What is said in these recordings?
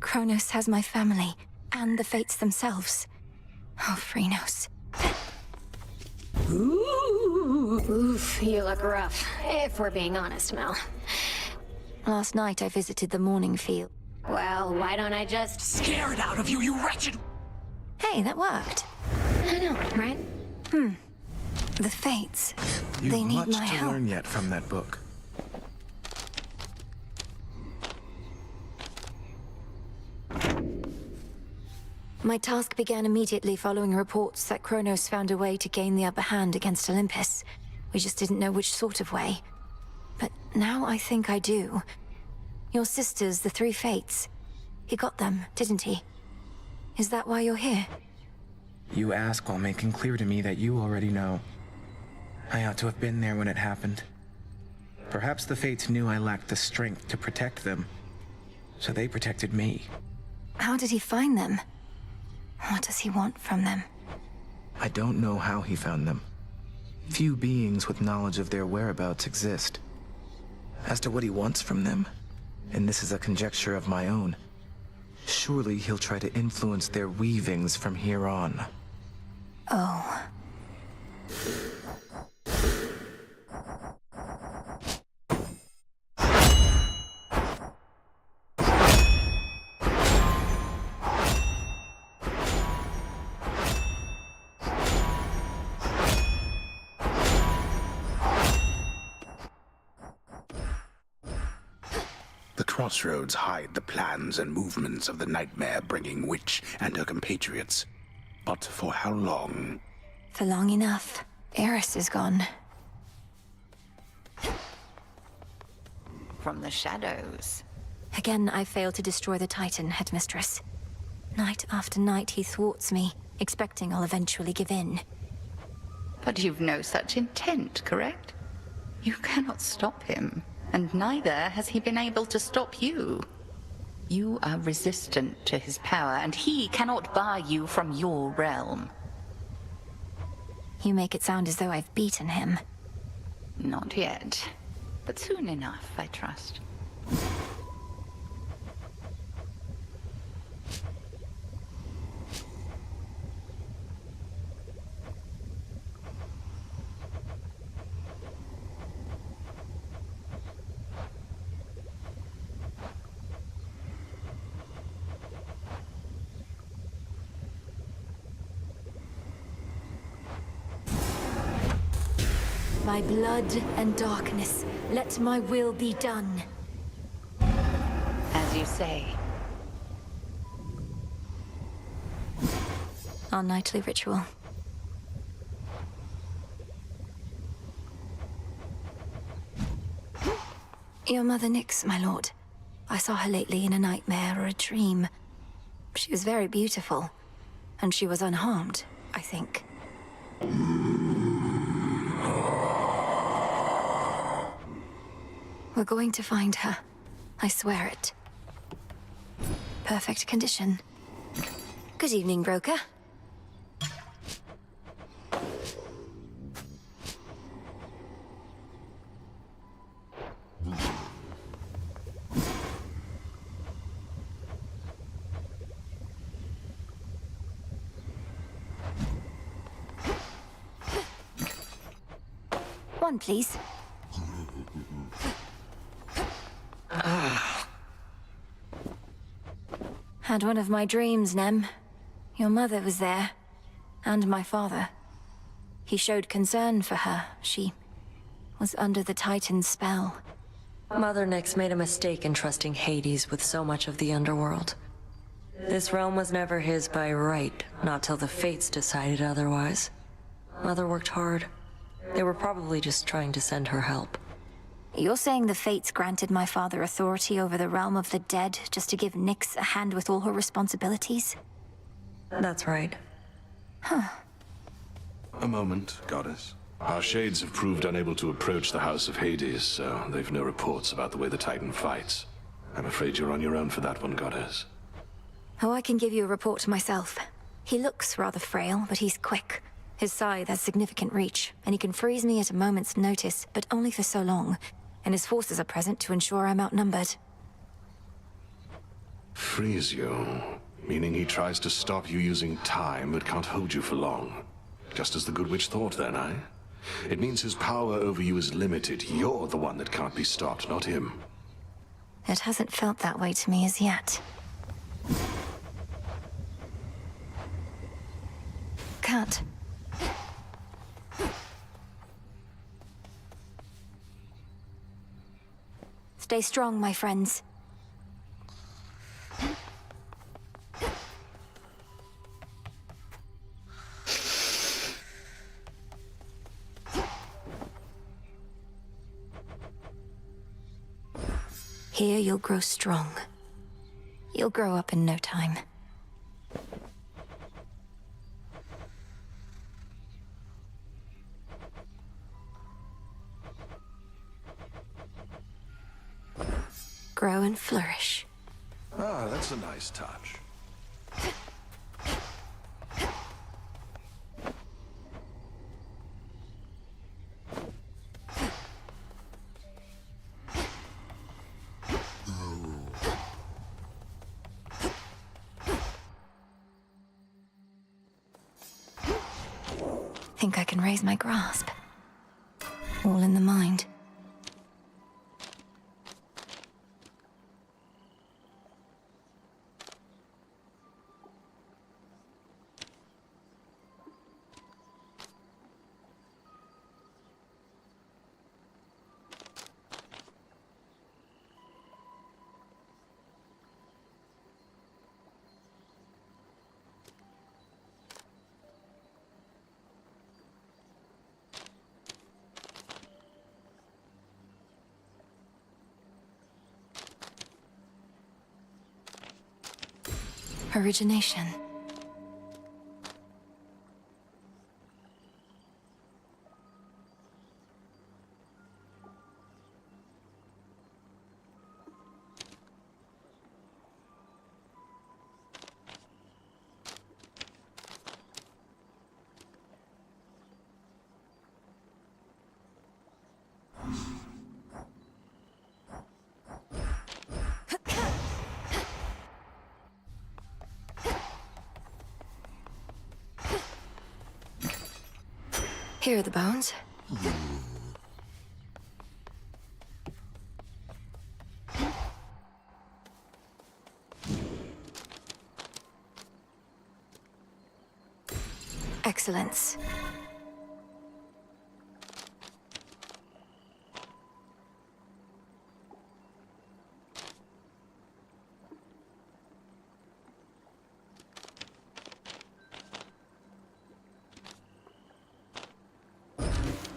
Kronos has my family, and the Fates themselves. Oh, Phrynos. Oof, you look rough, if we're being honest, Mel. Last night I visited the mourning field. Well, why don't I just... Scared out of you, you wretched... Hey, that worked. I know, right? The Fates. You've They need much my to help. learn yet from that book. My task began immediately following reports that Kronos found a way to gain the upper hand against Olympus. We just didn't know which sort of way. But now I think I do. Your sisters, the three Fates. He got them, didn't he? Is that why you're here? You ask while making clear to me that you already know. I ought to have been there when it happened. Perhaps the Fates knew I lacked the strength to protect them, so they protected me. How did he find them? What does he want from them? I don't know how he found them. Few beings with knowledge of their whereabouts exist. As to what he wants from them, and this is a conjecture of my own, surely he'll try to influence their weavings from here on. Oh. The crossroads hide the plans and movements of the nightmare-bringing witch and her compatriots. But for how long? For long enough. Eris is gone. From the shadows. Again, I failed to destroy the Titan, Headmistress. Night after night he thwarts me, expecting I'll eventually give in. But you've no such intent, correct? You cannot stop him, and neither has he been able to stop you. You are resistant to his power, and he cannot bar you from your realm. You make it sound as though I've beaten him. Not yet, but soon enough, I trust. By blood and darkness, let my will be done. As you say. Our nightly ritual. Your mother Nyx, my lord. I saw her lately in a nightmare or a dream. She was very beautiful, and she was unharmed, I think. We're going to find her. I swear it. Perfect condition. Good evening, broker. One, please. Had one of my dreams, Nem. Your mother was there. And my father. He showed concern for her. She was under the Titan's spell. Mother Nyx made a mistake in trusting Hades with so much of the underworld. This realm was never his by right, not till the Fates decided otherwise. Mother worked hard. They were probably just trying to send her help. You're saying the Fates granted my father authority over the realm of the dead just to give Nyx a hand with all her responsibilities? That's right. A moment, Goddess. Our shades have proved unable to approach the House of Hades, so they've no reports about the way the Titan fights. I'm afraid you're on your own for that one, Goddess. Oh, I can give you a report myself. He looks rather frail, but he's quick. His scythe has significant reach, and he can freeze me at a moment's notice, but only for so long. And his forces are present to ensure I'm outnumbered. Frees you, meaning he tries to stop you using time but can't hold you for long. Just as the Good Witch thought then, eh? It means his power over you is limited. You're the one that can't be stopped, not him. It hasn't felt that way to me as yet. Cat. Stay strong, my friends. Here you'll grow strong. You'll grow up in no time. Grow and flourish. Ah, that's a nice touch. Think I can raise my grasp. All in the mind. Origination. Here are the bones. Excellence.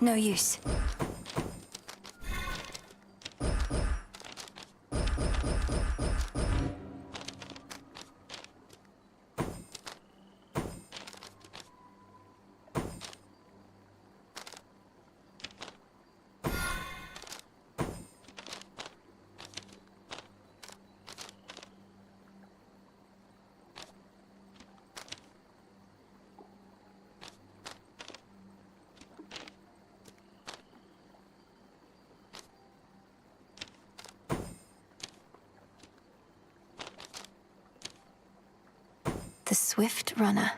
No use. The swift runner.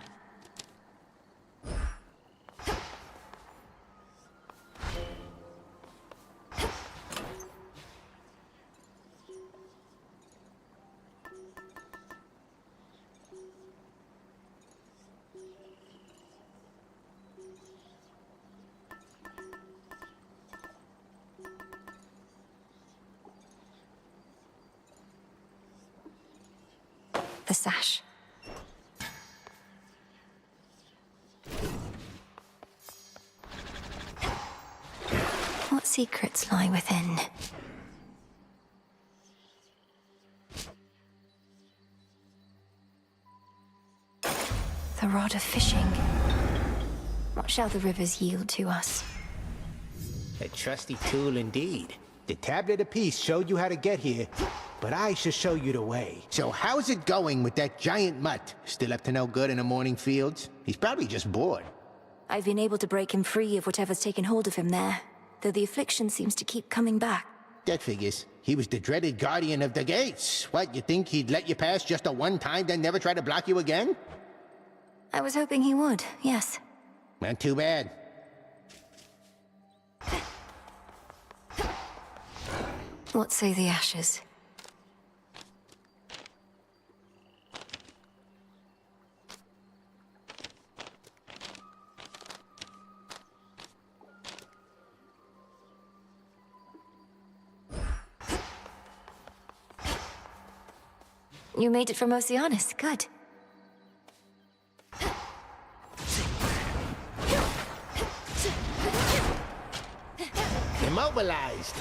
The sash. What secrets lie within? The rod of fishing. What shall the rivers yield to us? A trusty tool indeed. The tablet of peace showed you how to get here, but I shall show you the way. So how's it going with that giant mutt? Still up to no good in the morning fields? He's probably just bored. I've been able to break him free of whatever's taken hold of him there, though the affliction seems to keep coming back. That figures. He was the dreaded guardian of the gates. What, you think he'd let you pass just a one time, then never try to block you again? I was hoping he would, yes. Not too bad. What say the ashes? You made it from Oceanus, good. Immobilized.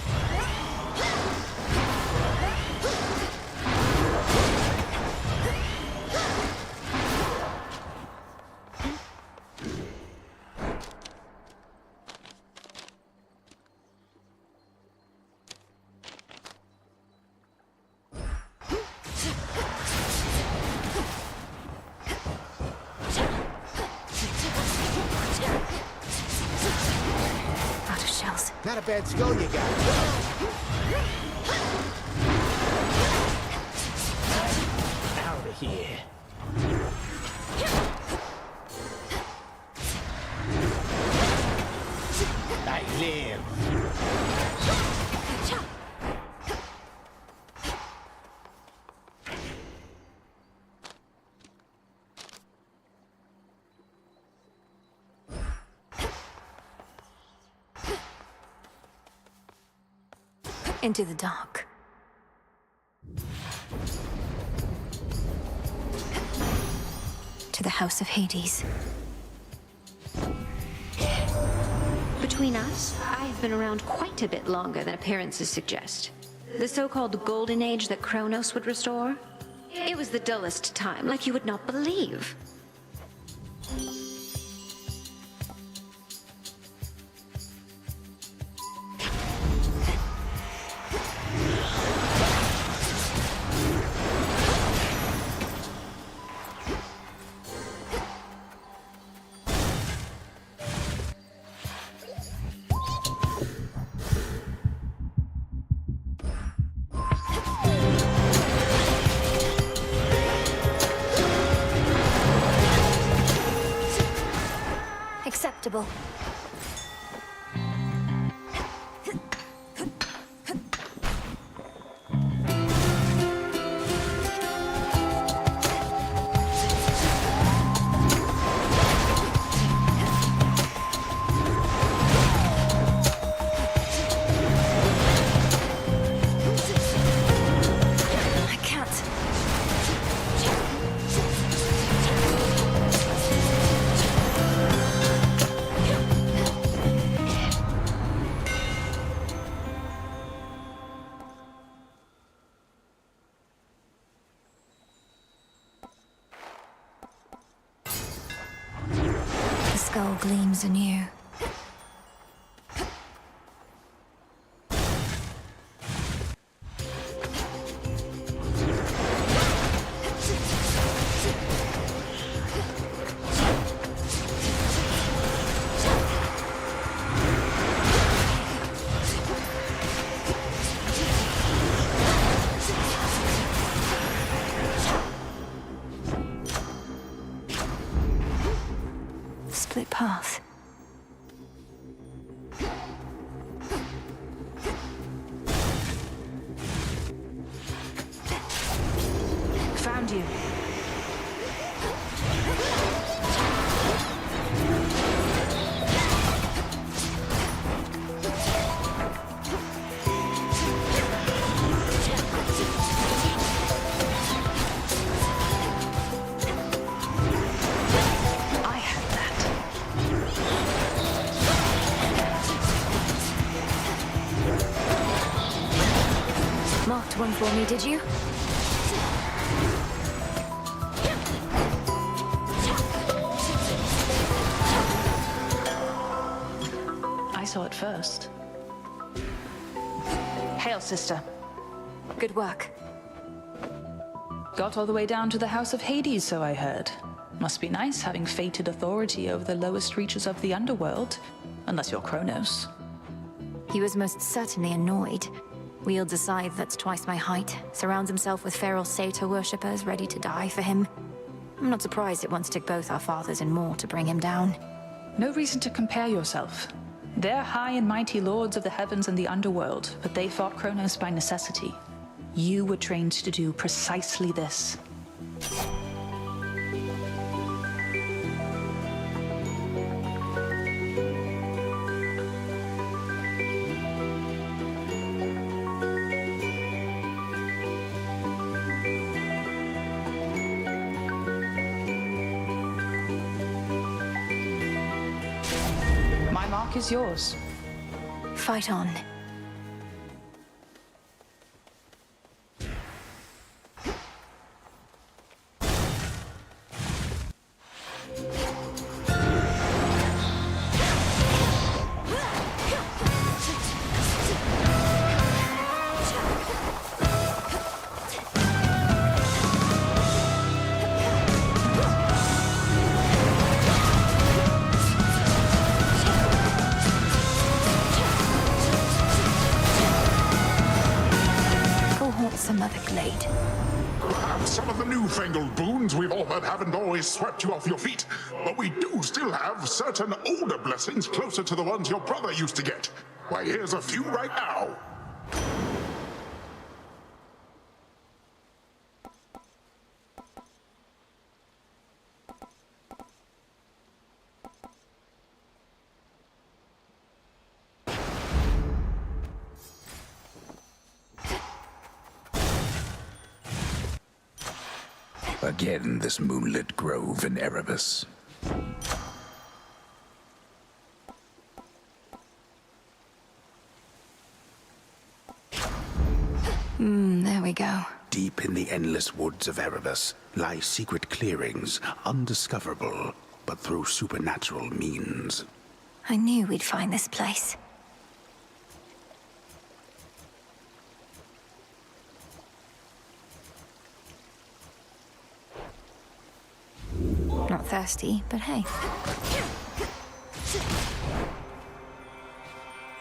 Out of shells. Not a bad skull you got. Out of here. I live. Into the dark. To the House of Hades. Between us, I've been around quite a bit longer than appearances suggest. The so-called Golden Age that Kronos would restore? It was the dullest time, like you would not believe. Acceptable. I can't. The skull gleams anew. Split path. Found you. I had that. Marked one for me, did you? I saw it first. Hail, sister. Good work. Got all the way down to the House of Hades, so I heard. Must be nice having fated authority over the lowest reaches of the underworld. Unless you're Kronos. He was most certainly annoyed. Wields a scythe that's twice my height, surrounds himself with feral satyr worshippers ready to die for him. I'm not surprised it once took both our fathers and more to bring him down. No reason to compare yourself. They're high and mighty lords of the heavens and the underworld, but they fought Kronos by necessity. You were trained to do precisely this. My mark is yours. Fight on. Some other glade. Perhaps some of the newfangled boons we've all had haven't always swept you off your feet, but we do still have certain older blessings closer to the ones your brother used to get. Why, here's a few right now. Again, this moonlit grove in Erebus. There we go. Deep in the endless woods of Erebus lie secret clearings, undiscoverable, but through supernatural means. I knew we'd find this place. Not thirsty, but hey.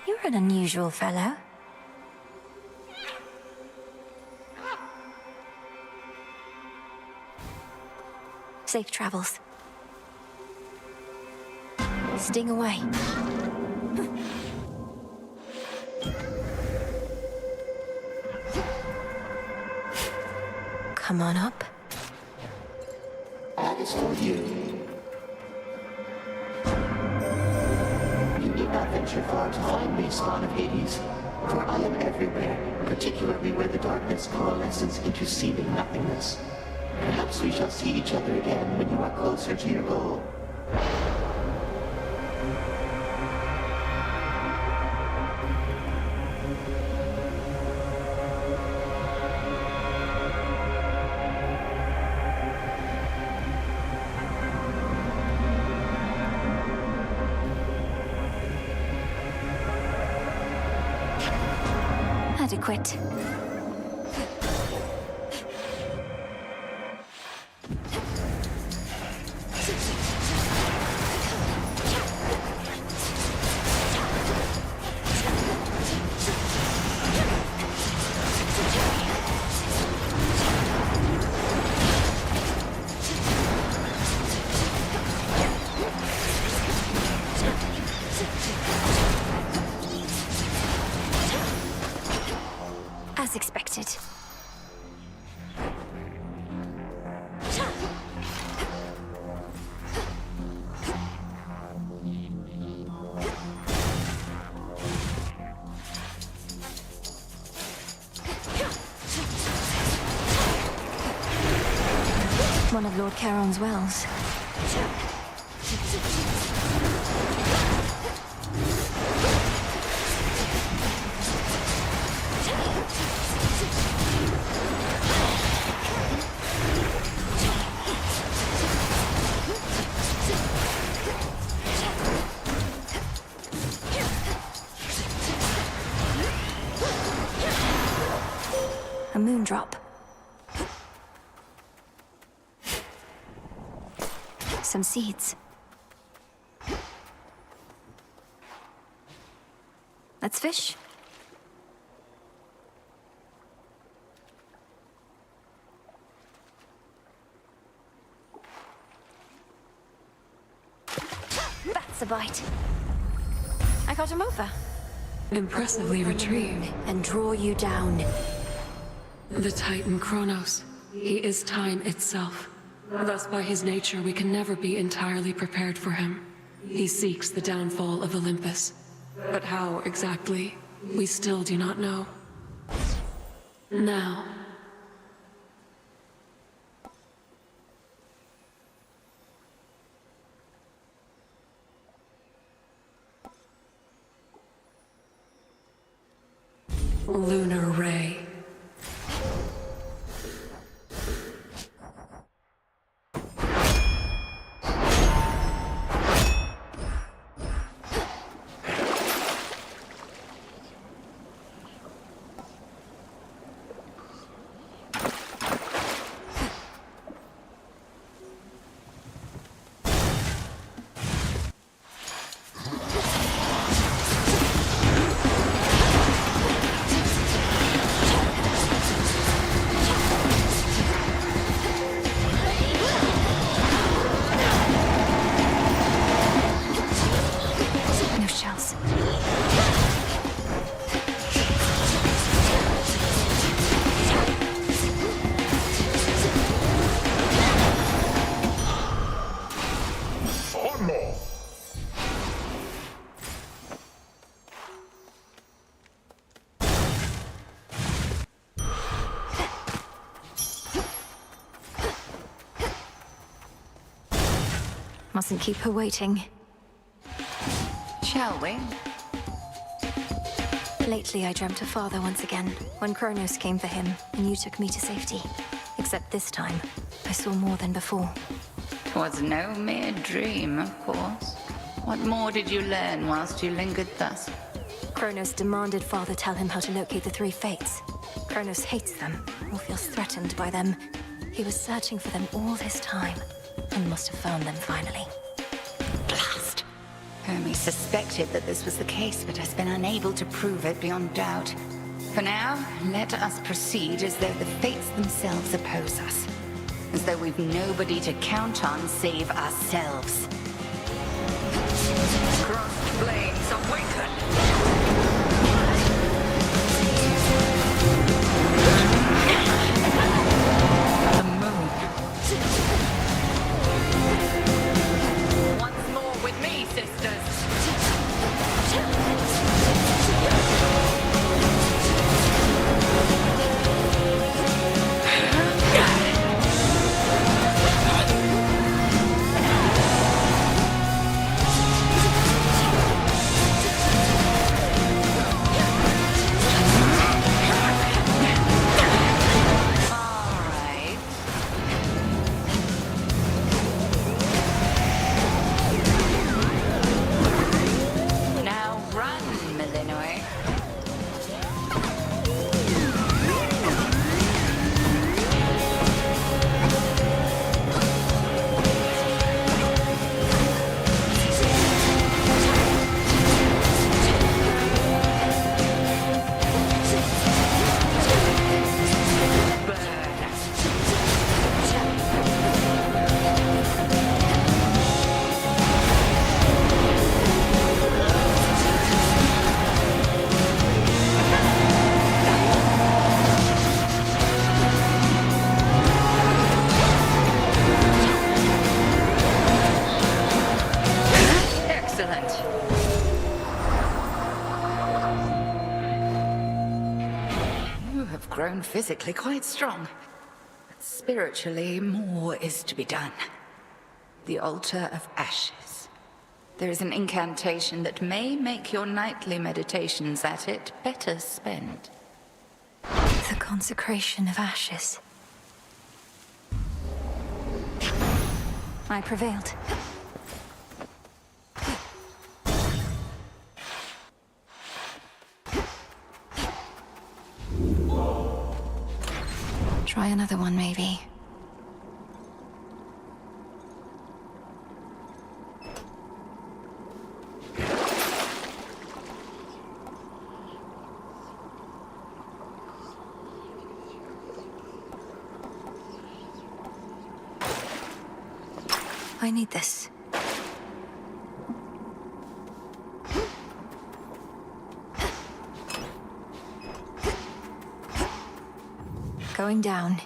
You're an unusual fellow. Safe travels. Sting away. Come on up. That is for you. You need not venture far to find me, Spawn of Hades, for I am everywhere, particularly where the darkness coalesces into seeming nothingness. Perhaps we shall see each other again when you are closer to your goal. Adequate. As expected. One of Lord Charon's wells. A moondrop. Some seeds. Let's fish. That's a bite. I got him over. Impressively retrieved. And draw you down. The Titan Kronos. He is time itself. Thus, by his nature, we can never be entirely prepared for him. He seeks the downfall of Olympus. But how exactly, we still do not know. Now, Lunar Ray. No shells. One more. Mustn't keep her waiting. Shall we? Lately, I dreamt of Father once again, when Kronos came for him, and you took me to safety. Except this time, I saw more than before. 'Twas no mere dream, of course. What more did you learn whilst you lingered thus? Kronos demanded Father tell him how to locate the three fates. Kronos hates them, or feels threatened by them. He was searching for them all this time, and must have found them finally. Blast! Hermes suspected that this was the case, but has been unable to prove it beyond doubt. For now, let us proceed as though the fates themselves oppose us. As though we've nobody to count on save ourselves. Crossed flames awaken! The moon. Once more with me, sisters. Grown physically quite strong, but spiritually more is to be done. The altar of ashes. There is an incantation that may make your nightly meditations at it better spent. The consecration of ashes. I prevailed. Try another one, maybe. I need this. Going down.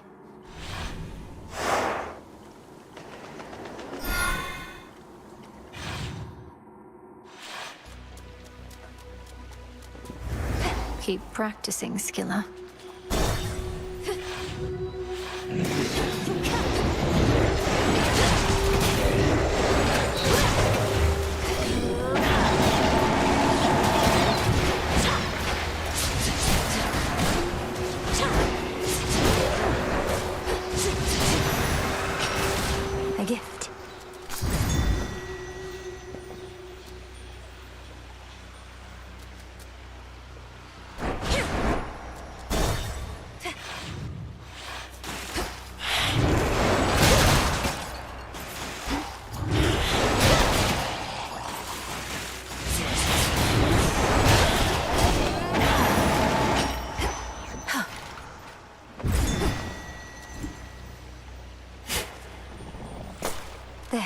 Keep practicing, Skilla. A gift. There.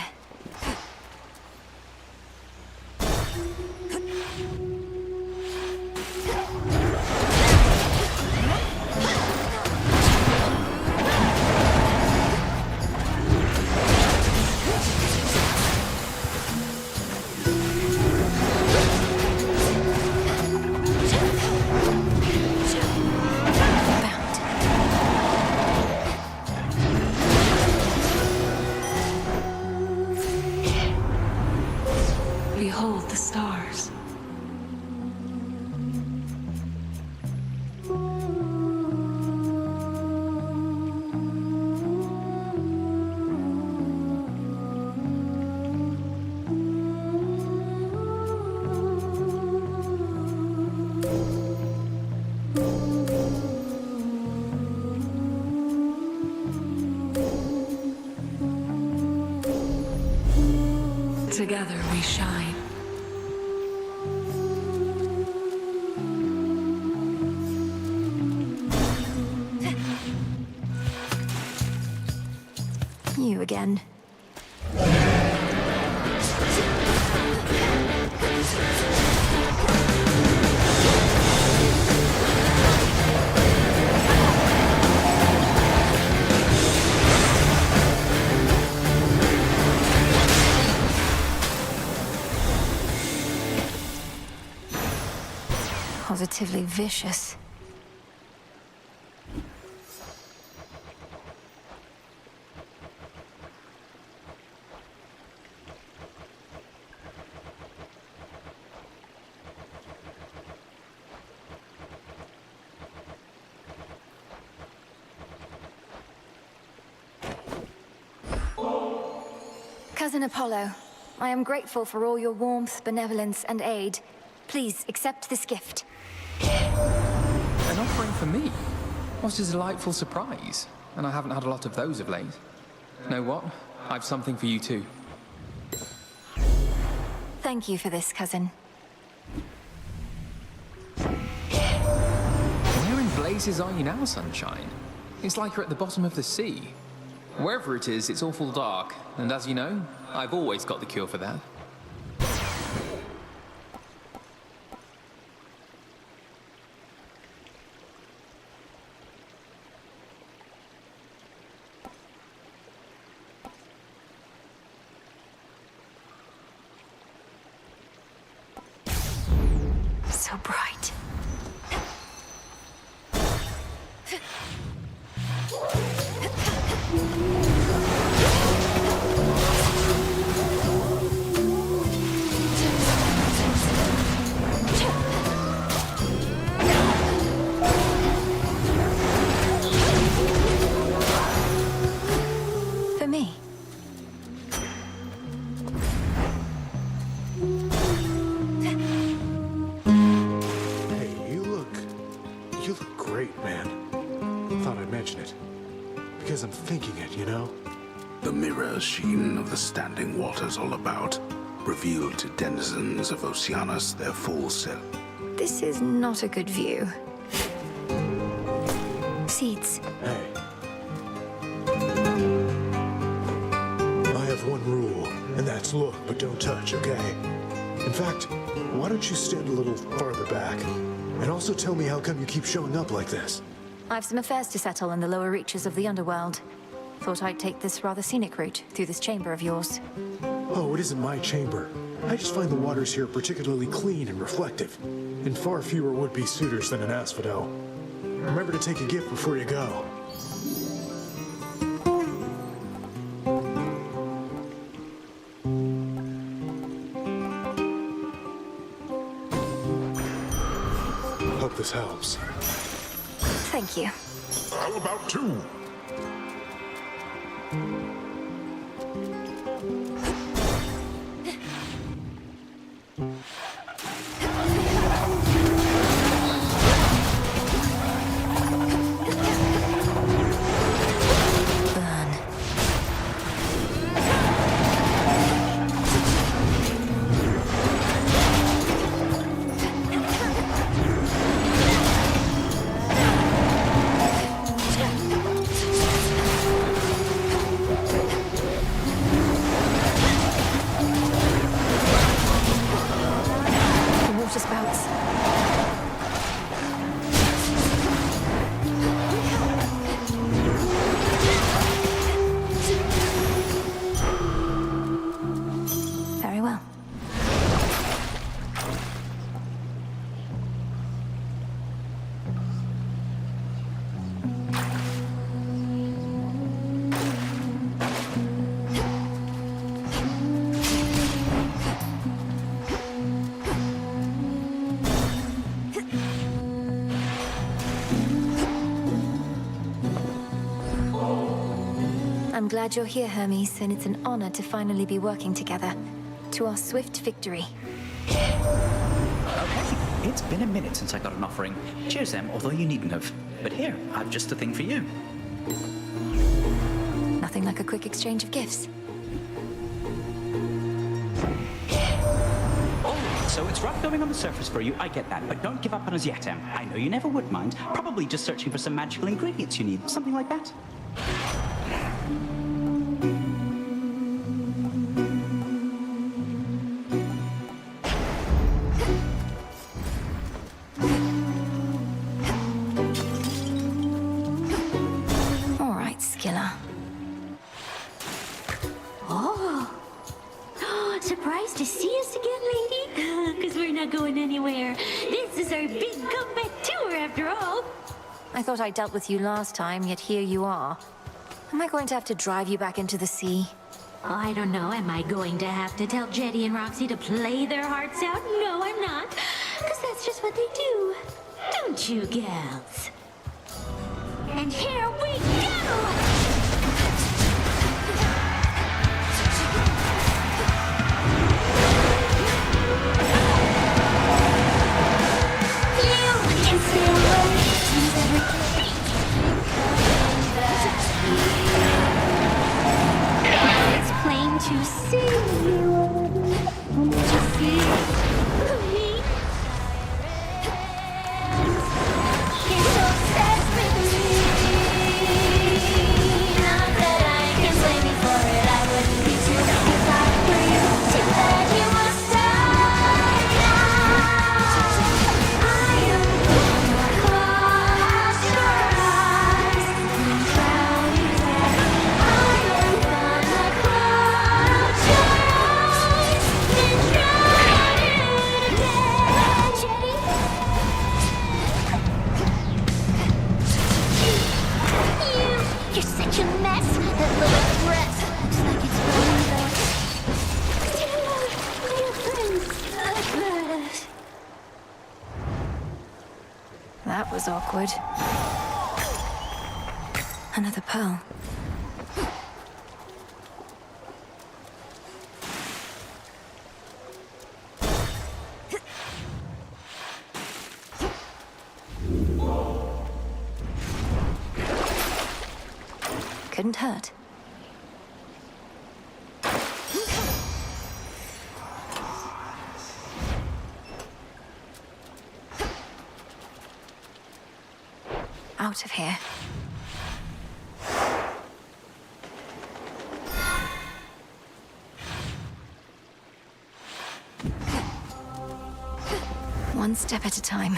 Behold the stars. Together we shine. You again. Positively vicious. Cousin Apollo, I am grateful for all your warmth, benevolence, and aid. Please accept this gift. An offering for me? What a delightful surprise. And I haven't had a lot of those of late. Know what? I've something for you too. Thank you for this, cousin. Where in blazes are you now, Sunshine? It's like you're at the bottom of the sea. Wherever it is, it's awful dark. And as you know, I've always got the cure for that. So bright. For me. You look great, man. Thought I'd mention it. Because I'm thinking it, you know? The mirror sheen of the standing waters all about revealed to denizens of Oceanus their full self. This is not a good view. Seeds. Hey. I have one rule, and that's look, but don't touch, okay? In fact, why don't you stand a little farther back? And also tell me how come you keep showing up like this? I've some affairs to settle in the lower reaches of the underworld. Thought I'd take this rather scenic route through this chamber of yours. Oh, it isn't my chamber. I just find the waters here particularly clean and reflective, and far fewer would-be suitors than an asphodel. Remember to take a gift before you go. Hope this helps. Thank you. How about two? I'm glad you're here, Hermes, and it's an honor to finally be working together. To our swift victory. Okay, it's been a minute since I got an offering. Cheers, Em, although you needn't have. But here, I've just a thing for you. Nothing like a quick exchange of gifts. Oh, so it's rough going on the surface for you, I get that. But don't give up on us yet, Em. I know you never would mind. Probably just searching for some magical ingredients you need. Something like that. Surprised to see us again, lady? Because we're not going anywhere. This is our big comeback tour, after all. I thought I dealt with you last time, yet here you are. Am I going to have to drive you back into the sea? Oh, I don't know. Am I going to have to tell Jetty and Roxy to play their hearts out? No, I'm not. Because that's just what they do. Don't you, gals? And here we go! It's plain to see. To see me. You're so obsessed with me. Not that I can blame you for it. I wouldn't be too if I were you. Too bad you must die now. I am gonna close your eyes and drown you there. I am gonna close your eyes and drown you there. Jetty? You're such a mess. That little dress looks like it's going to... Dear friends. That was awkward. Another pearl. Couldn't hurt. Out of here. One step at a time.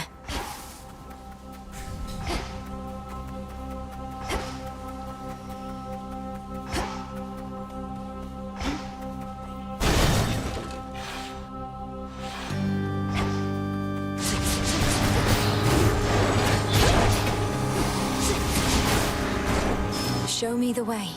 Show me the way.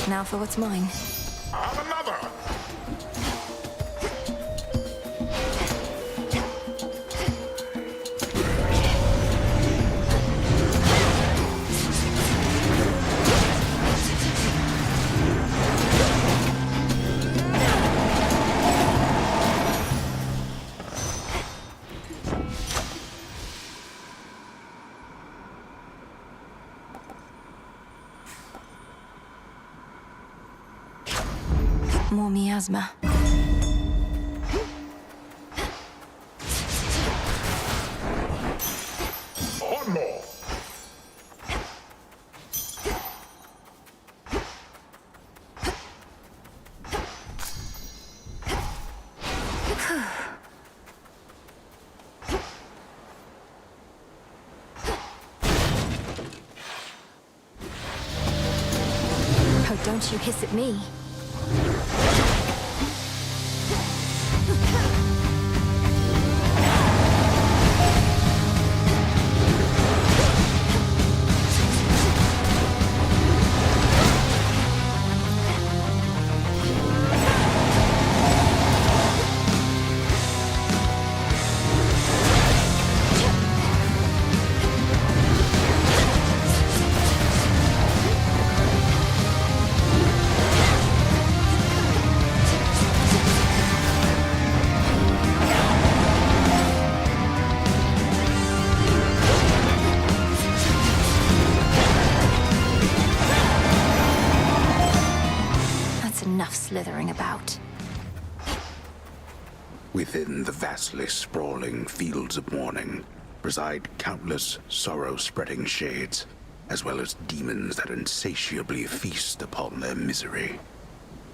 Now for what's mine. Have another! More miasma. One more! Oh, don't you hiss at me. Enough slithering about. Within the vastly sprawling fields of morning reside countless sorrow-spreading shades, as well as demons that insatiably feast upon their misery.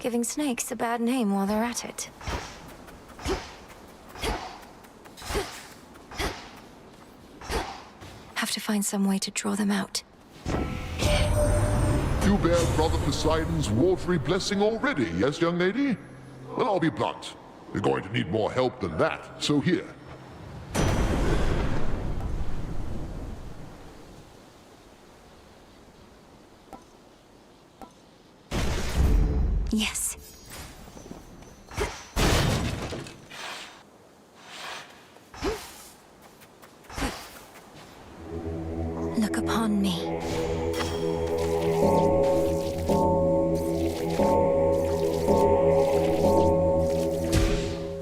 Giving snakes a bad name while they're at it. Have to find some way to draw them out. You bear Brother Poseidon's watery blessing already, yes, young lady? Well, I'll be blunt. You're going to need more help than that, so here. Yes. Look upon me.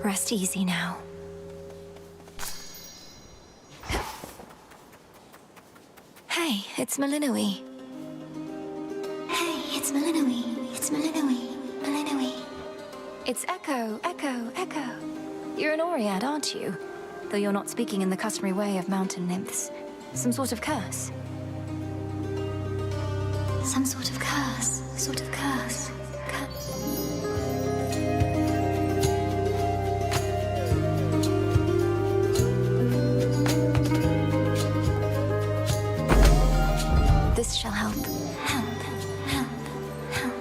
Rest easy now. Hey, it's Malinoi. Hey, it's Malinoi. It's Malinoi. Malinoi. It's Echo, Echo, Echo. You're an Oread, aren't you? Though you're not speaking in the customary way of mountain nymphs. Some sort of curse. Some sort of curse. Sort of curse. This shall help. Help. Help. Help.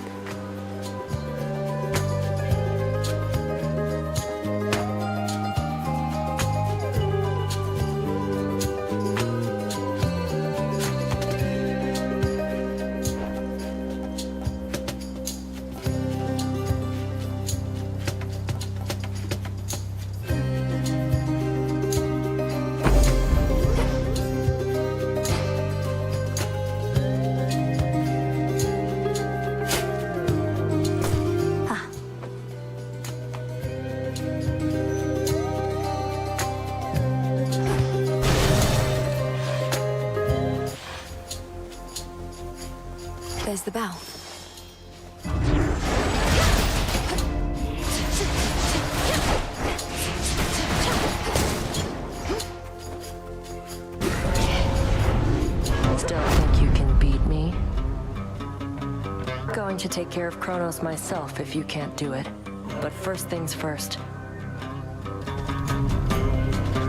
There's the bell. Still think you can beat me? Going going to take care of Kronos myself if you can't do it. But first things first.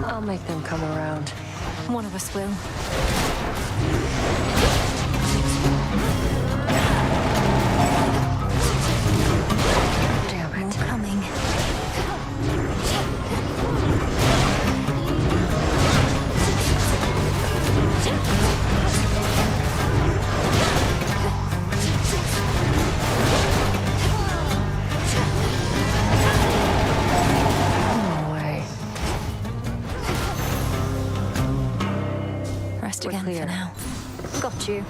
I'll make them come around. One of us will. Damn it. More coming. No way. Rest We're again clear. for now. Got you.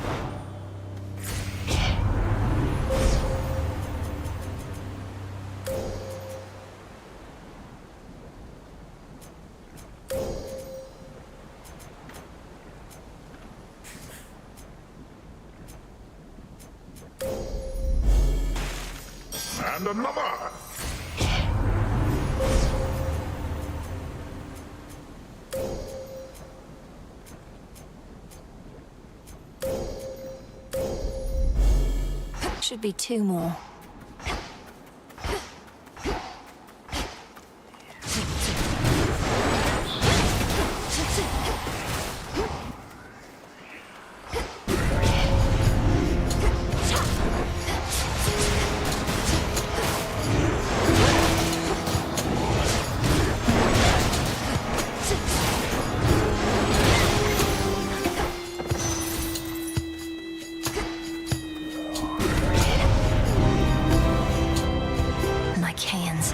And another! Should be 2 more. Like hands.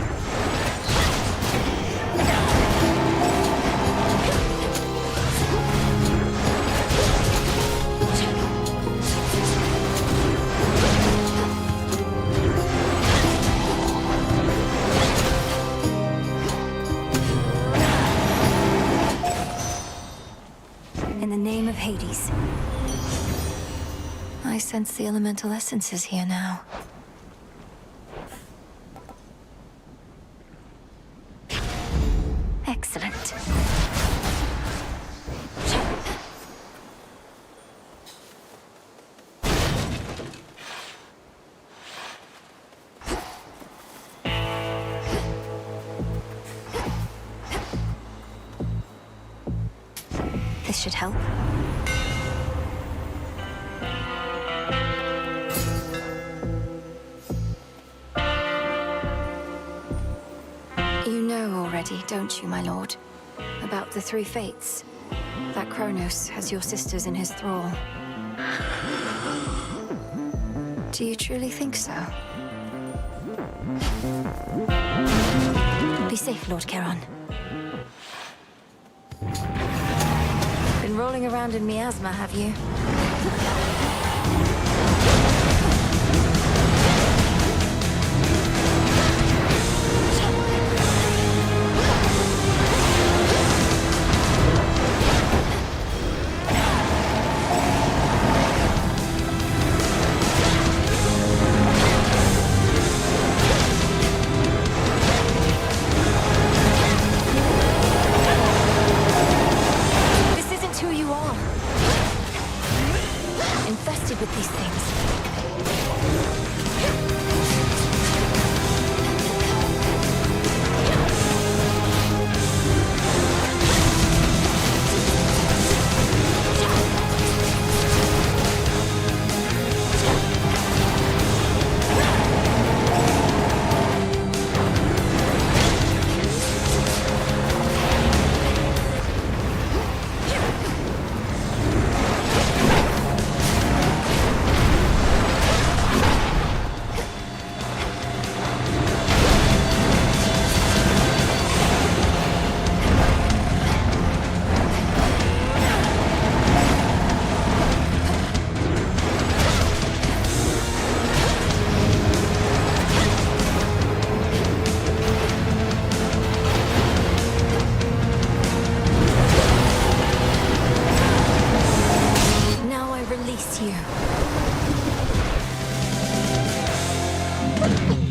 In the name of Hades. I sense the elemental essences here now. Excellent. This should help. You know already, don't you, my lord? About the 3 fates. That Kronos has your sisters in his thrall. Do you truly think so? Be safe, Lord Charon. Been rolling around in miasma, have you? This isn't who you are. Infested with these things.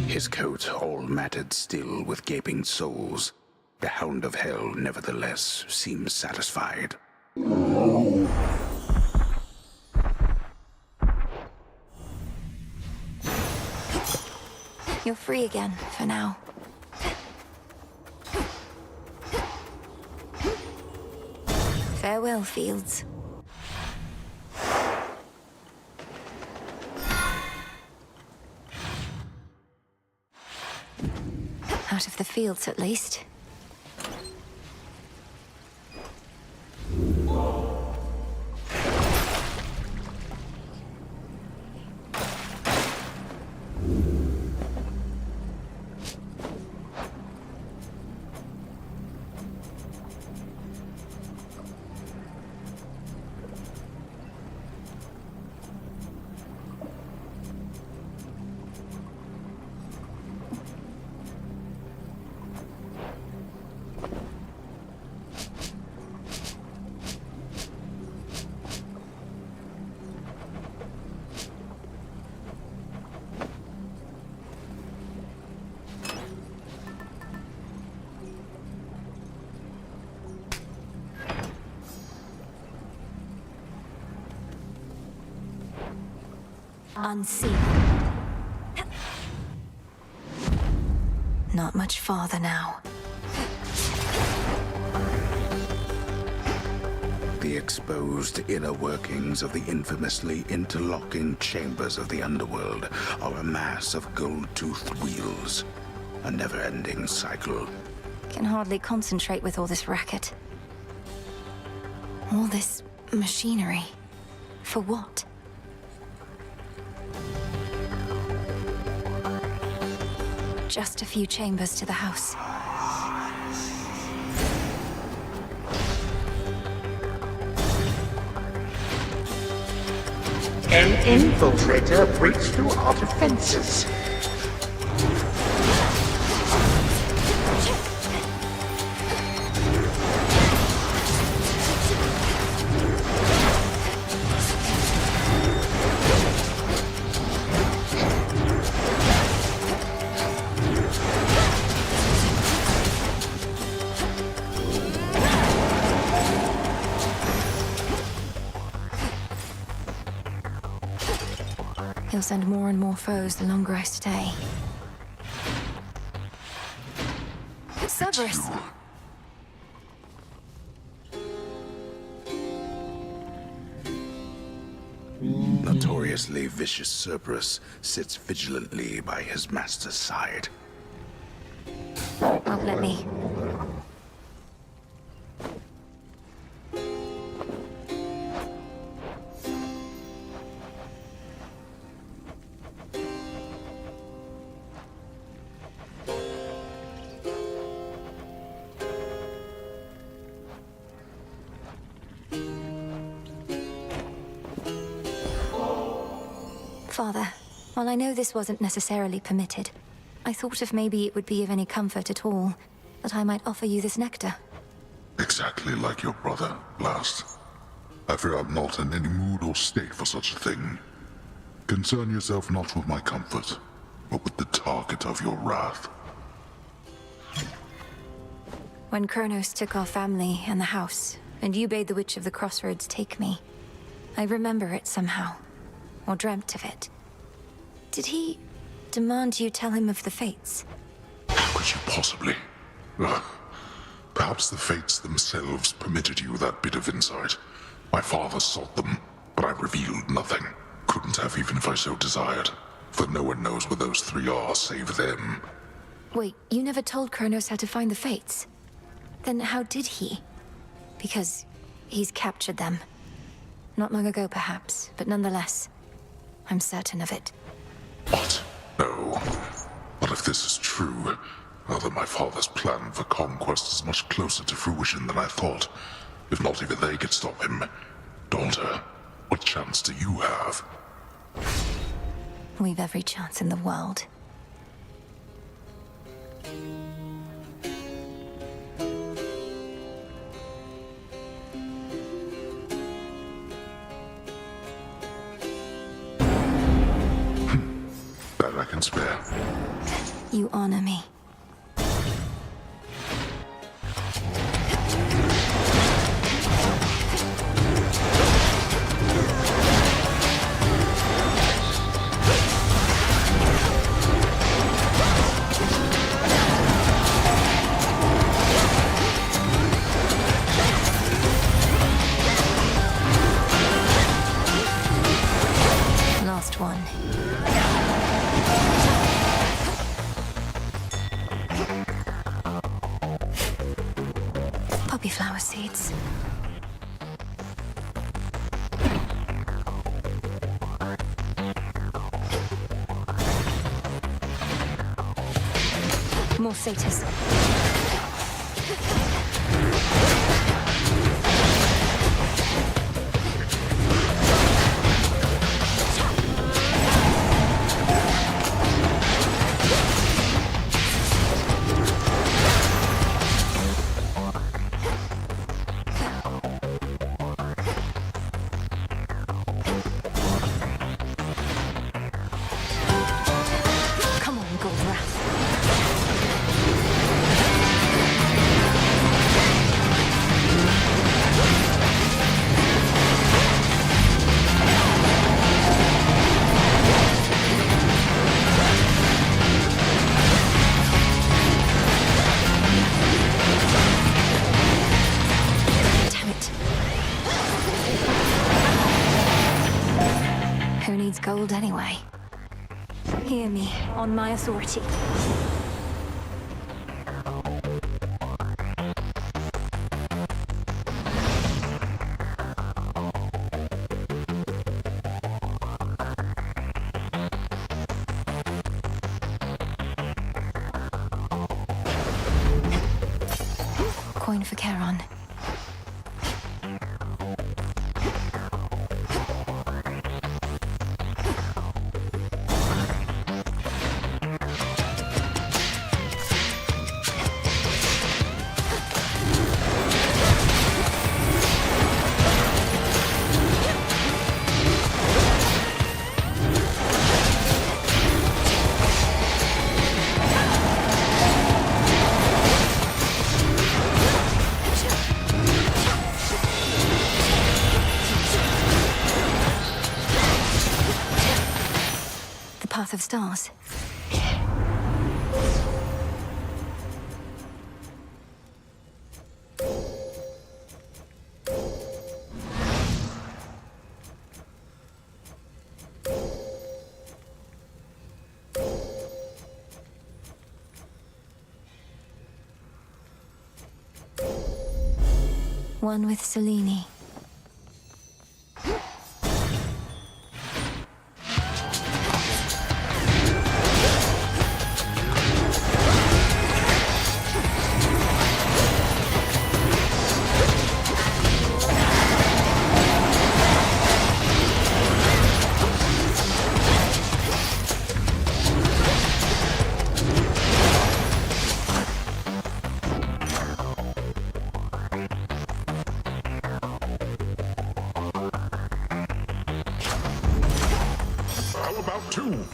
His coat all matted still with gaping souls. The Hound of Hell, nevertheless, seems satisfied. You're free again, for now. Farewell, Fields. Out of the fields, at least. Unseen. Not much farther now. The exposed inner workings of the infamously interlocking chambers of the underworld are a mass of gold-toothed wheels. A never-ending cycle. Can hardly concentrate with all this racket. All this machinery. For what? Just a few chambers to the house. An infiltrator breached through our defenses. He'll send more and more foes the longer I stay. Cerberus! Notoriously vicious Cerberus sits vigilantly by his master's side. Won't let me. Father, while I know this wasn't necessarily permitted, I thought if maybe it would be of any comfort at all, that I might offer you this nectar. Exactly like your brother, Blast. I fear I'm not in any mood or state for such a thing. Concern yourself not with my comfort, but with the target of your wrath. When Kronos took our family and the house, and you bade the Witch of the Crossroads take me, I remember it somehow. Or dreamt of it. Did he demand you tell him of the fates? How could you possibly? Perhaps the fates themselves permitted you that bit of insight. My father sought them, but I revealed nothing. Couldn't have even if I so desired. For no one knows where those three are save them. Wait, you never told Kronos how to find the fates? Then how did he? Because he's captured them. Not long ago, perhaps, but nonetheless. I'm certain of it. What? No. But if this is true, well then my father's plan for conquest is much closer to fruition than I thought. If not even they could stop him. Daughter, what chance do you have? We've every chance in the world. That I can spare. You honor me. More satyrs. Come on, Goldwrath. Damn it. Who needs gold anyway? Hear me, on my authority. Coin for Charon. The path of stars. One with Selene. How about two?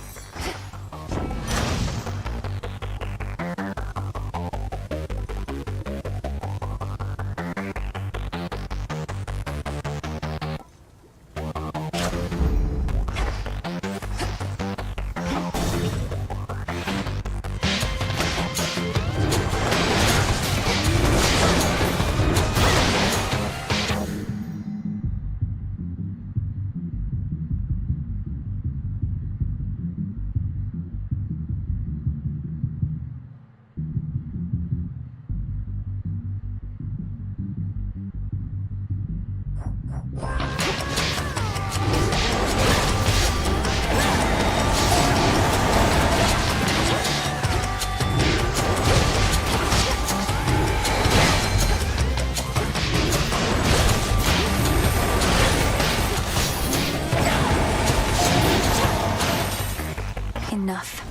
Enough.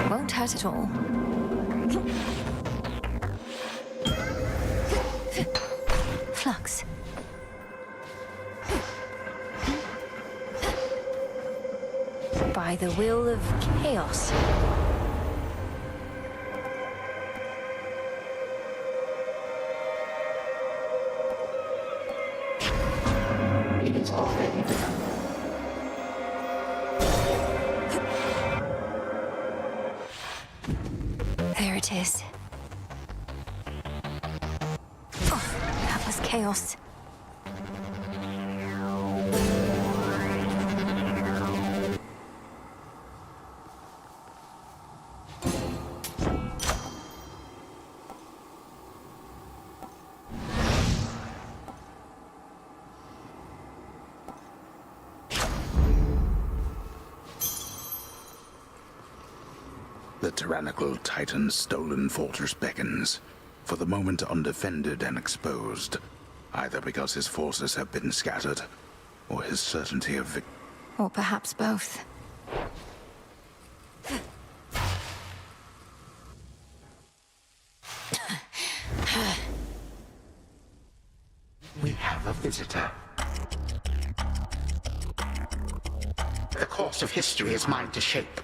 Won't hurt at all. Flux. By the will of chaos. it is. Oh, that was chaos. The tyrannical Titan's stolen fortress beckons, for the moment undefended and exposed, either because his forces have been scattered, or his certainty of victory. Or perhaps both. We have a visitor. The course of history is mine to shape.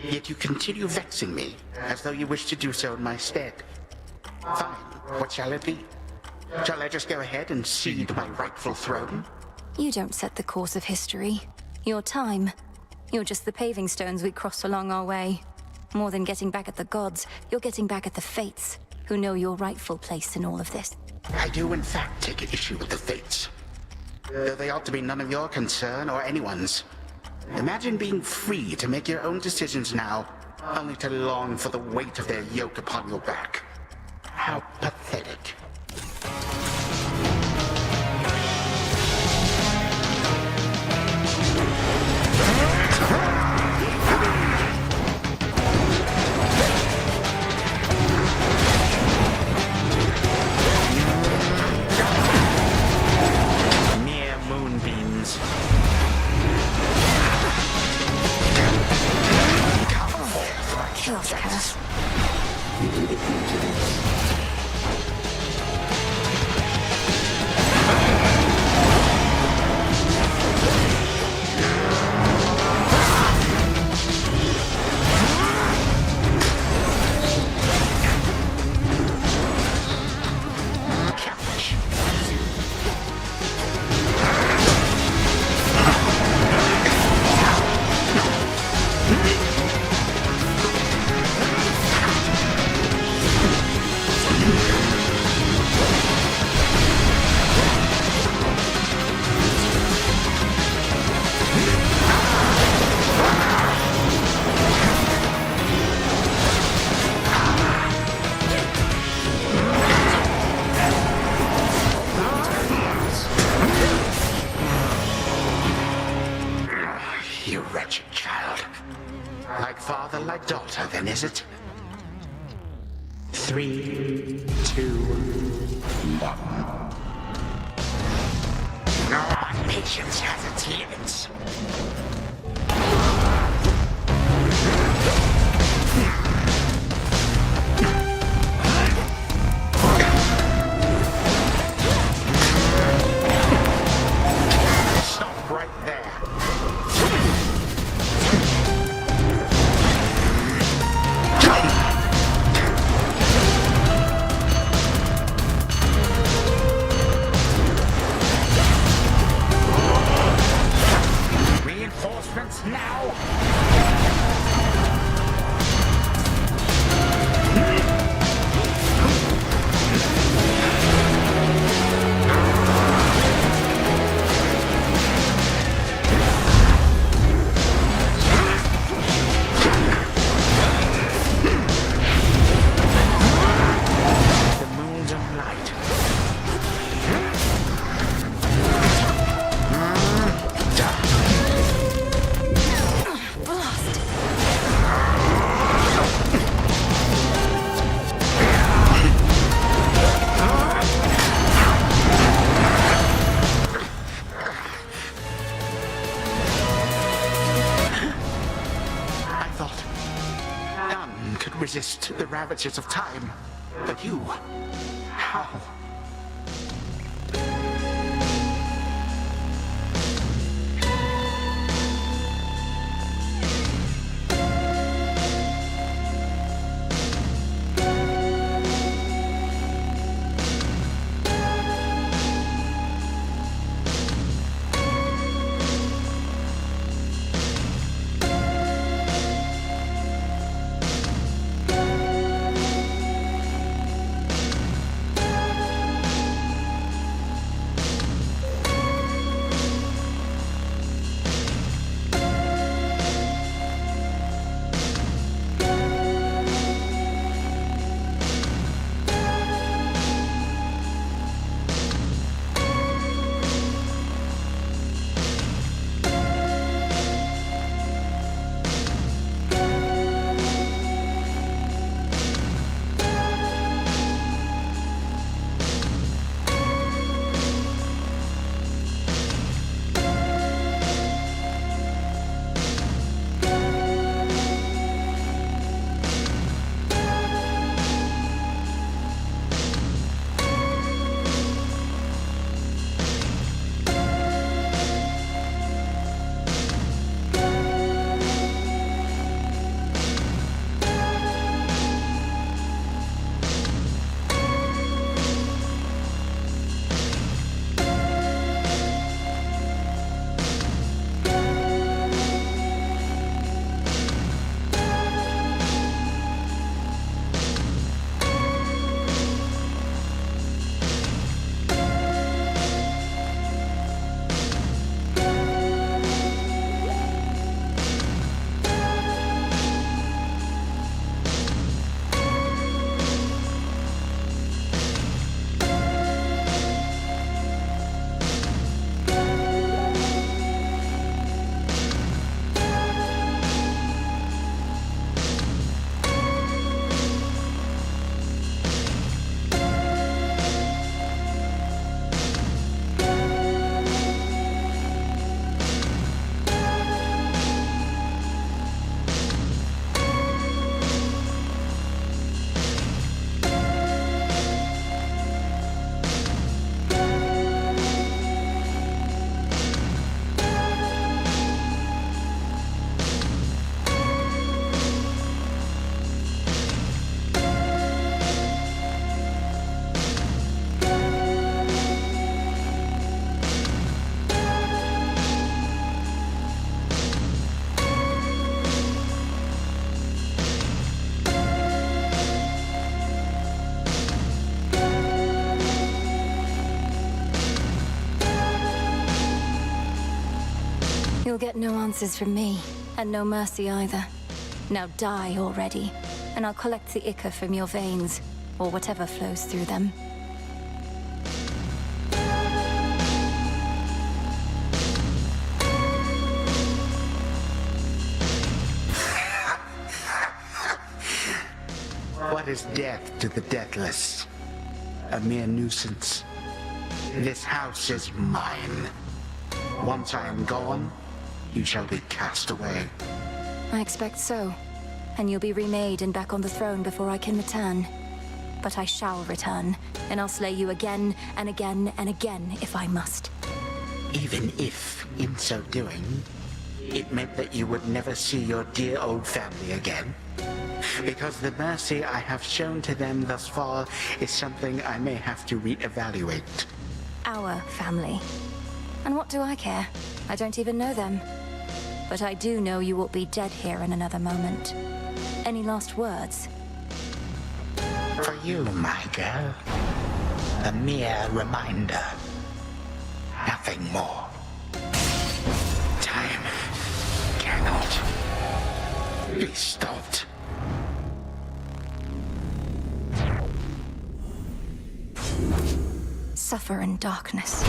Yet you continue vexing me, as though you wish to do so in my stead. Fine, what shall it be? Shall I just go ahead and cede my rightful throne? You don't set the course of history. Your time. You're just the paving stones we cross along our way. More than getting back at the gods, you're getting back at the fates, who know your rightful place in all of this. I do in fact take issue with the fates. Though they ought to be none of your concern or anyone's. Imagine being free to make your own decisions now, only to long for the weight of their yoke upon your back. How pathetic. Mere moonbeams. Chaos curse. You wretched child. Like father, like daughter, then, is it? 3, 2, 1. My patience has its limits. Stop right there. Reinforcements now! The moons of light. I thought none could resist the ravages of time. But you, how? You'll get no answers from me, and no mercy either. Now die already, and I'll collect the ichor from your veins, or whatever flows through them. What is death to the deathless? A mere nuisance. This house is mine. Once I am gone, you shall be cast away. I expect so. And you'll be remade and back on the throne before I can return. But I shall return, and I'll slay you again and again and again if I must. Even if, in so doing, it meant that you would never see your dear old family again. Because the mercy I have shown to them thus far is something I may have to reevaluate. Our family. And what do I care? I don't even know them. But I do know you will be dead here in another moment. Any last words? For you, my girl, a mere reminder. Nothing more. Time cannot be stopped. Suffer in darkness.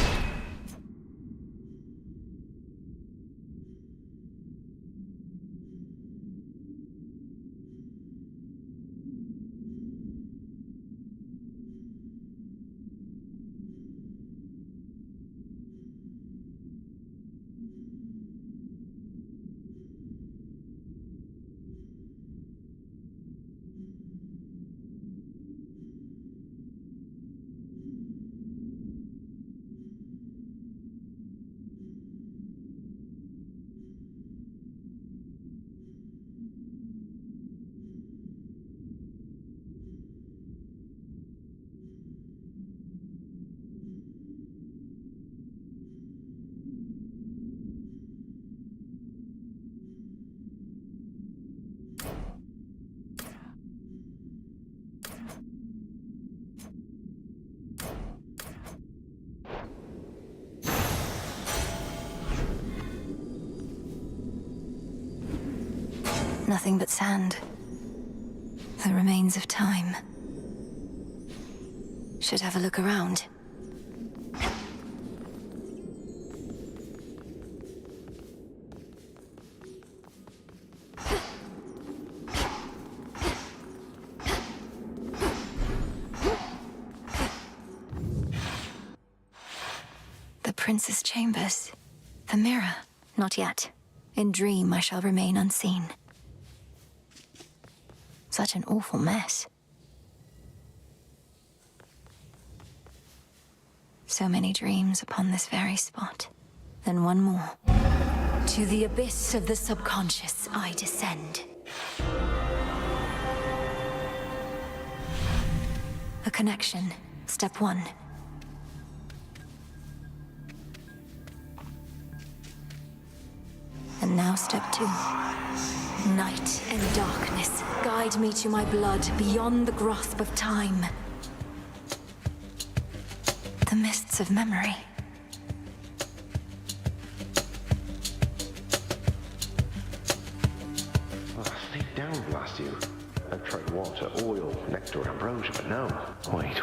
Nothing but sand. The remains of time. Should have a look around. The Prince's chambers. The mirror. Not yet. In dream, I shall remain unseen. Such an awful mess. So many dreams upon this very spot. Then one more. To the abyss of the subconscious I descend. A connection. Step 1. And now step 2. Night and darkness, guide me to my blood beyond the grasp of time. The mists of memory. Stay down, blast you. I've tried water, oil, nectar, ambrosia, but no. Wait,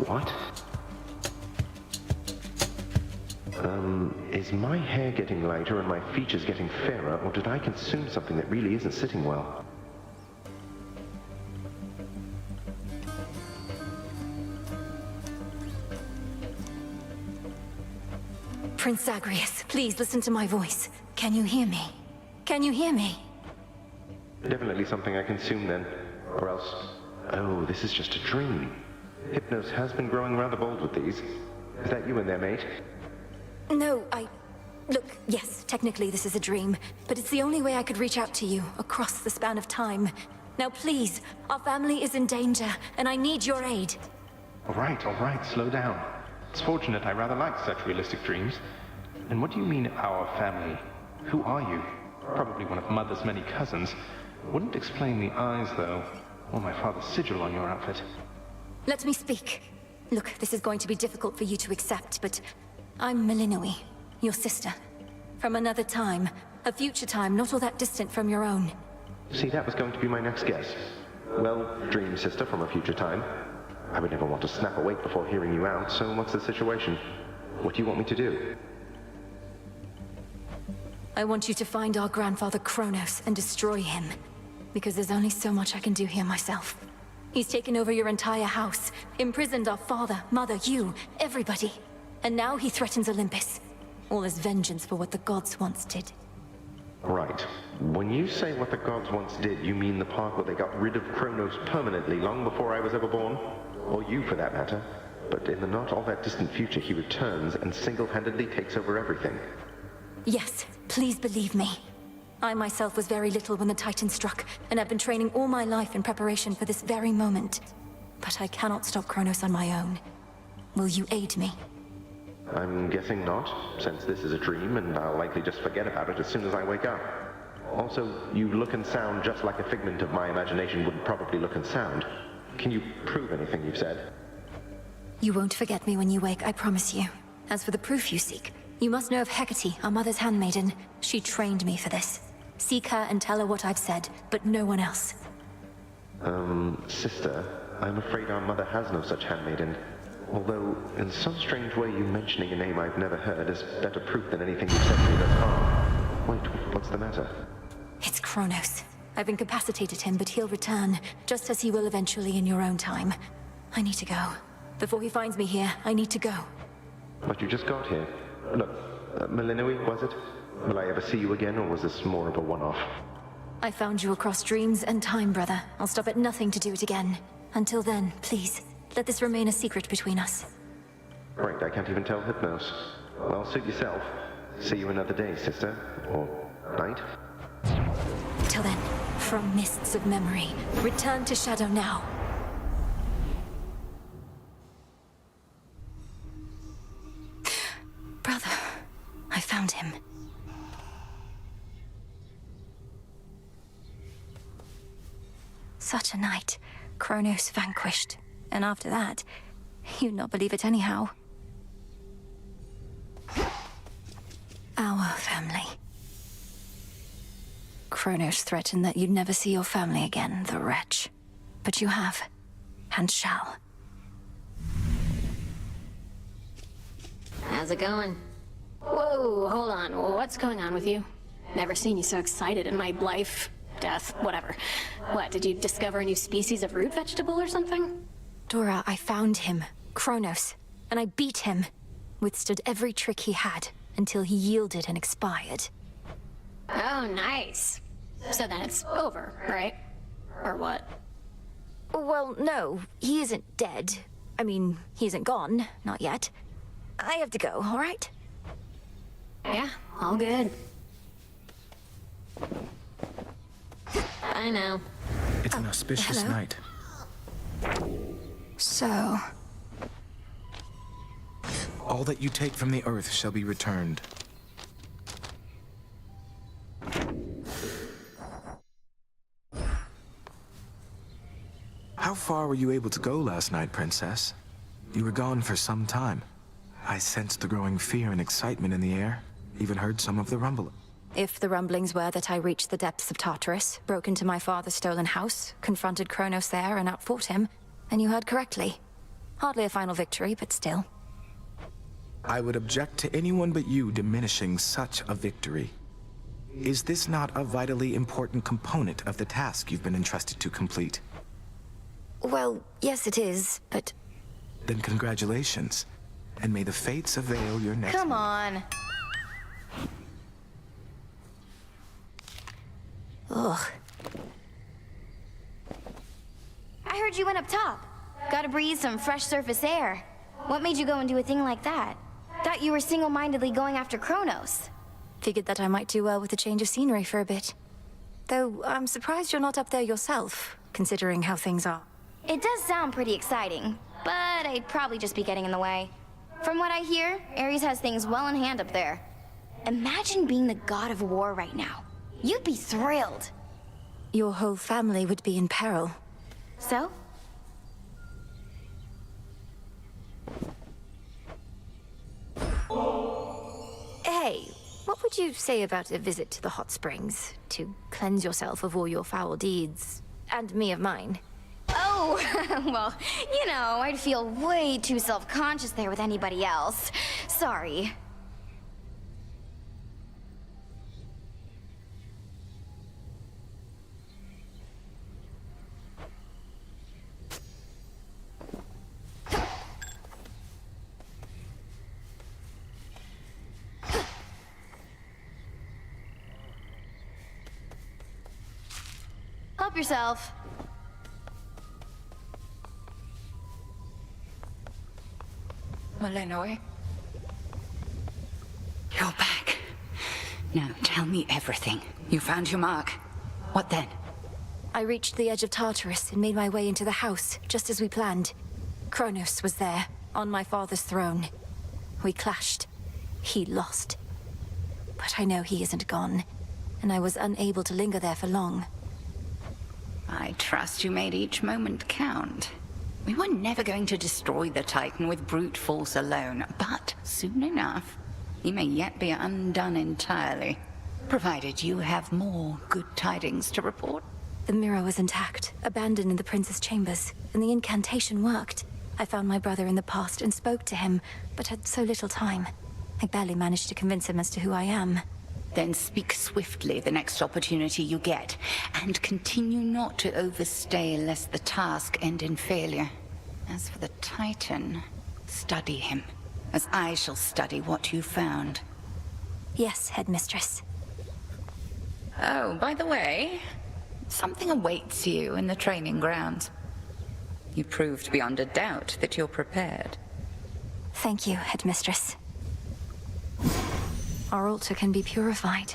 what? Is my hair getting lighter and my features getting fairer, or did I consume something that really isn't sitting well? Prince Zagreus, please listen to my voice. Can you hear me? Can you hear me? Definitely something I consumed then. Or else... Oh, this is just a dream. Hypnos has been growing rather bold with these. Is that you in there, mate? No, Look, yes, technically this is a dream, but it's the only way I could reach out to you, across the span of time. Now please, our family is in danger, and I need your aid. All right, slow down. It's fortunate I rather like such realistic dreams. And what do you mean, our family? Who are you? Probably one of Mother's many cousins. Wouldn't explain the eyes, though, or my father's sigil on your outfit. Let me speak. Look, this is going to be difficult for you to accept, but I'm Malinoi, your sister. From another time, A future time, not all that distant from your own. See, that was going to be my next guess. Well, dream sister from a future time. I would never want to snap awake before hearing you out, so what's the situation? What do you want me to do? I want you to find our grandfather Kronos and destroy him. Because there's only so much I can do here myself. He's taken over your entire house, imprisoned our father, mother, you, everybody. And now he threatens Olympus. All as vengeance for what the gods once did. Right. When you say what the gods once did, you mean the part where they got rid of Kronos permanently long before I was ever born? Or you, for that matter. But in the not all that distant future, he returns and single-handedly takes over everything. Yes, please believe me. I myself was very little when the Titan struck, and I've been training all my life in preparation for this very moment. But I cannot stop Kronos on my own. Will you aid me? I'm guessing not, since this is a dream, and I'll likely just forget about it as soon as I wake up. Also, you look and sound just like a figment of my imagination would probably look and sound. Can you prove anything you've said? You won't forget me when you wake, I promise you. As for the proof you seek, you must know of Hecate, our mother's handmaiden. She trained me for this. Seek her and tell her what I've said, but no one else. Sister, I'm afraid our mother has no such handmaiden. Although, in some strange way, you mentioning a name I've never heard is better proof than anything you've said to me thus far. Wait, what's the matter? It's Kronos. I've incapacitated him, but he'll return, just as he will eventually in your own time. I need to go. Before he finds me here, I need to go. But you just got here. Look, Melinoi, was it? Will I ever see you again, or was this more of a one-off? I found you across dreams and time, brother. I'll stop at nothing to do it again. Until then, please, let this remain a secret between us. Right, I can't even tell Hypnos. Well, suit yourself. See you another day, sister. Or night. Till then, from mists of memory, return to Shadow now. Brother, I found him. Such a night. Kronos vanquished. And after that, you'd not believe it anyhow. Our family. Kronos threatened that you'd never see your family again, the wretch. But you have, and shall. How's it going? Whoa, hold on. What's going on with you? Never seen you so excited in my life. Death, whatever. What, did you discover a new species of root vegetable or something? Dora, I found him, Kronos, and I beat him. Withstood every trick he had, until he yielded and expired. Oh, nice. So then it's over, right? Or what? Well, no, he isn't dead. I mean, he isn't gone, not yet. I have to go, all right? Yeah, all good. I know. It's an auspicious hello? night. So... All that you take from the earth shall be returned. How far were you able to go last night, Princess? You were gone for some time. I sensed the growing fear and excitement in the air. Even heard some of the rumble. If the rumblings were that I reached the depths of Tartarus, broke into my father's stolen house, confronted Kronos there and outfought him, then you heard correctly. Hardly a final victory, but still. I would object to anyone but you diminishing such a victory. Is this not a vitally important component of the task you've been entrusted to complete? Well, yes it is, but... Then congratulations, and may the fates avail your next... Come on. Ugh. I heard you went up top. Gotta breathe some fresh surface air. What made you go and do a thing like that? Thought you were single-mindedly going after Kronos. Figured that I might do well with a change of scenery for a bit. Though, I'm surprised you're not up there yourself, considering how things are. It does sound pretty exciting, but I'd probably just be getting in the way. From what I hear, Ares has things well in hand up there. Imagine being the god of war right now. You'd be thrilled. Your whole family would be in peril. So? Hey, what would would you say about a visit to the hot springs? To cleanse yourself of all your foul deeds, and me of mine? Oh, well, you know, I'd feel way too self-conscious there with anybody else. Sorry. Help yourself. Malinois? You're back. Now, tell me everything. You found your mark. What then? I reached the edge of Tartarus and made my way into the house, just as we planned. Kronos was there, on my father's throne. We clashed. He lost. But I know he isn't gone, and I was unable to linger there for long. I trust you made each moment count. We were never going to destroy the Titan with brute force alone, but soon enough, he may yet be undone entirely, provided you have more good tidings to report. The mirror was intact, abandoned in the prince's chambers, and the incantation worked. I found my brother in the past and spoke to him, but had so little time. I barely managed to convince him as to who I am. Then speak swiftly the next opportunity you get, and continue not to overstay lest the task end in failure. As for the Titan, study him, as I shall study what you found. Yes, headmistress. Oh, by the way, something awaits you in the training grounds. You proved beyond a doubt that you're prepared. Thank you, headmistress. Our altar can be purified.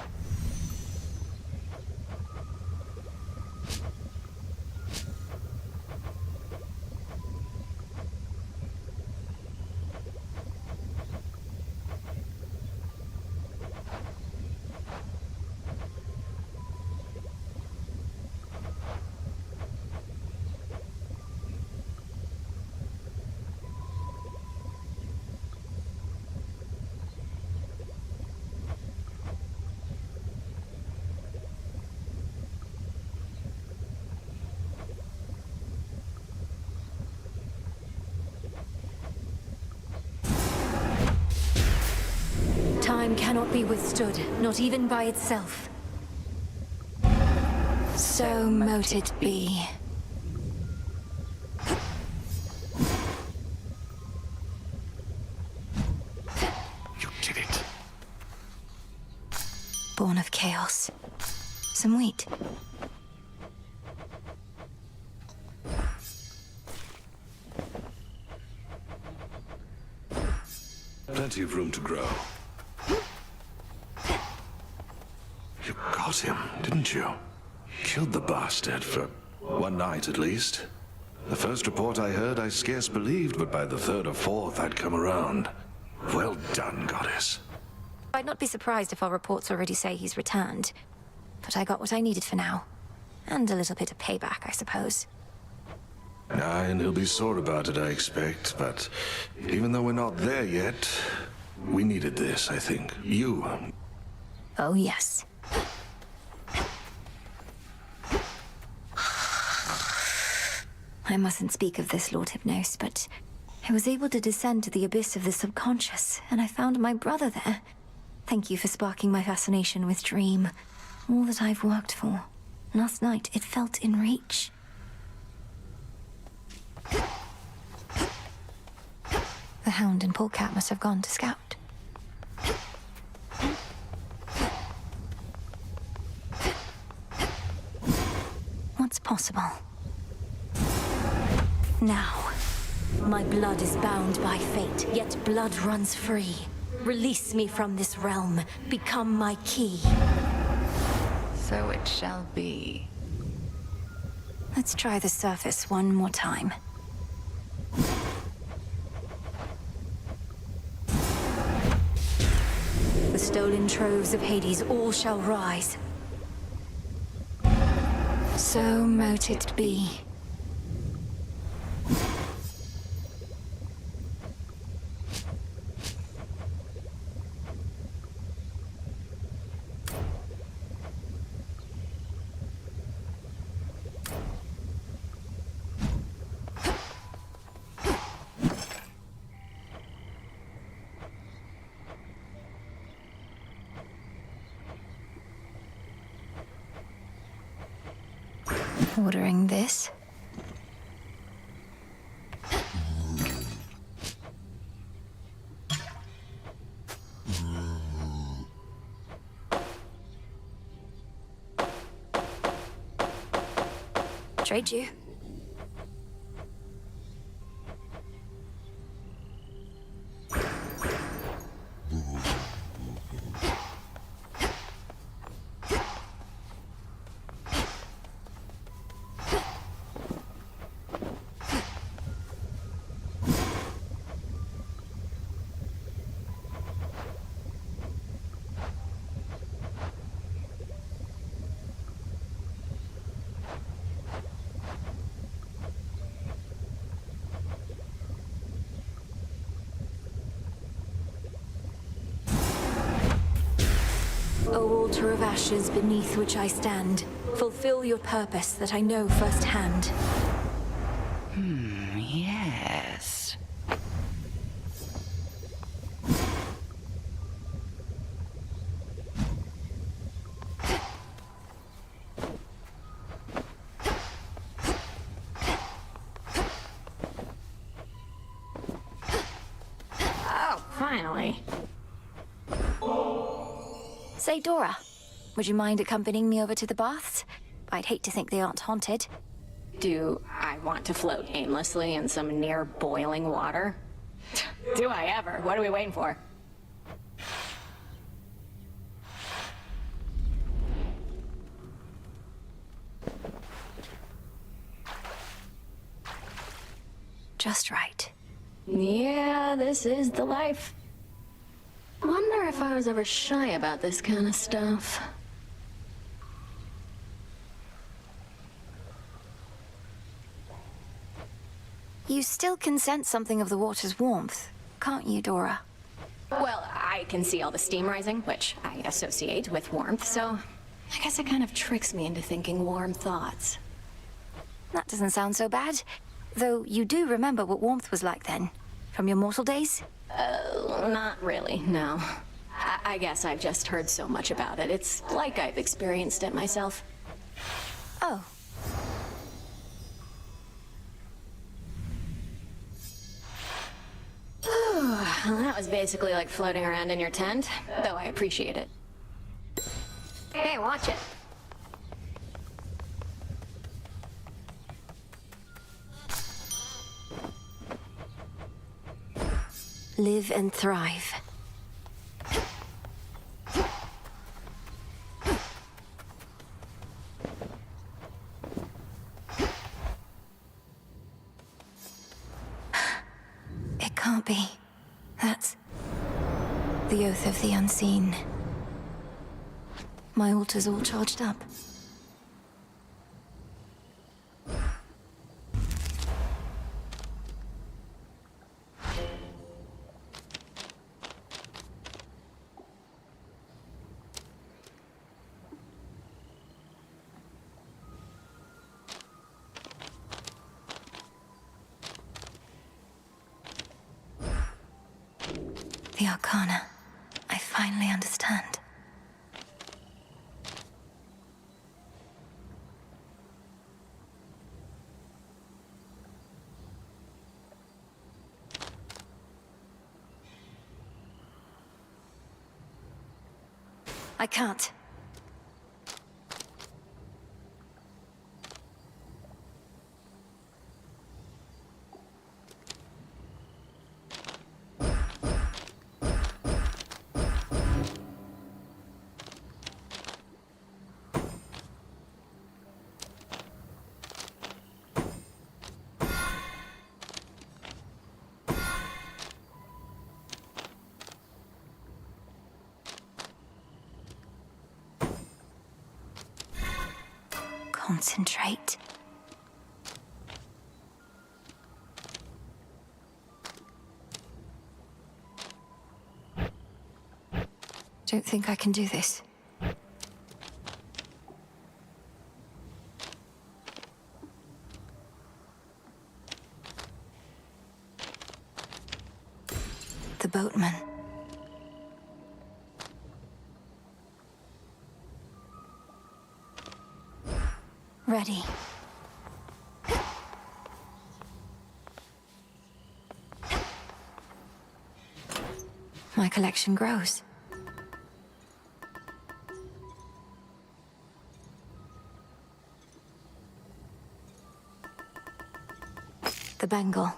Time cannot be withstood, not even by itself. So mote it be. You did it. Born of chaos. Some wheat. Plenty of room to grow. You got him, didn't you? Killed the bastard for one night at least. The first report I heard I scarce believed, but by the third or fourth I'd come around. Well done, goddess. I'd not be surprised if our reports already say he's returned. But I got what I needed for now. And a little bit of payback, I suppose. Aye, and he'll be sore about it, I expect. But even though we're not there yet, we needed this, I think. You. Oh, yes. I mustn't speak of this, Lord Hypnos, but I was able to descend to the abyss of the subconscious, and I found my brother there. Thank you for sparking my fascination with Dream. All that I've worked for. Last night, it felt in reach. The Hound and Polecat must have gone to scout. What's possible? Now, my blood is bound by fate, yet blood runs free. Release me from this realm. Become my key. So it shall be. Let's try the surface one more time. The stolen troves of Hades all shall rise. So mote it be. Ordering this. Trade you. O altar of ashes beneath which I stand, fulfill your purpose that I know firsthand. Yes. Oh, finally. Say, Dora, would you mind accompanying me over to the baths? I'd hate to think they aren't haunted. Do I want to float aimlessly in some near boiling water? Do I ever? What are we waiting for? Just right. Yeah, this is the life. Wonder if I was ever shy about this kind of stuff. You still can sense something of the water's warmth, can't you, Dora? Well, I can see all the steam rising, which I associate with warmth, so I guess it kind of tricks me into thinking warm thoughts. That doesn't sound so bad. Though you do remember what warmth was like then, from your mortal days? Not really, no. I guess I've just heard so much about it. It's like I've experienced it myself. Oh. Well, that was basically like floating around in your tent, though I appreciate it. Hey, watch it. Live and thrive. It can't be. That's the oath of the unseen. My altar's all charged up. The Arcana. I finally understand. I can't. Concentrate. Don't think I can do this. The boatman. Ready. my collection grows. The bangle.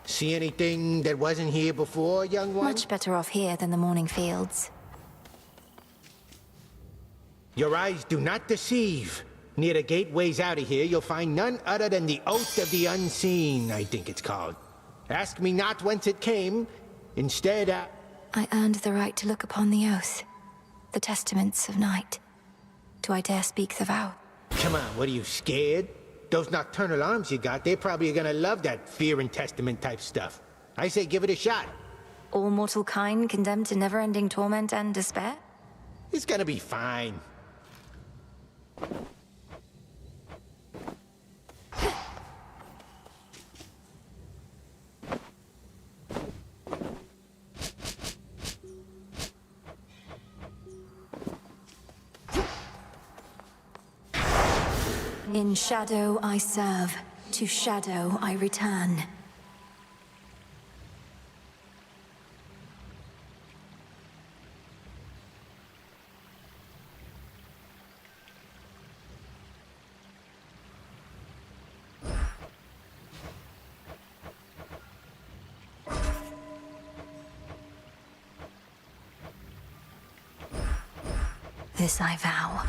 See anything that wasn't here before, young one? Much better off here than the morning fields. Your eyes do not deceive. Near the gateways out of here, you'll find none other than the Oath of the Unseen, I think it's called. Ask me not whence it came. Instead, I earned the right to look upon the oath. The testaments of night. Do I dare speak the vow? Come on, what are you, scared? Those nocturnal arms you got, they're probably gonna love that fear and testament type stuff. I say give it a shot. All mortal kind condemned to never-ending torment and despair? It's gonna be fine. In shadow I serve, to shadow I return. This I vow.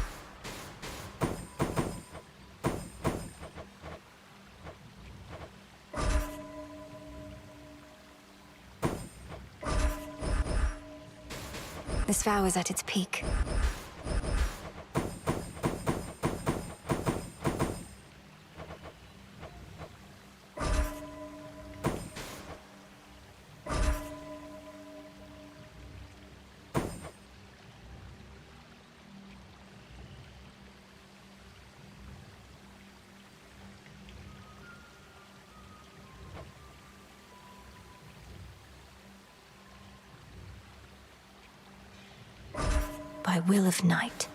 This vow is at its peak. By will of night.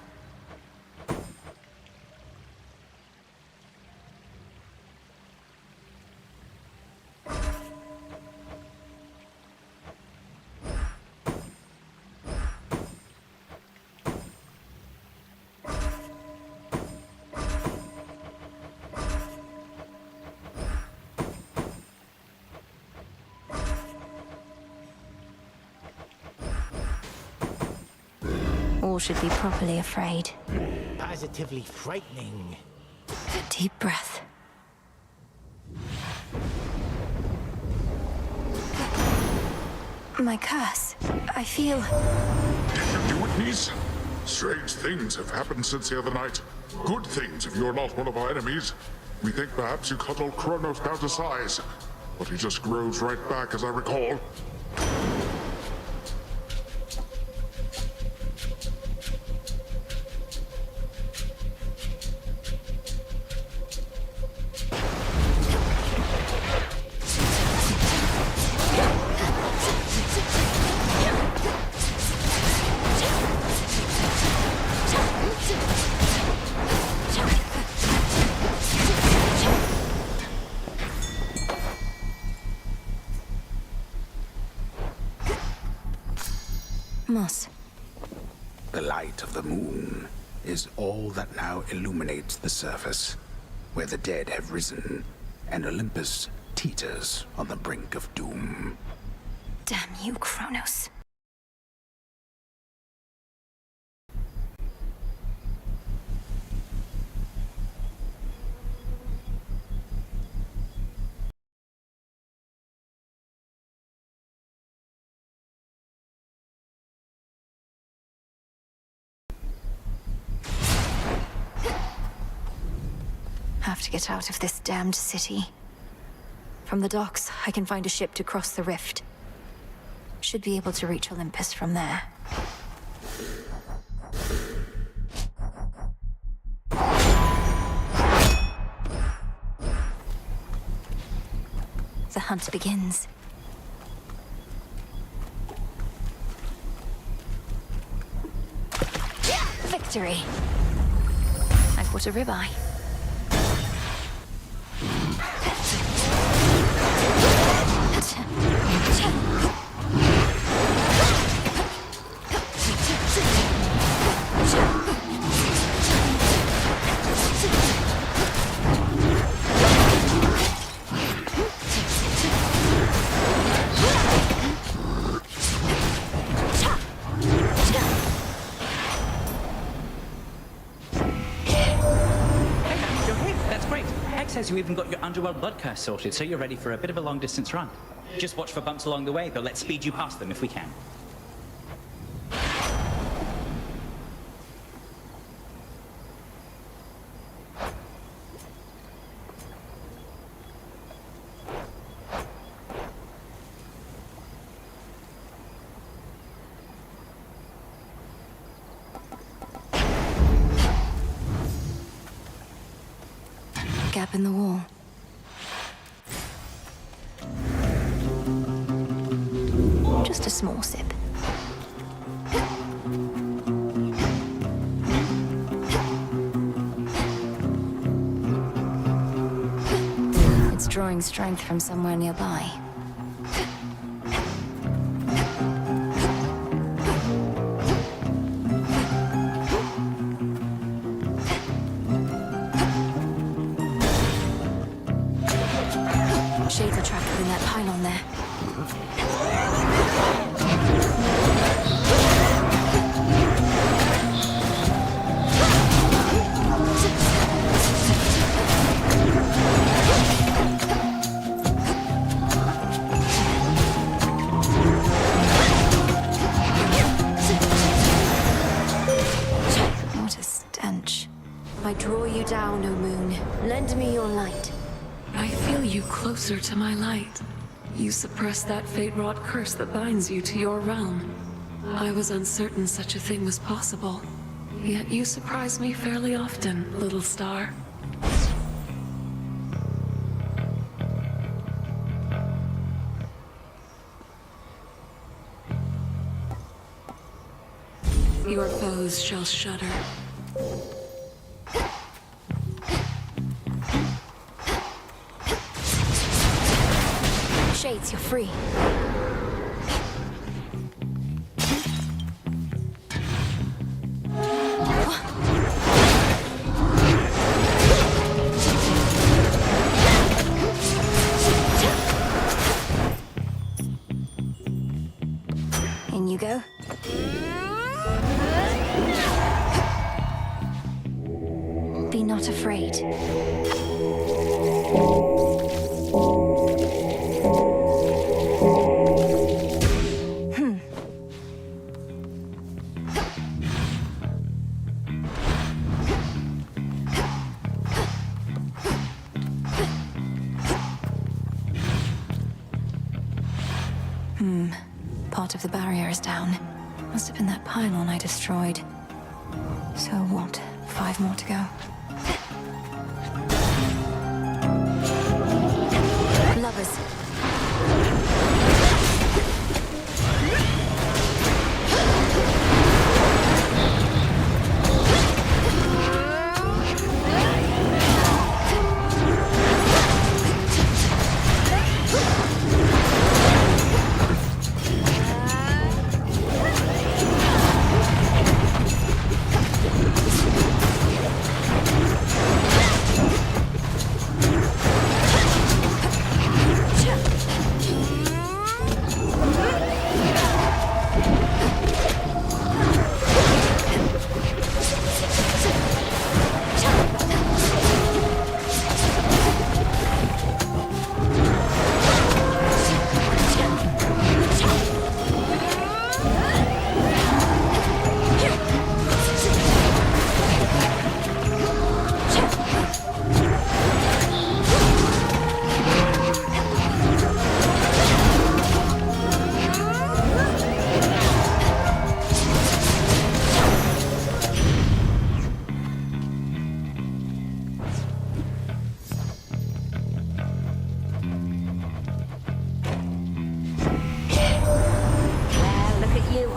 All should be properly afraid. Positively frightening. Deep breath. My curse. I feel... Did you do it, niece? Strange things have happened since the other night. Good things if you're not one of our enemies. We think perhaps you cut old Kronos down to size, but he just grows right back, as I recall. Moss. The light of the moon is all that now illuminates the surface, where the dead have risen, and Olympus teeters on the brink of doom. Damn you, Kronos. Have to get out of this damned city. From the docks, I can find a ship to cross the rift. Should be able to reach Olympus from there. The hunt begins. victory. I've got a ribeye. Says you even got your underworld blood curse sorted, so you're ready for a bit of a long-distance run. Just watch for bumps along the way, but let's speed you past them if we can. Gap in the wall. Just a small sip. It's drawing strength from somewhere nearby. Shades are trapped within that pylon there. What a stench. I draw you down, O moon. Lend me your light. I feel you closer to my light. You suppress that fate-wrought curse that binds you to your realm. I was uncertain such a thing was possible. Yet you surprise me fairly often, little star. Your foes shall shudder. Shades, you're free. In you go. Be not afraid. Part of the barrier is down. Must have been that pylon I destroyed. So what? 5 more to go. Lovers.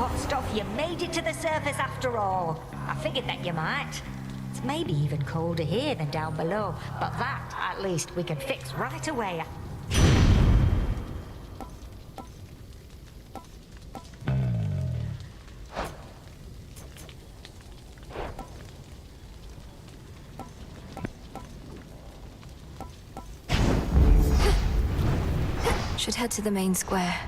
hot stuff, you made it to the surface after all. I figured that you might. It's maybe even colder here than down below, but that, at least, we can fix right away. Should head to the main square.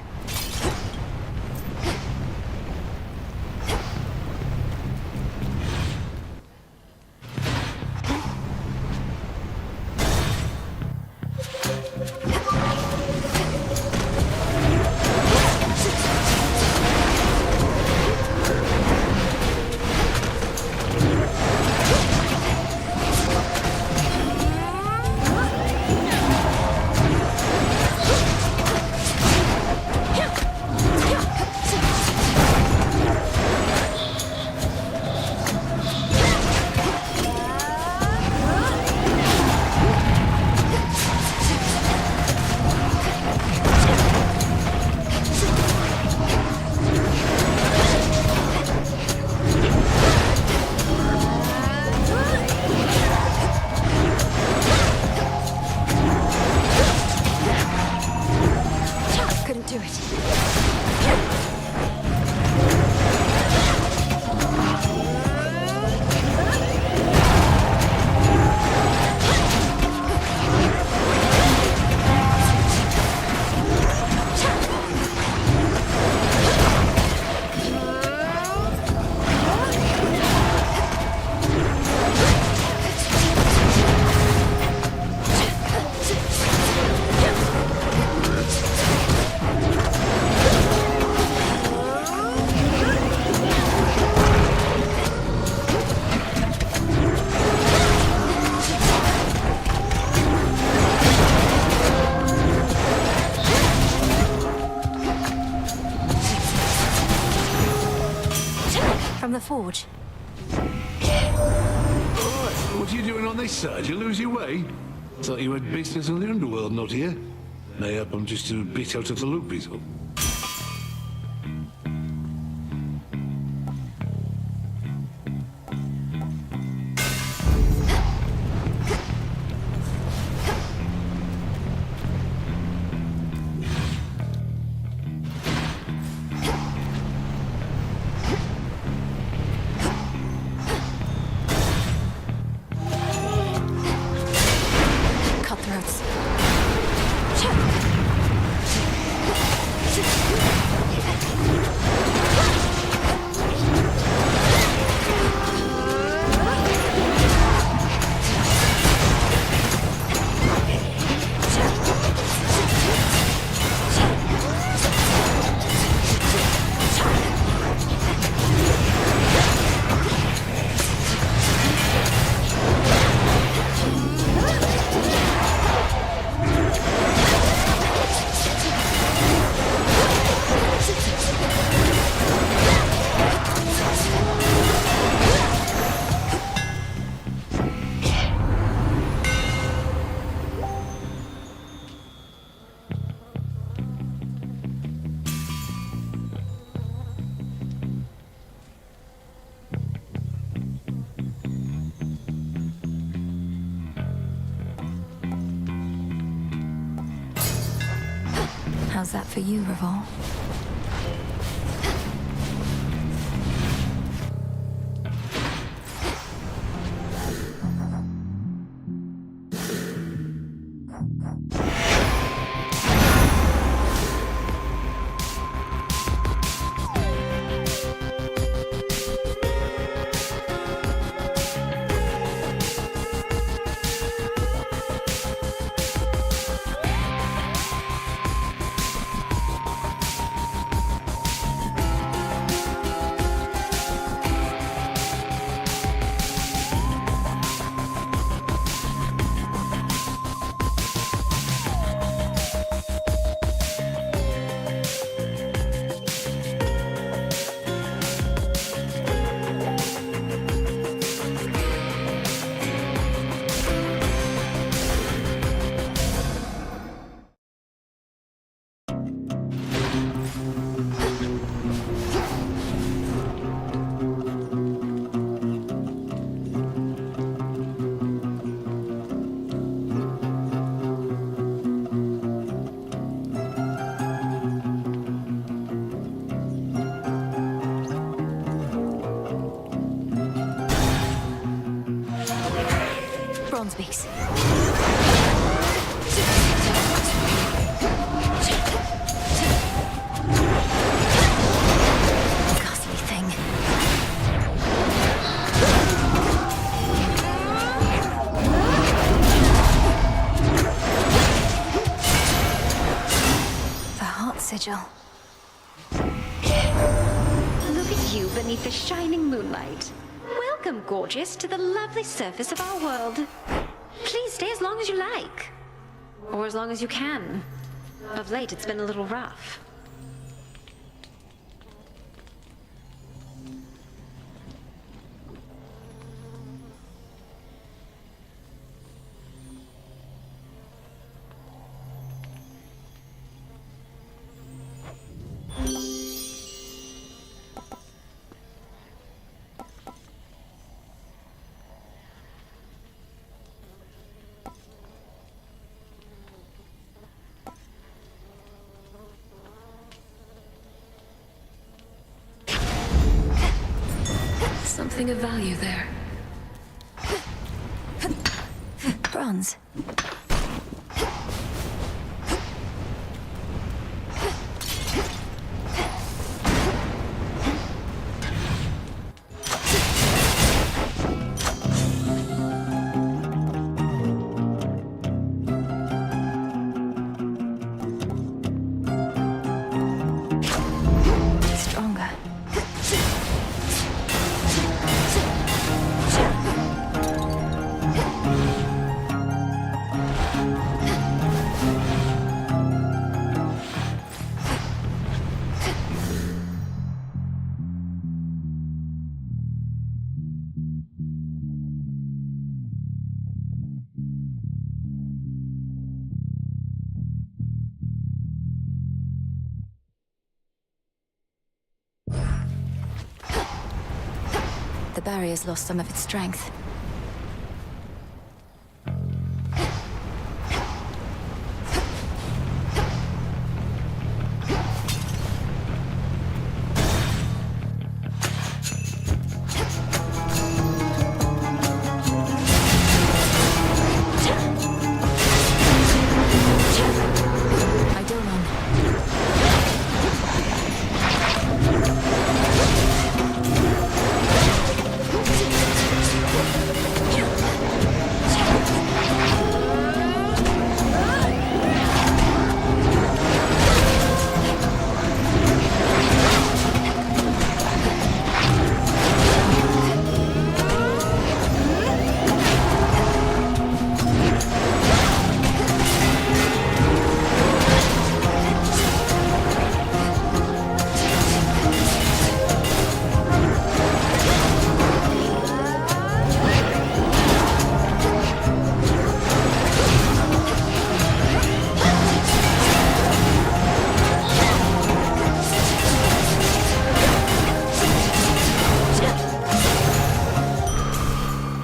From the forge. What are you doing on this side? You lose your way? Thought you had business in the underworld, not here. Mayhap I'm just a bit out of the loop, is all. Cutthroats. How's that for you, Revol? speaks. Ghastly thing. The heart sigil. Look at you beneath the shining moonlight. Welcome, gorgeous, to the lovely surface of our world. Please stay as long as you like. Or as long as you can. Of late, it's been a little rough. Something of value there. Bronze. Stronger. The barrier's lost some of its strength.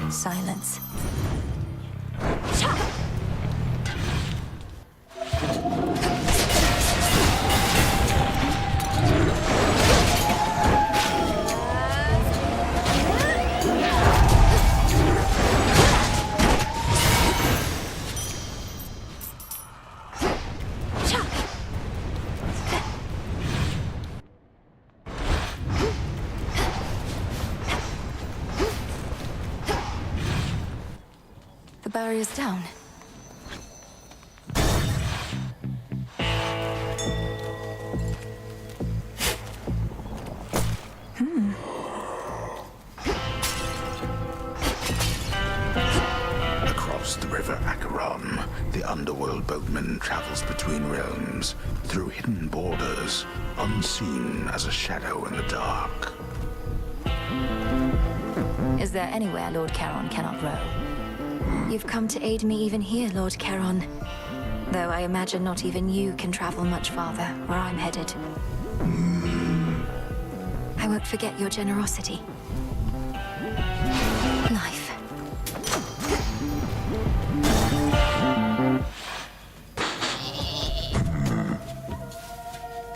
Silence. The barrier's down. Across the river Acheron, the underworld boatman travels between realms, through hidden borders, unseen as a shadow in the dark. Is there anywhere Lord Charon cannot row? You've come to aid me even here, Lord Charon. Though I imagine not even you can travel much farther where I'm headed. I won't forget your generosity. Life.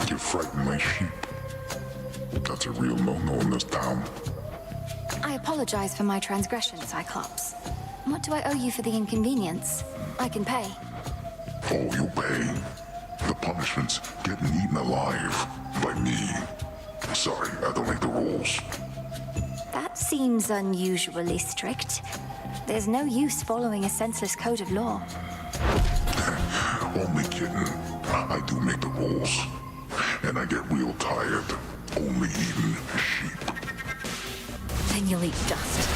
You frighten my sheep. That's a real no-no in this town. I apologize for my transgression, Cyclops. What do I owe you for the inconvenience? I can pay. Oh, you pay. The punishment's getting eaten alive by me. Sorry, I don't make the rules. That seems unusually strict. There's no use following a senseless code of law. Only kidding. I do make the rules. And I get real tired only eating sheep. Then you'll eat dust.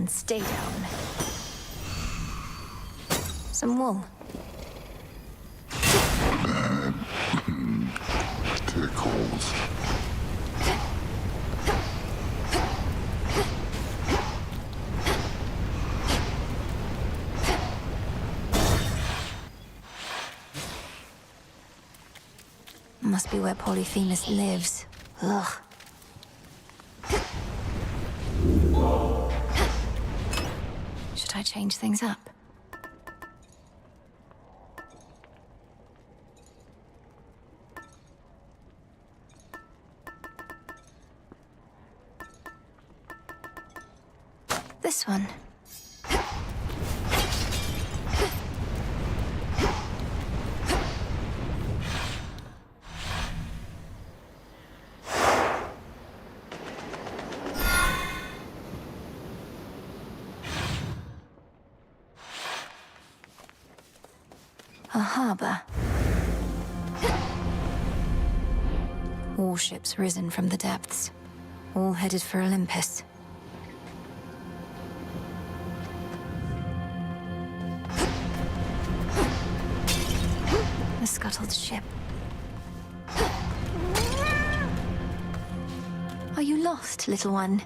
Stay down. Some wool. That tickles. Must be where Polyphemus lives. Ugh. Should I change things up? This one. A harbor. Warships risen from the depths, all headed for Olympus. The scuttled ship. Are you lost, little one?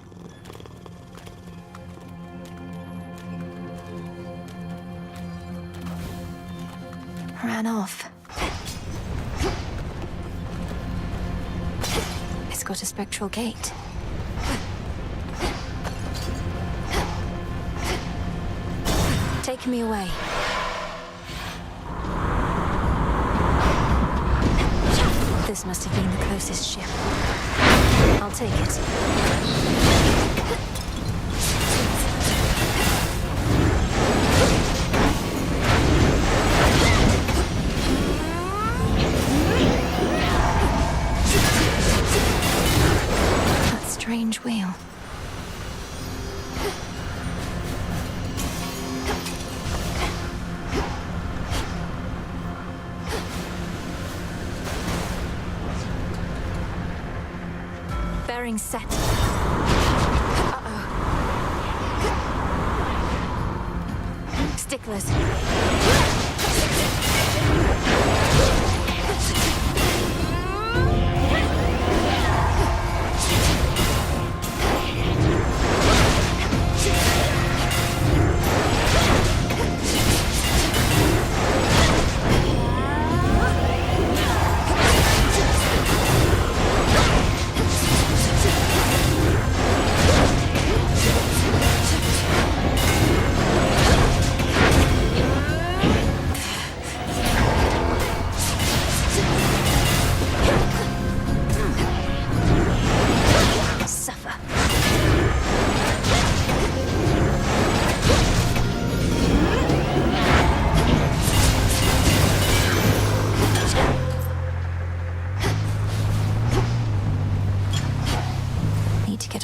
Ran off. It's got a spectral gate. Take me away. This must have been the closest ship. I'll take it. Strange wheel. bearing set. Sticklers.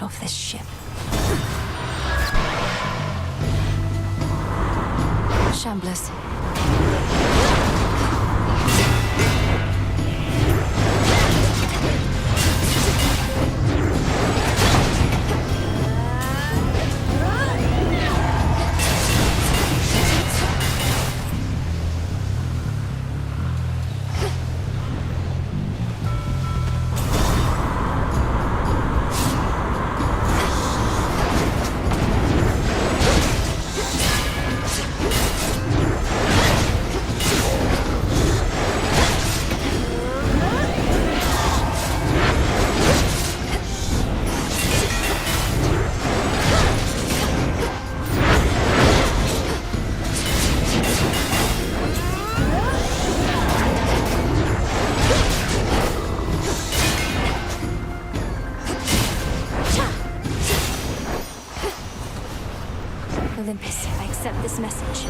Off this ship. Shamblers. Olympus, I accept this message.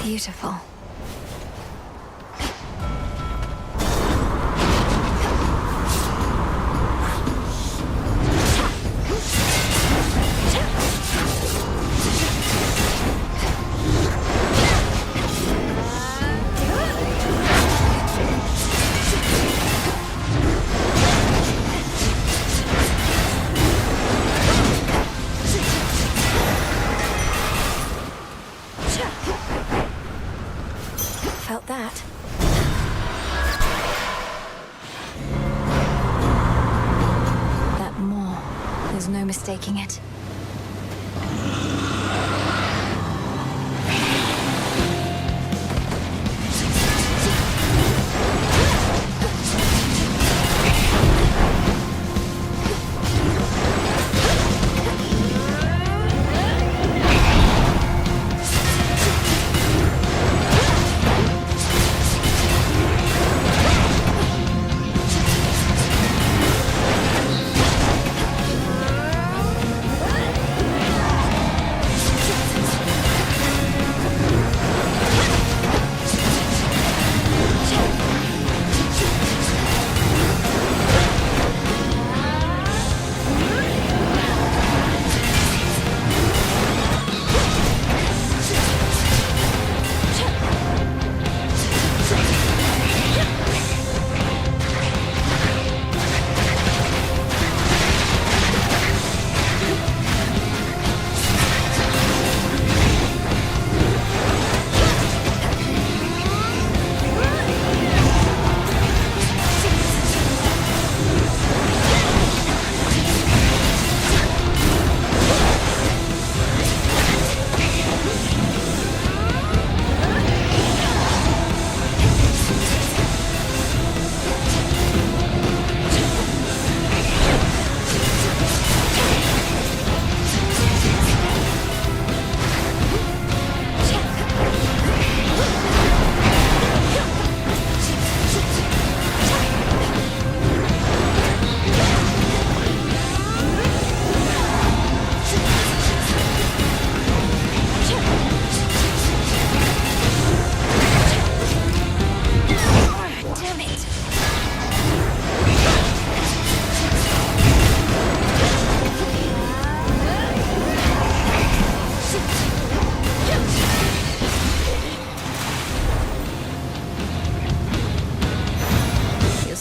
Beautiful. Felt that. That maw, there's no mistaking it.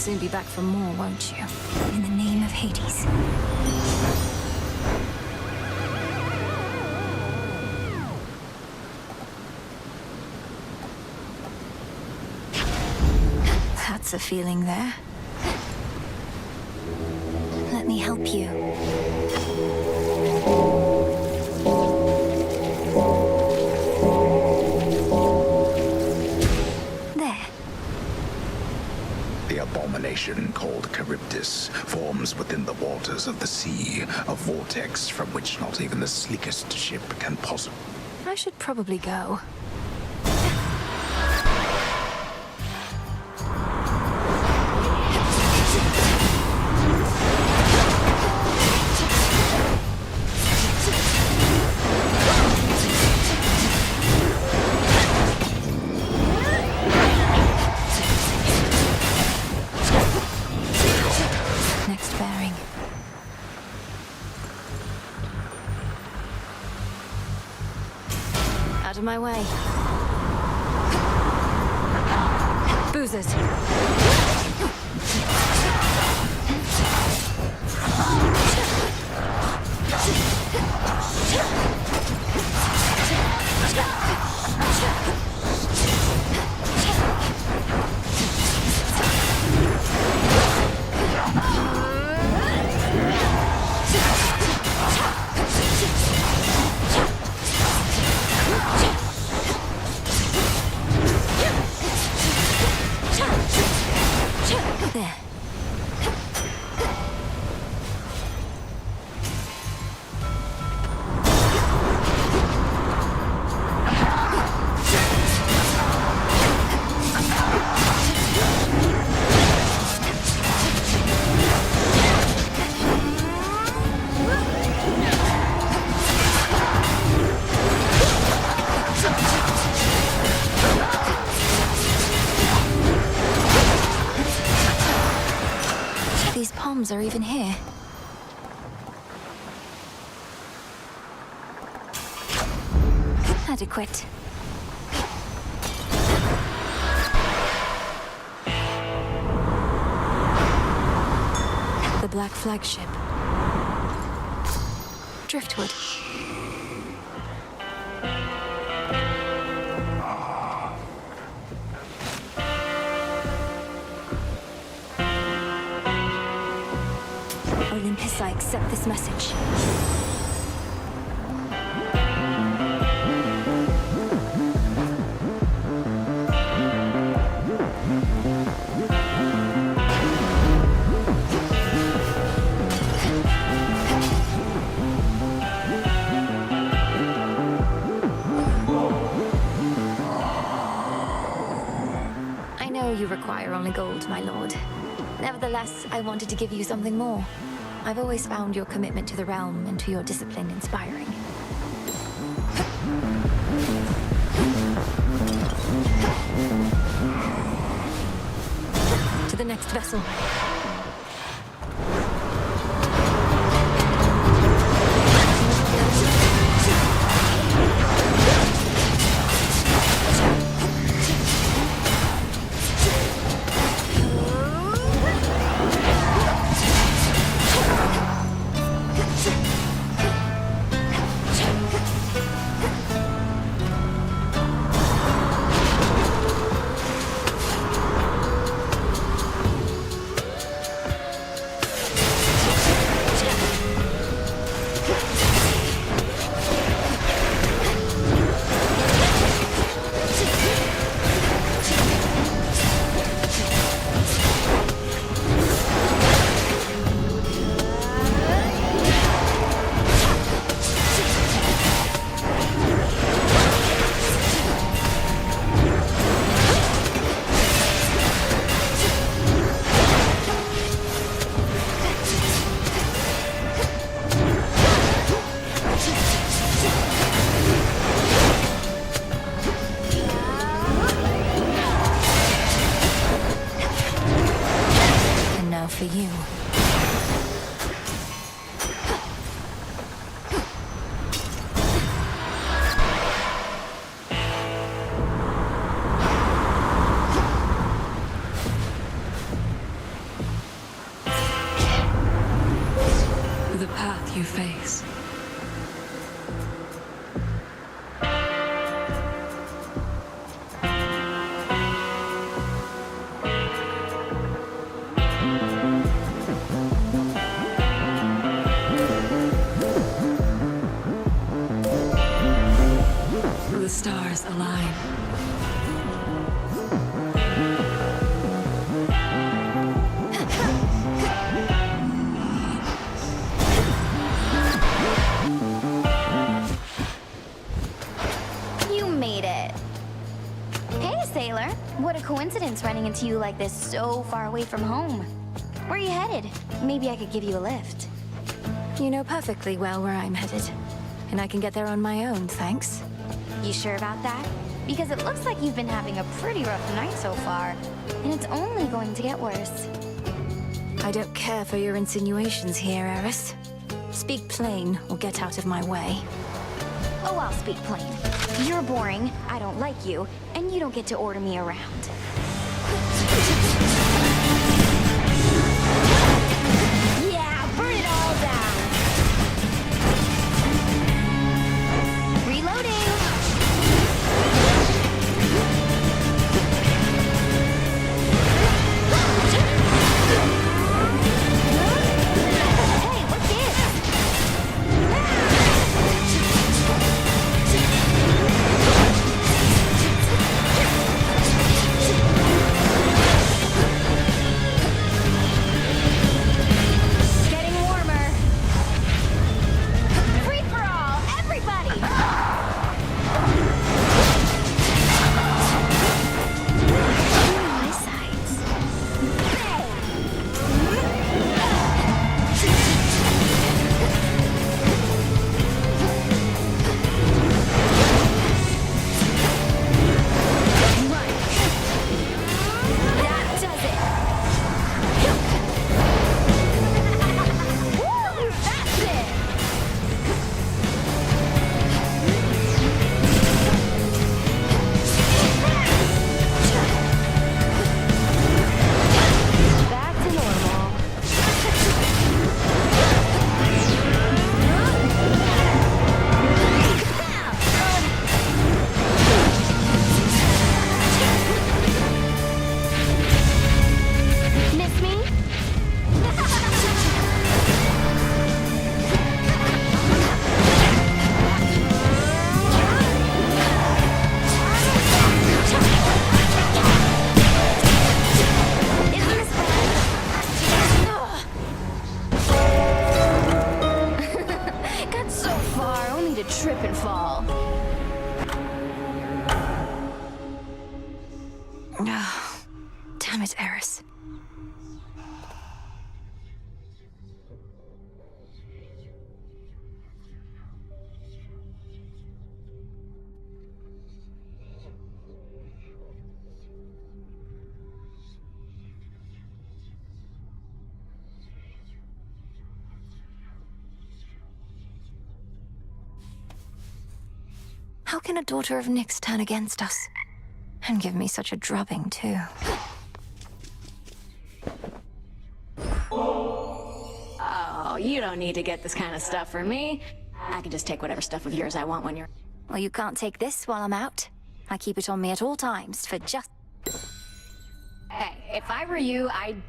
soon be back for more, won't you? In the name of Hades. That's a feeling there. Let me help you. The abomination called Charybdis forms within the waters of the sea, a vortex from which not even the sleekest ship can possibly... I should probably go. Out of my way. Boozers. There. These palms are even here. Adequate. The Black Flagship. Driftwood. Olympus, I accept this message. I know you require only gold, my lord. Nevertheless, I wanted to give you something more. I've always found your commitment to the realm and to your discipline inspiring. To the next vessel. stars align. You made it. Hey, sailor. What a coincidence running into you like this so far away from home. Where are you headed? Maybe I could give you a lift. You know perfectly well where I'm headed. And I can get there on my own, thanks. You sure about that? Because it looks like you've been having a pretty rough night so far. And it's only going to get worse. I don't care for your insinuations here, Eris. Speak plain or get out of my way. Oh, I'll speak plain. You're boring, I don't like you, and you don't get to order me around. Yeah, burn it all down! Reloading! Hey, what's this? Getting warmer. Free for all, everybody! My sides. That does it! Woo! That's it! Back to normal. Miss me? Isn't this bad? Got so far, only to trip and fall. Oh, damn it, Eris. How can a daughter of Nyx turn against us? And give me such a drubbing, too. Oh, you don't need to get this kind of stuff from me. I can just take whatever stuff of yours I want when you're... Well, you can't take this while I'm out. I keep it on me at all times for just... Hey, if I were you, I'd...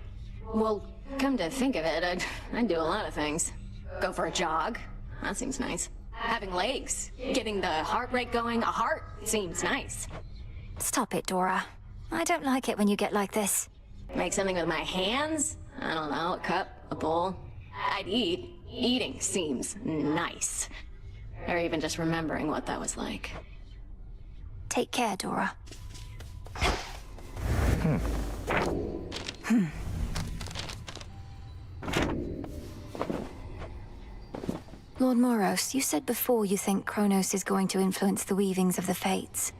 Well, come to think of it, I'd do a lot of things. Go for a jog. That seems nice. Having legs. Getting the heart rate going. A heart seems nice. Stop it, Dora. I don't like it when you get like this. Make something with my hands? I don't know, a cup, a bowl. I'd eat. Eating seems nice. Or even just remembering what that was like. Take care, Dora. Lord Moros, you said before you think Kronos is going to influence the weavings of the fates.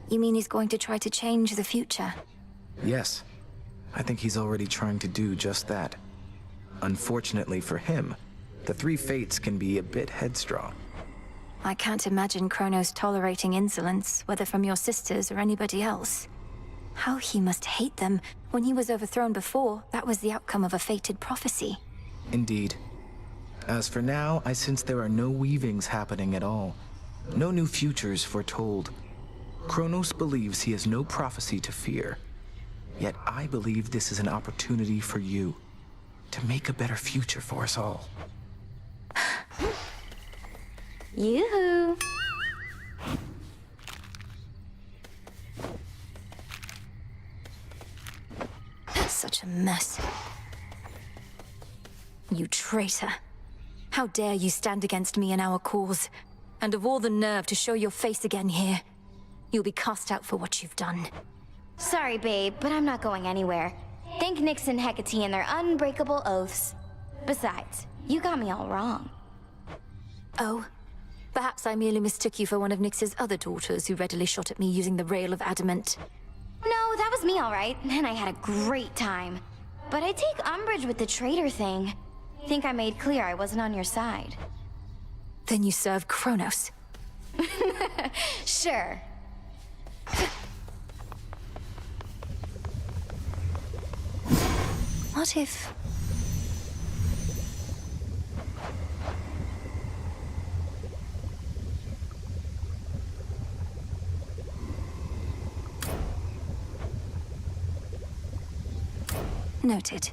You mean he's going to try to change the future? Yes. I think he's already trying to do just that. Unfortunately for him, the three fates can be a bit headstrong. I can't imagine Kronos tolerating insolence, whether from your sisters or anybody else. How he must hate them. When he was overthrown before, that was the outcome of a fated prophecy. Indeed. As for now, I sense there are no weavings happening at all. No new futures foretold. Kronos believes he has no prophecy to fear. Yet I believe this is an opportunity for you to make a better future for us all. Yoo-hoo! What a mess. You traitor. How dare you stand against me and our cause? And of all the nerve to show your face again here. You'll be cast out for what you've done. Sorry, babe, but I'm not going anywhere. Thank Nyx and Hecate and their unbreakable oaths. Besides, you got me all wrong. Oh? Perhaps I merely mistook you for one of Nyx's other daughters who readily shot at me using the rail of adamant. No, that was me all right, and I had a great time. But I take umbrage with the traitor thing. Think I made clear I wasn't on your side. Then you serve Kronos. Sure. What if... Noted.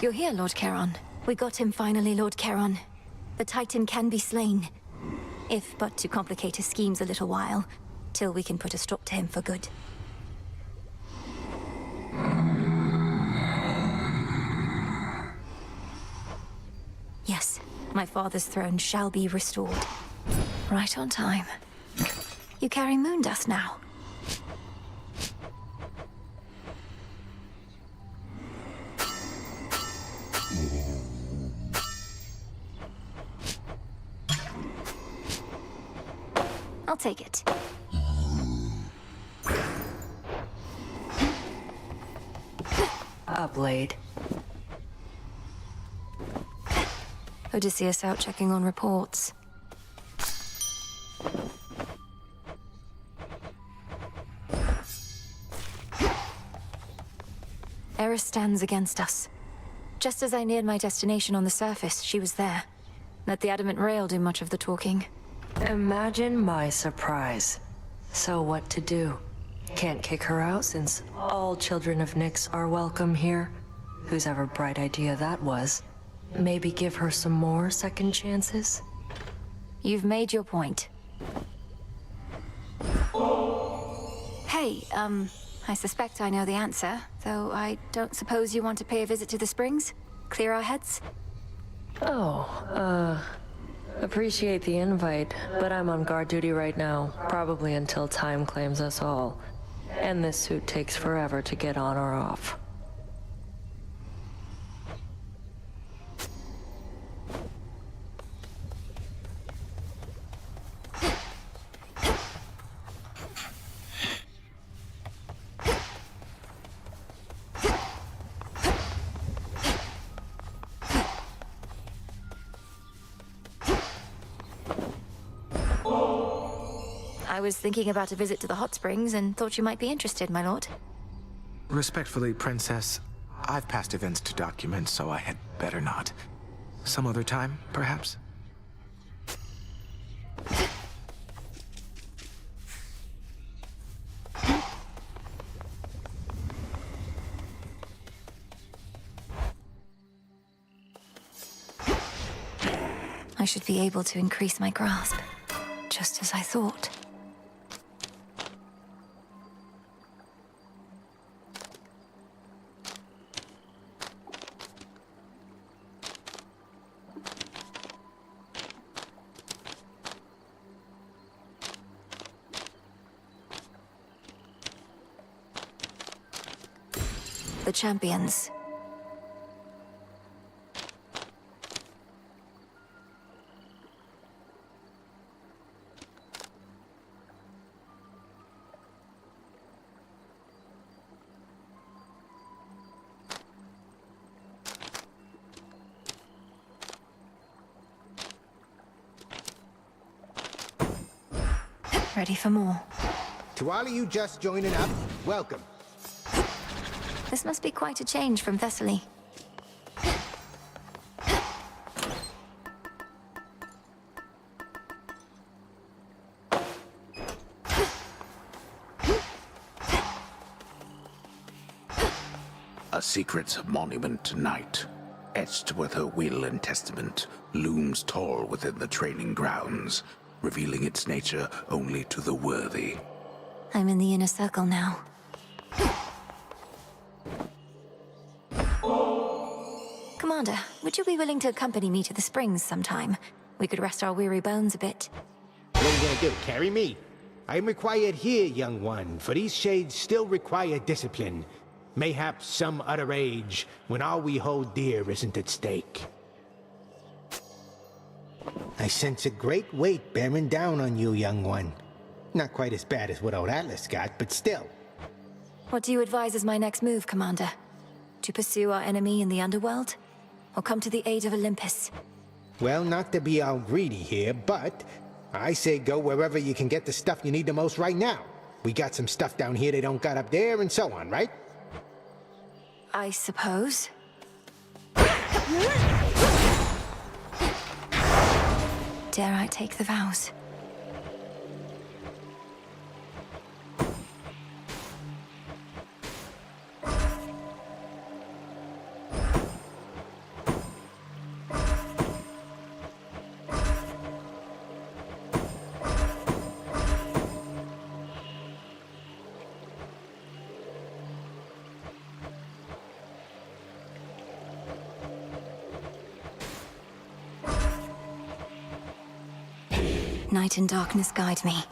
You're here, Lord Charon. We got him finally, Lord Charon. The Titan can be slain. If but to complicate his schemes a little while, till we can put a stop to him for good. Yes, my father's throne shall be restored. Right on time. You carry moon dust now. I'll take it. A blade. Odysseus out checking on reports. Eris stands against us. Just as I neared my destination on the surface, she was there. Let the adamant rail do much of the talking. Imagine my surprise. So what to do? Can't kick her out since all children of Nyx are welcome here. Whose ever bright idea that was. Maybe give her some more second chances? You've made your point. Hey, I suspect I know the answer, though I don't suppose you want to pay a visit to the springs? Clear our heads? Appreciate the invite, but I'm on guard duty right now, probably until time claims us all. And this suit takes forever to get on or off. I was thinking about a visit to the hot springs and thought you might be interested, my lord. Respectfully, Princess, I've past events to document, so I had better not. Some other time, perhaps? I should be able to increase my grasp, just as I thought. The champions. Ready for more. To all of you just joining up, welcome. This must be quite a change from Thessaly. A secret monument to night, etched with her will and testament, looms tall within the training grounds, revealing its nature only to the worthy. I'm in the inner circle now. Commander, would you be willing to accompany me to the springs sometime? We could rest our weary bones a bit. What are you gonna do, carry me? I'm required here, young one, for these shades still require discipline. Mayhaps some other age, when all we hold dear isn't at stake. I sense a great weight bearing down on you, young one. Not quite as bad as what old Atlas got, but still. What do you advise as my next move, Commander? To pursue our enemy in the underworld? Or come to the aid of Olympus? Well, not to be all greedy here, but I say go wherever you can get the stuff you need the most right now. We got some stuff down here they don't got up there, and so on, right? I suppose. Dare I take the vows? Night and darkness guide me.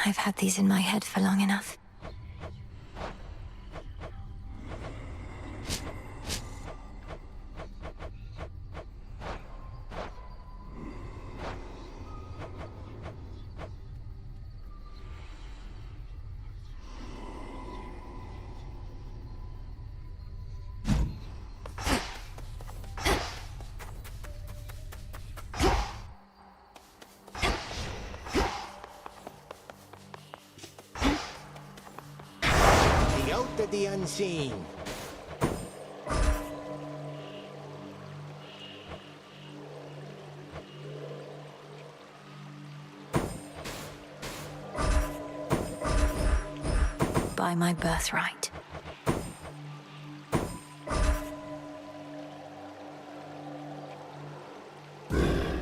I've had these in my head for long enough. The unseen. By my birthright.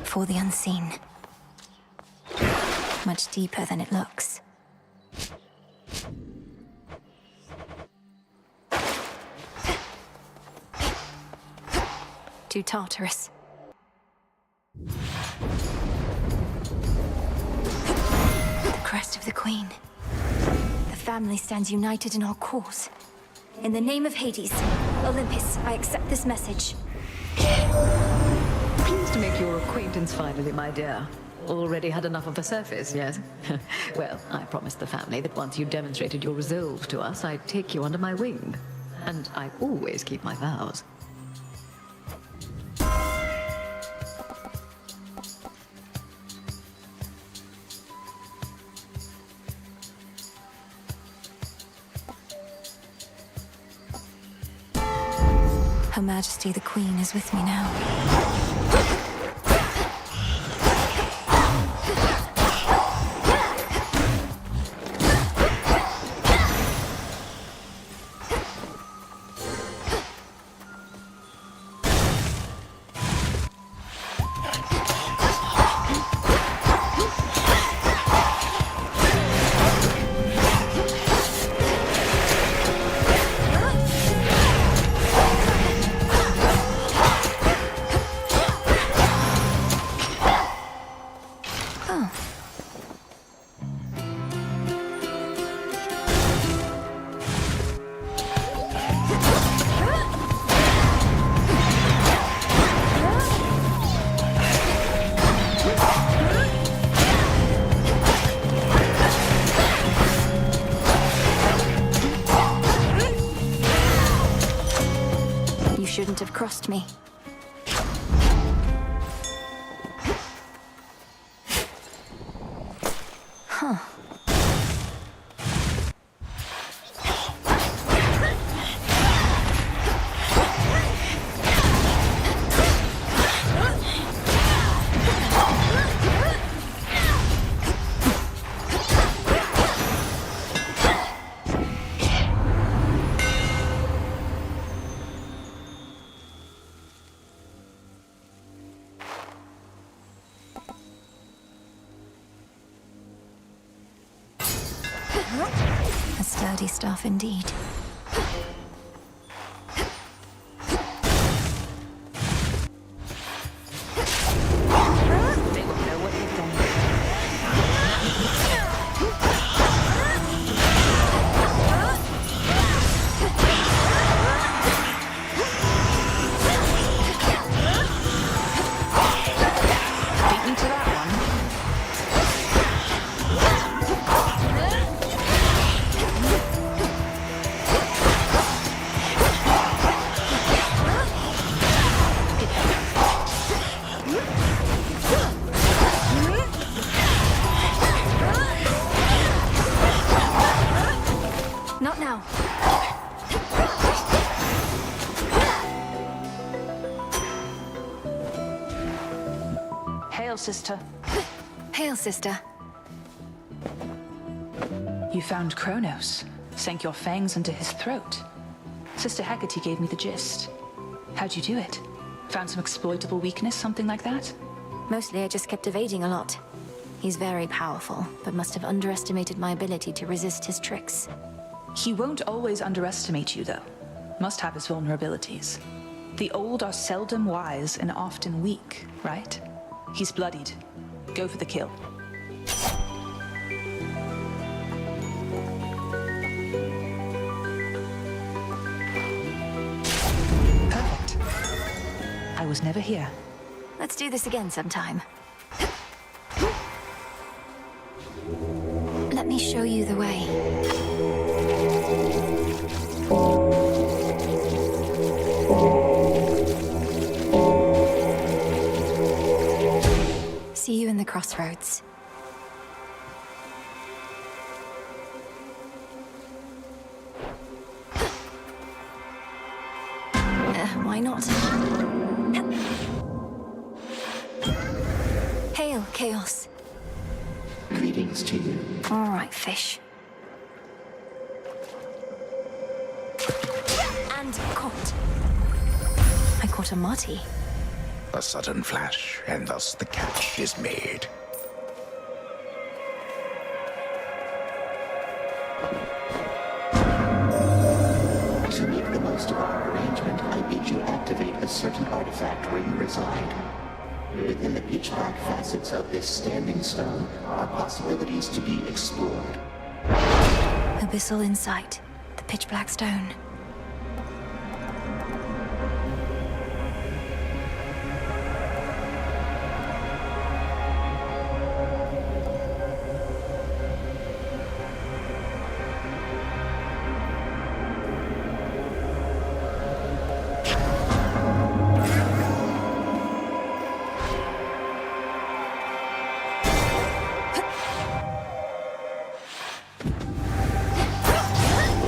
For the unseen. Much deeper than it looks. To Tartarus. The crest of the Queen. The family stands united in our cause. In the name of Hades, Olympus, I accept this message. Pleased to make your acquaintance finally, my dear. Already had enough of the surface, yes? Well, I promised the family that once you demonstrated your resolve to us, I'd take you under my wing. And I always keep my vows. Her Majesty the Queen is with me now. Shouldn't have crossed me. Huh. Sturdy stuff indeed. They will know what they've done. Beat me to that one. Not now. Hail, sister. Hail, sister. You found Kronos. Sank your fangs into his throat. Sister Hecate gave me the gist. How'd you do it? Found some exploitable weakness, something like that? Mostly I just kept evading a lot. He's very powerful, but must have underestimated my ability to resist his tricks. He won't always underestimate you, though. Must have his vulnerabilities. The old are seldom wise and often weak, right? He's bloodied. Go for the kill. Perfect. I was never here. Let's do this again sometime. Let me show you the way. See you in the crossroads. Why not? Hail, Chaos. Greetings to you. All right, fish. And caught. I caught a Marty. A sudden flash, and thus the catch is made. To make the most of our arrangement, I bid you activate a certain artifact where you reside. Within the pitch-black facets of this standing stone are possibilities to be explored. Abyssal insight. The pitch black stone.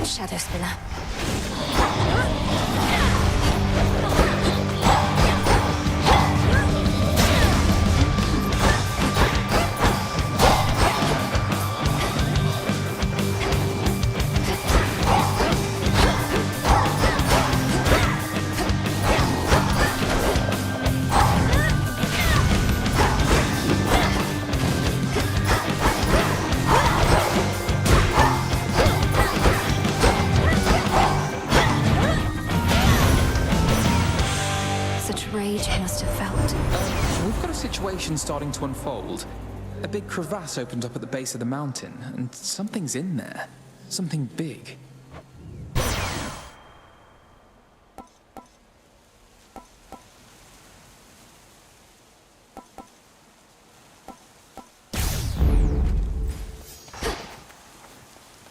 Shadow Spinner. Rage must have felt. We've got a situation starting to unfold. A big crevasse opened up at the base of the mountain, and something's in there. Something big.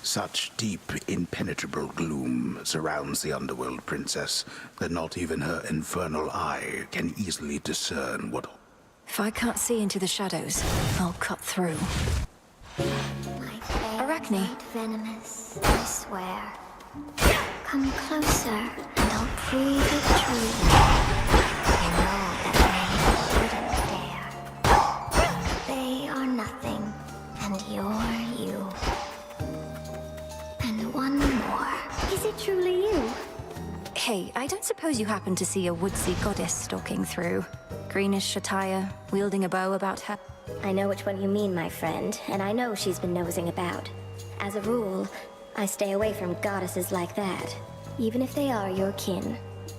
Such deep, impenetrable gloom surrounds the underworld princess that not even her infernal eye can easily discern what... If I can't see into the shadows, I'll cut through. Arachne. Venomous, I swear. Come closer, and I'll prove it true. I know that many wouldn't dare. They are nothing, and you're you. And one more. Is it truly you? Hey, I don't suppose you happen to see a woodsy goddess stalking through. Greenish attire, wielding a bow about her. I know which one you mean, my friend, and I know she's been nosing about. As a rule, I stay away from goddesses like that, even if they are your kin.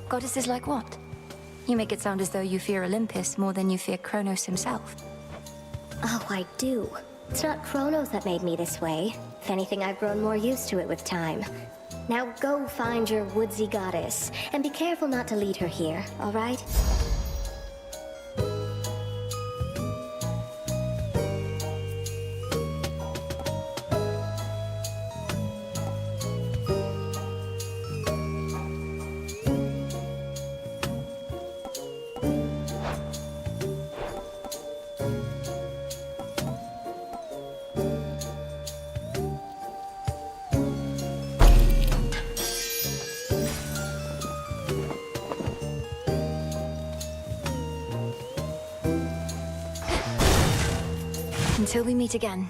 Goddesses like what? You make it sound as though you fear Olympus more than you fear Kronos himself. Oh, I do. It's not Kronos that made me this way. If anything, I've grown more used to it with time. Now go find your woodsy goddess, and be careful not to lead her here, all right? Until we meet again.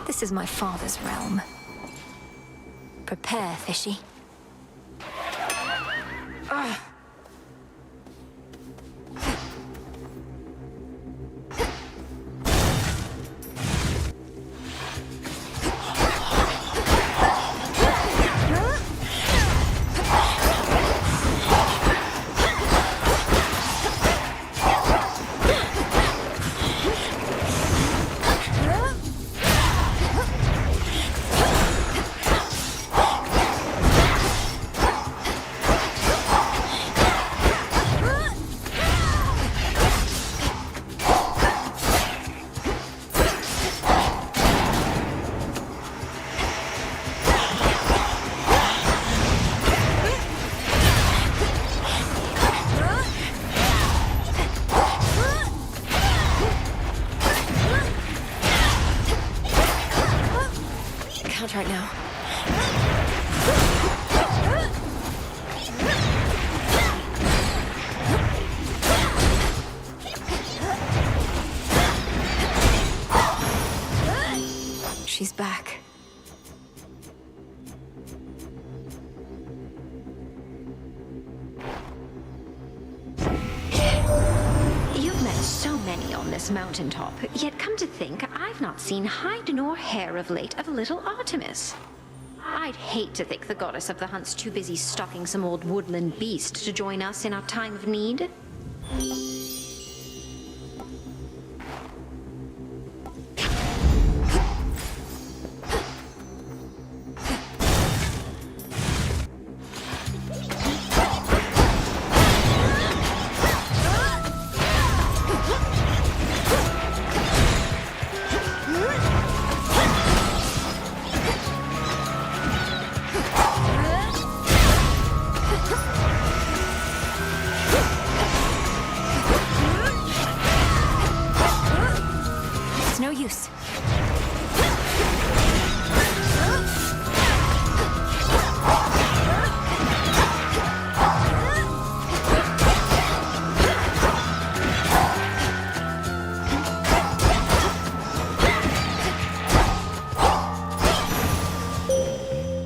This is my father's realm. Prepare, Fishy. Right now. She's back. You've met so many on this mountaintop, yet come to think, I've not seen hide nor hair of late of little Artemis. I'd hate to think the goddess of the hunt's too busy stalking some old woodland beast to join us in our time of need. No use.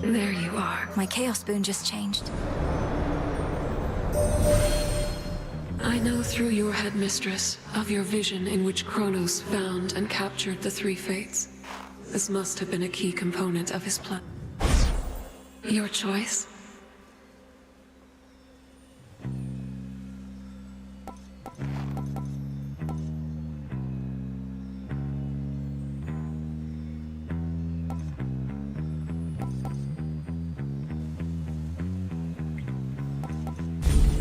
There you are. My Chaos Boon just changed. I know through your headmistress of your vision in which Kronos found and captured the three fates. This must have been a key component of his plan. Your choice?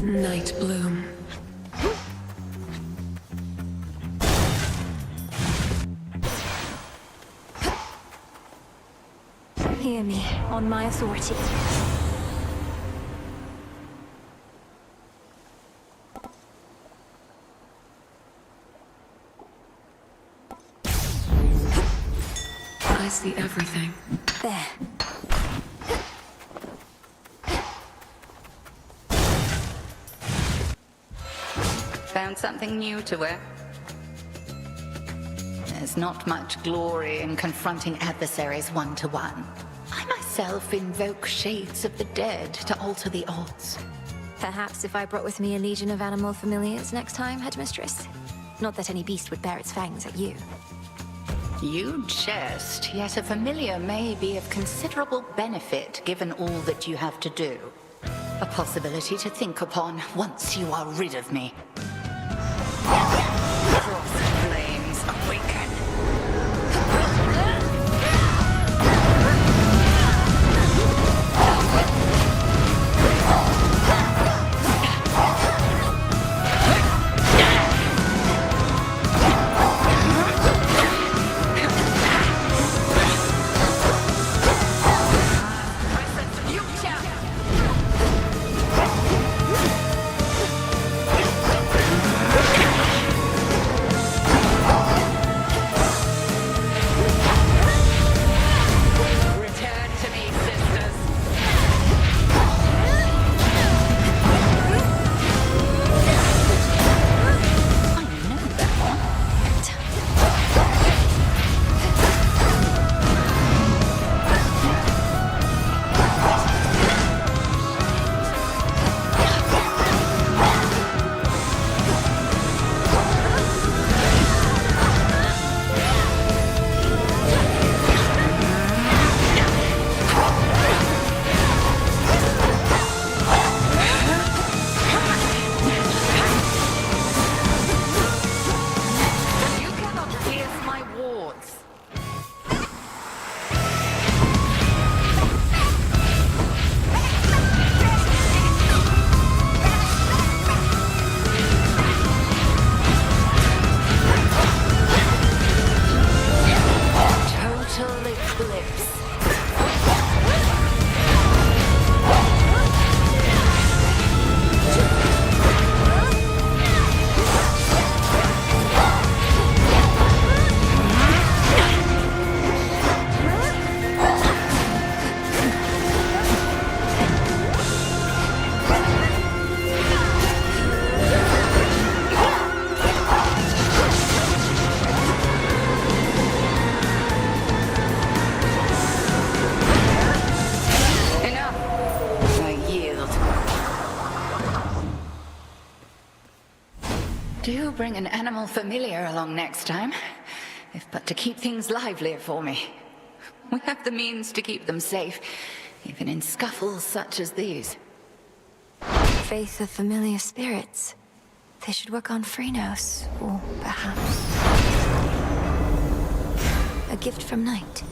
Night Bloom. Hear me, on my authority. I see everything. There. Found something new to wear? There's not much glory in confronting adversaries one-to-one. I myself invoke shades of the dead to alter the odds. Perhaps if I brought with me a legion of animal familiars next time, Headmistress? Not that any beast would bear its fangs at you. You jest, yet a familiar may be of considerable benefit given all that you have to do. A possibility to think upon once you are rid of me. Frost flames awaken. Do bring an animal familiar along next time, if but to keep things livelier for me. We have the means to keep them safe, even in scuffles such as these. Faith of familiar spirits. They should work on Phrynos, or perhaps a gift from Night.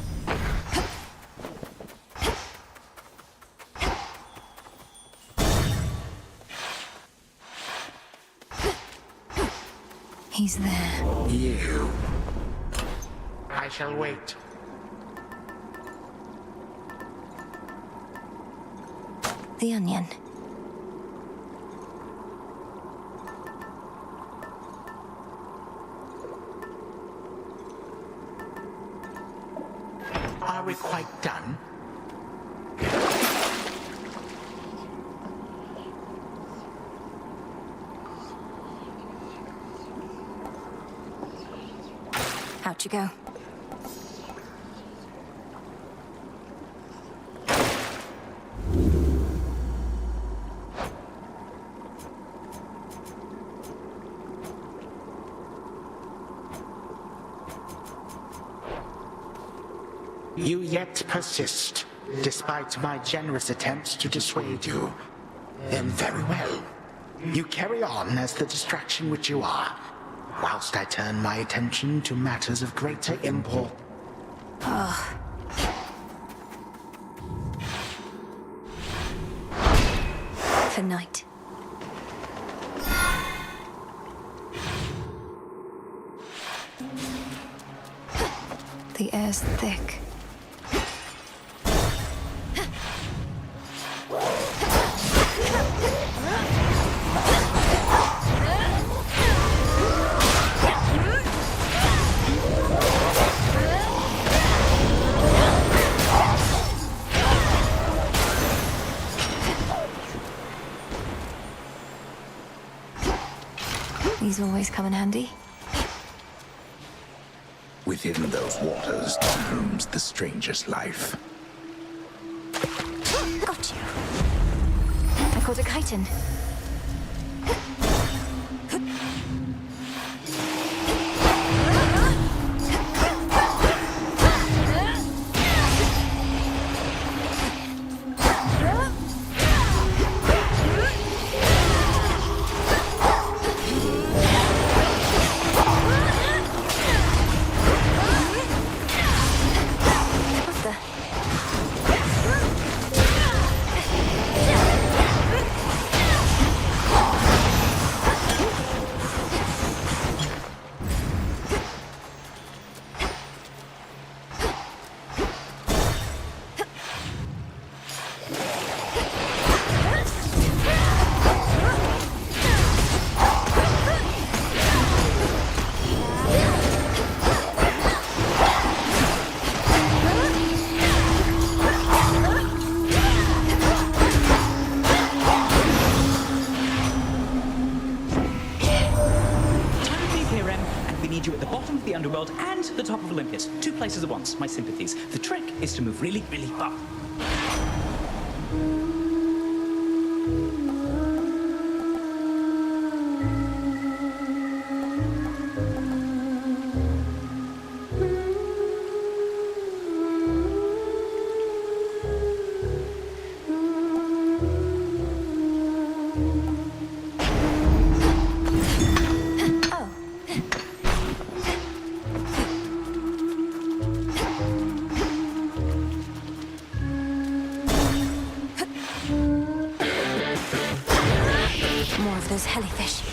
He's there. You. I shall wait. The onion. Are we quite done? Out you go. You yet persist, despite my generous attempts to dissuade you. Then very well. You carry on as the distraction which you are, whilst I turn my attention to matters of greater import. Oh. For Night. The air's thick. waters always come in handy. Within those waters looms the strangest life. Got you. I caught a chitin. Underworld and the top of Olympus. 2 places at once. My sympathies. The trick is to move really, really far. More of those hellyfish.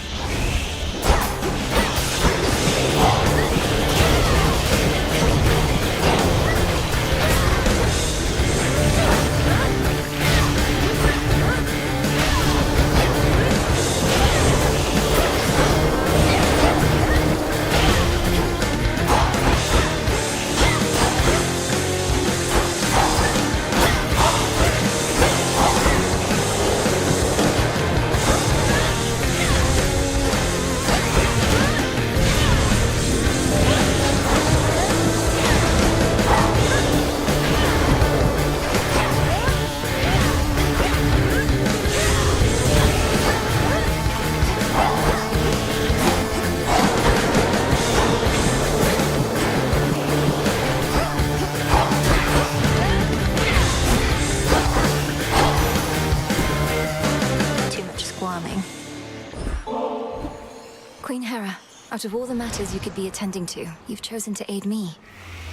Queen Hera, out of all the matters you could be attending to, you've chosen to aid me.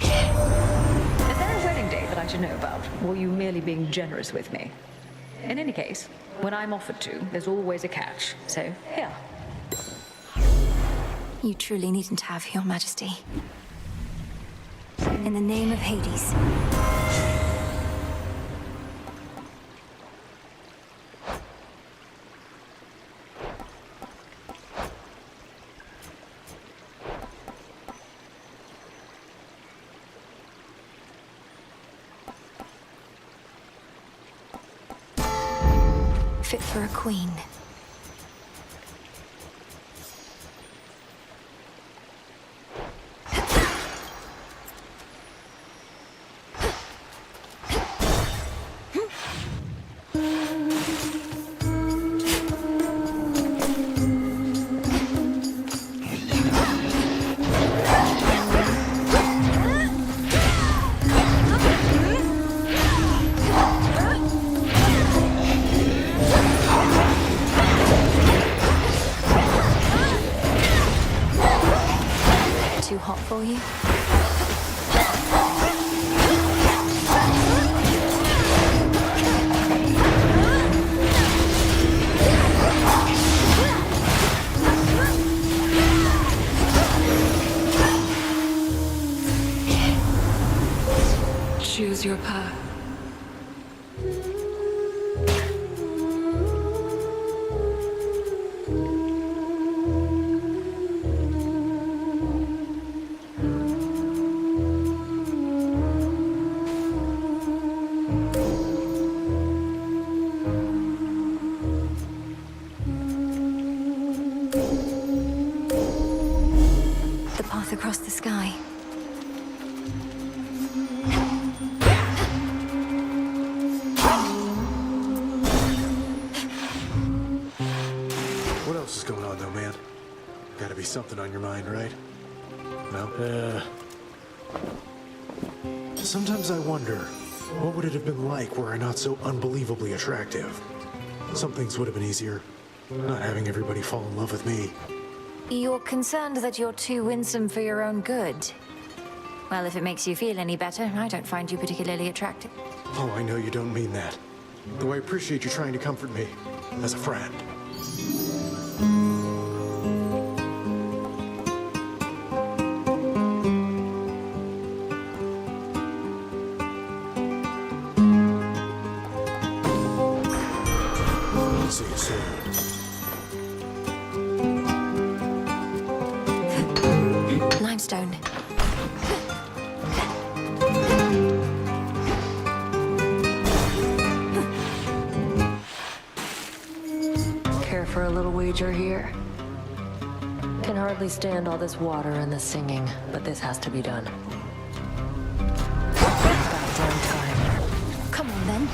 Is there a wedding day that I should know about, or are you merely being generous with me? In any case, when I'm offered to, there's always a catch, so here. You truly needn't have, Your Majesty. In the name of Hades. Fit for a queen. Too hot for you? Choose your path. Bye. What else is going on, though, man? Gotta be something on your mind, right? No? Sometimes I wonder, what would it have been like were I not so unbelievably attractive? Some things would have been easier. Not having everybody fall in love with me. You're concerned that you're too winsome for your own good. Well, if it makes you feel any better, I don't find you particularly attractive. Oh, I know you don't mean that. Though I appreciate you trying to comfort me, as a friend. See you soon. Limestone. Care for a little wager here? Can hardly stand all this water and the singing, but this has to be done. About damn time. Come on, then.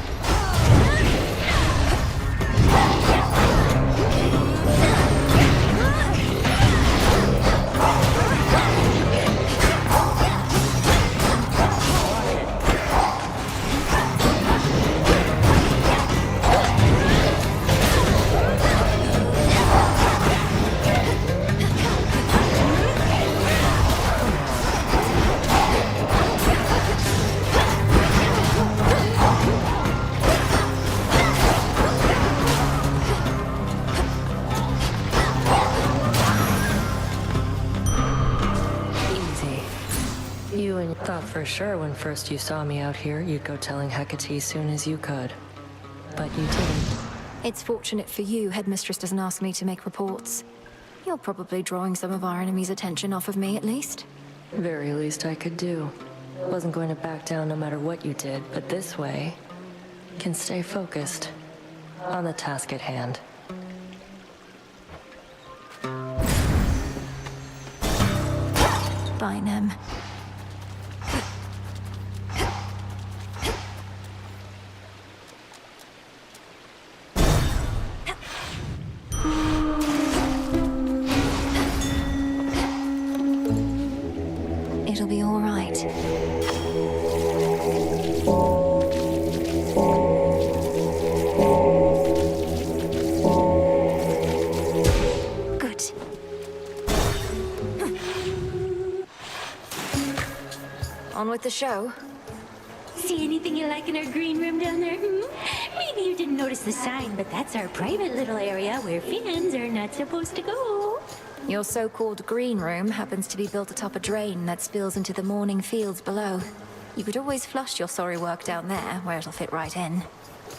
Thought for sure when first you saw me out here, you'd go telling Hecate soon as you could. But you didn't. It's fortunate for you, Headmistress doesn't ask me to make reports. You're probably drawing some of our enemy's attention off of me, at least. Very least I could do. Wasn't going to back down no matter what you did, but this way, can stay focused on the task at hand. Bye, Nem. It'll be all right. Good. On with the show. See anything you like in our green room down there? Maybe you didn't notice the sign, but that's our private little area where fans are not supposed to go. Your so-called green room happens to be built atop a drain that spills into the morning fields below. You could always flush your sorry work down there, where it'll fit right in.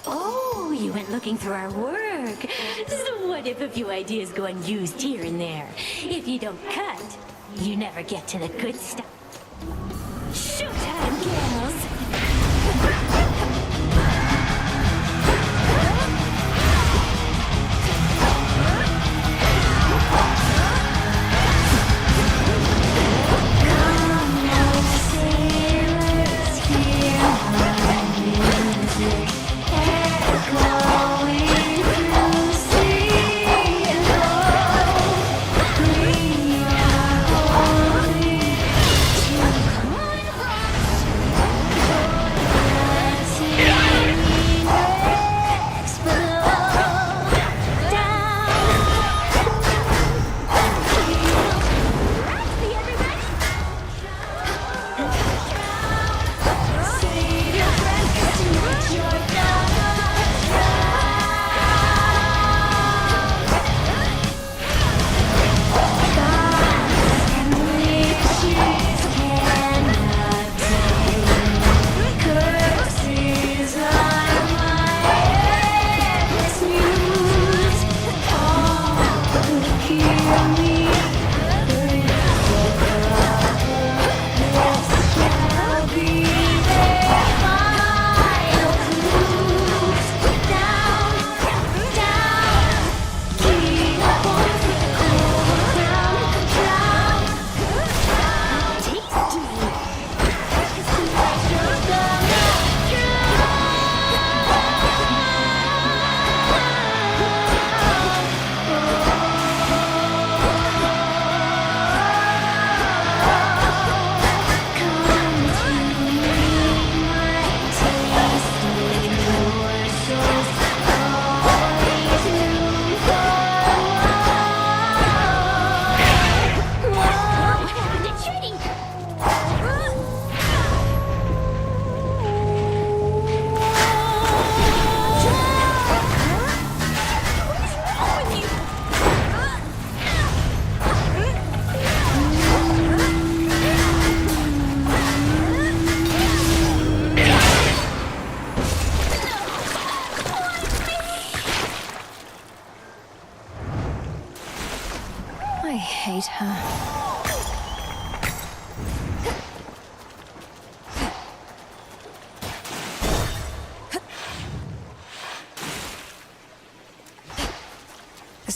Oh, you went looking through our work. So what if a few ideas go unused here and there? If you don't cut, you never get to the good stuff. Showtime, gals!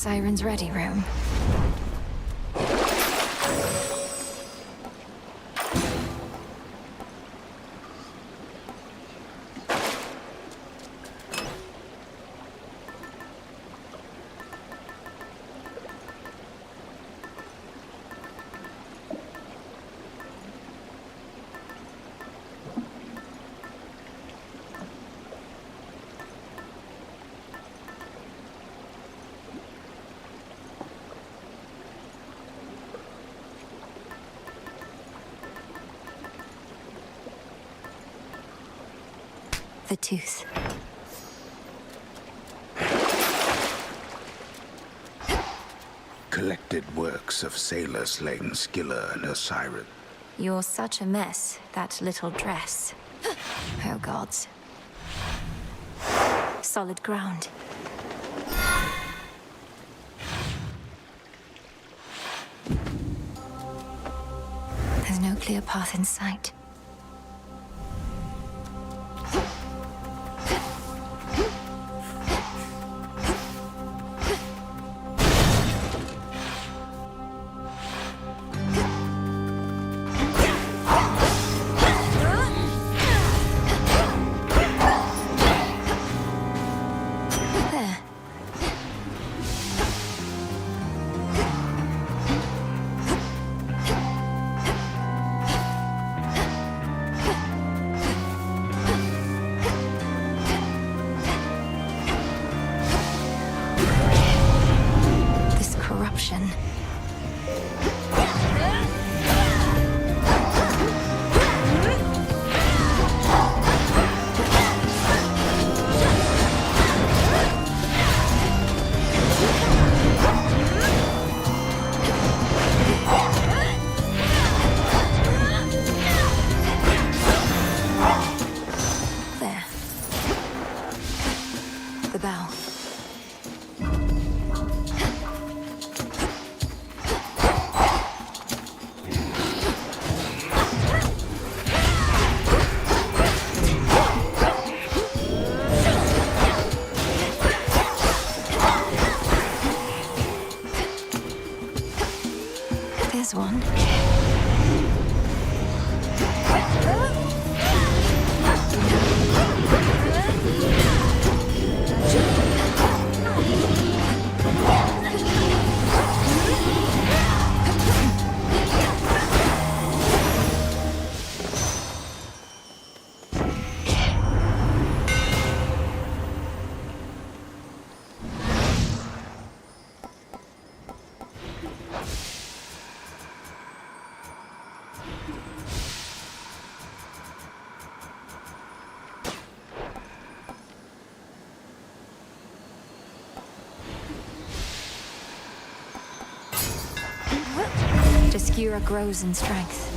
Siren's ready room. The tooth. Collected works of sailor slaying Skilla and her siren. You're such a mess, that little dress. Oh gods. Solid ground. There's no clear path in sight. One. Skira grows in strength.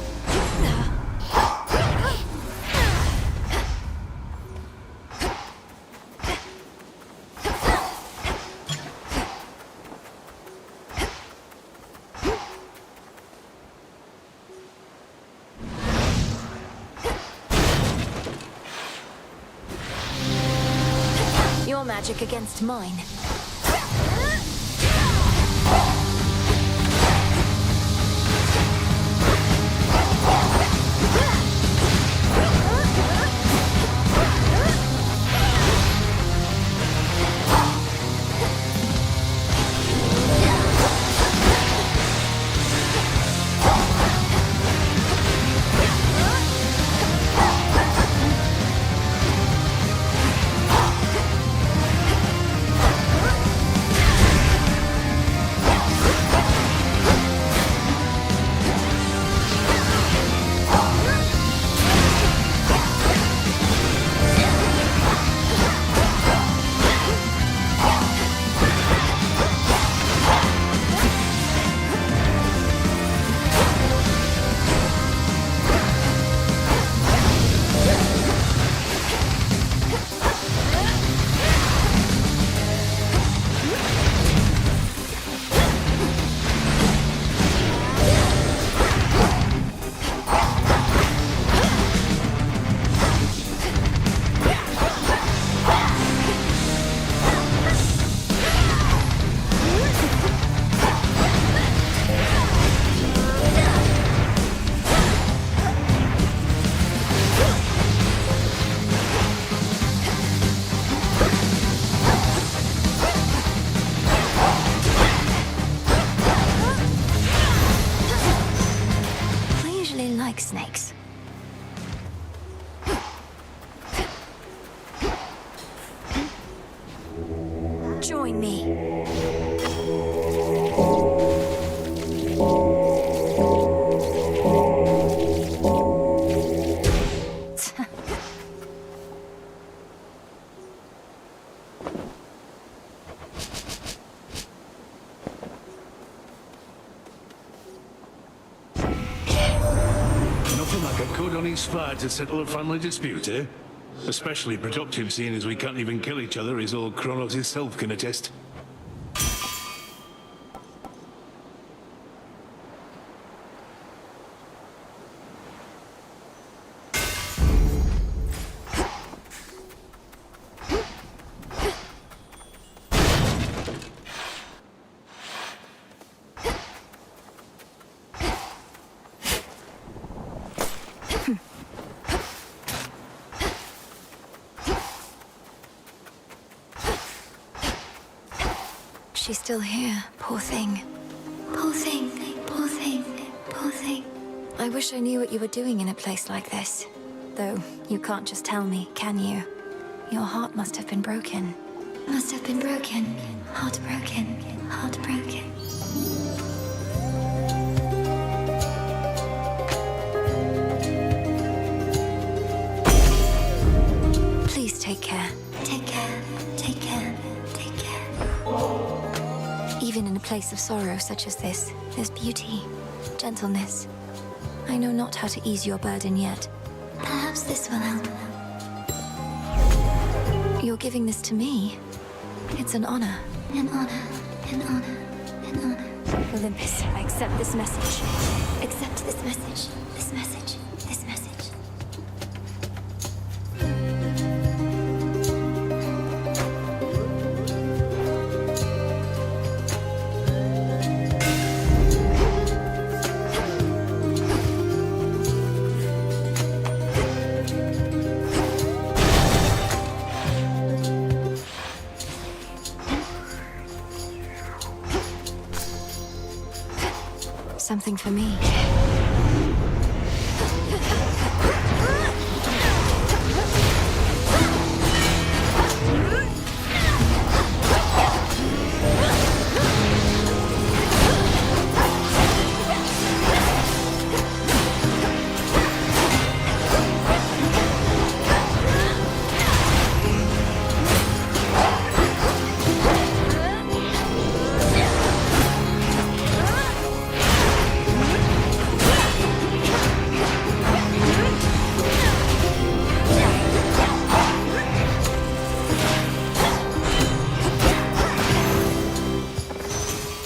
Your magic against mine. they like snakes? Join me. Nothing like a code on each side to settle a family dispute, eh? Especially productive, seeing as we can't even kill each other, as old Kronos himself can attest. She's still here, poor thing. Poor thing, poor thing, poor thing. I wish I knew what you were doing in a place like this. Though, you can't just tell me, can you? Your heart must have been broken. Must have been broken. Heartbroken. Heartbroken. Please take care. Take care. Take care. Take care. Even in a place of sorrow such as this, there's beauty, gentleness. I know not how to ease your burden yet. Perhaps this will help. You're giving this to me. It's an honor. An honor. An honor. An honor. Olympus, I accept this message. Accept this message. This message. This message. Something for me.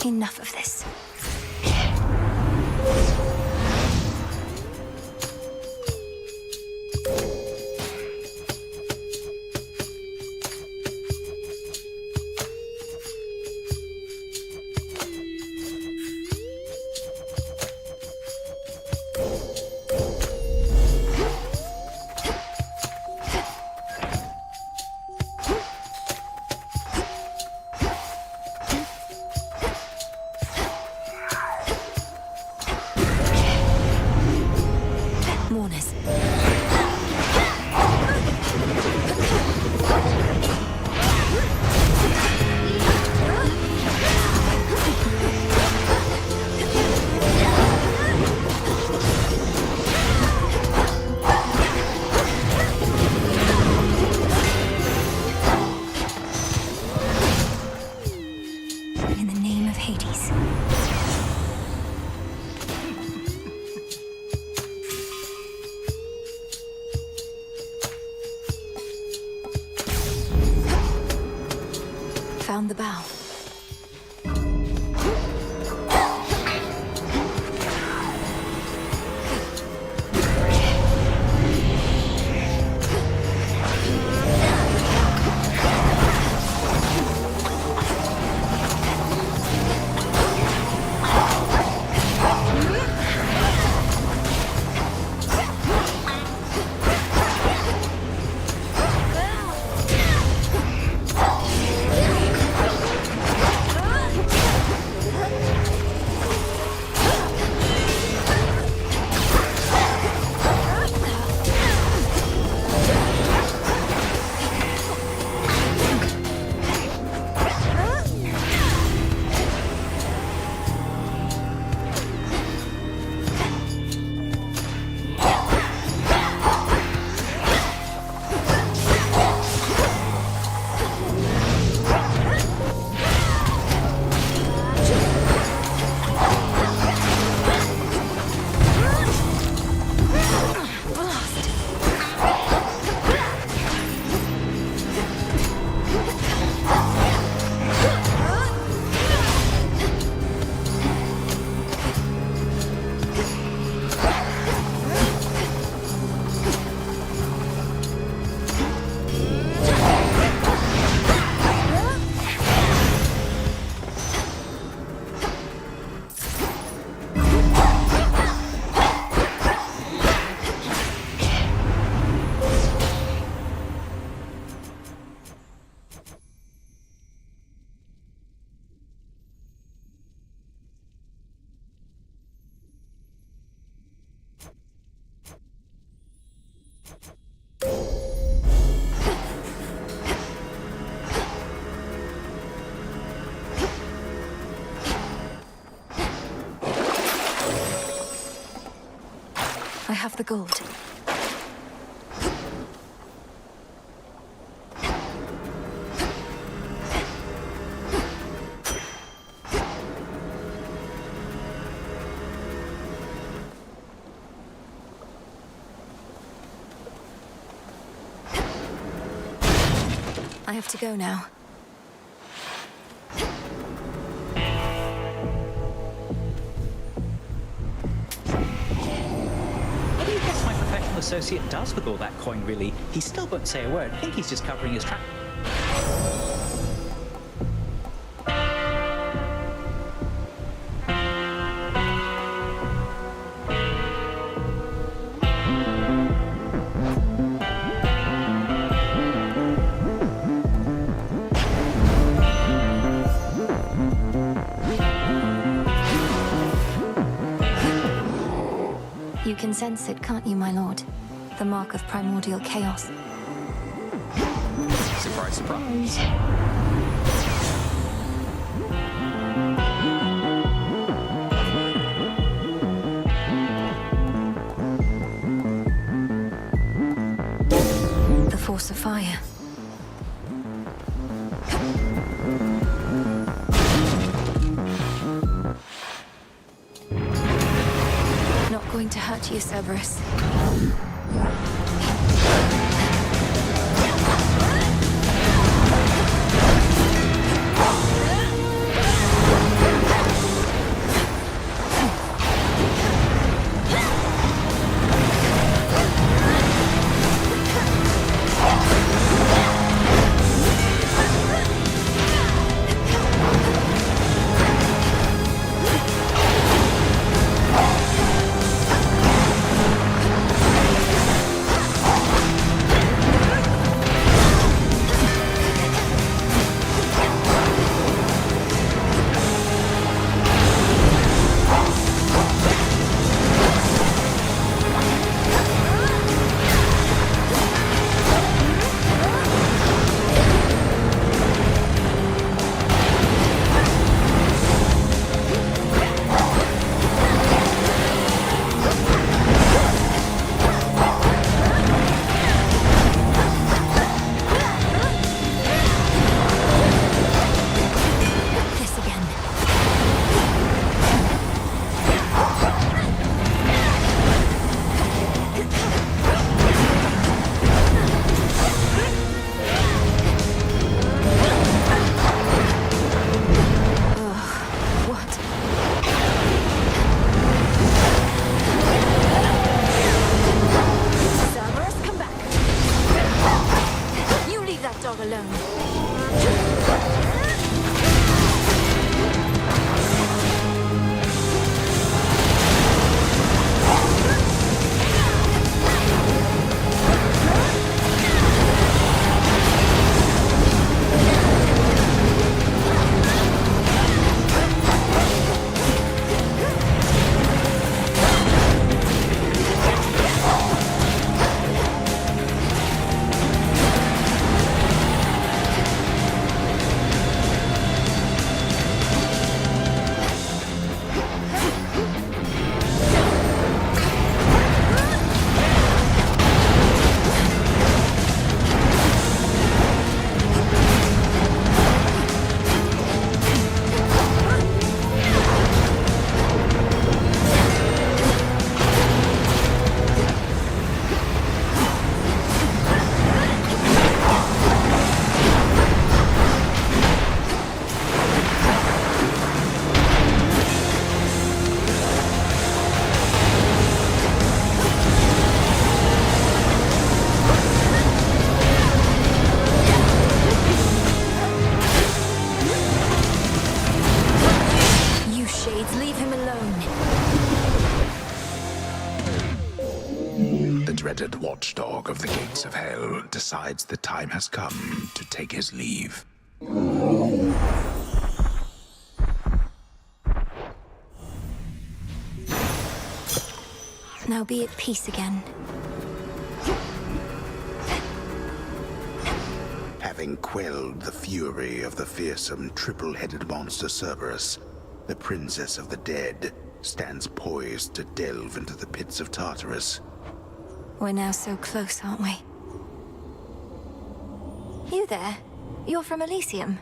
Enough of this. Mourners. In the name of Hades. Found the bow. have the gold. I have to go now. What do you guess my professional associate does with all that coin, really? He still won't say a word. I think he's just covering his tracks. You can sense it, can't you, my lord? The mark of primordial chaos. Surprise, surprise. The force of fire. Not going to hurt you, Cerberus. dreaded watchdog of the gates of hell decides the time has come to take his leave. Now be at peace again. Having quelled the fury of the fearsome triple-headed monster Cerberus, the princess of the dead stands poised to delve into the pits of Tartarus We're now so close, aren't we? You there? You're from Elysium.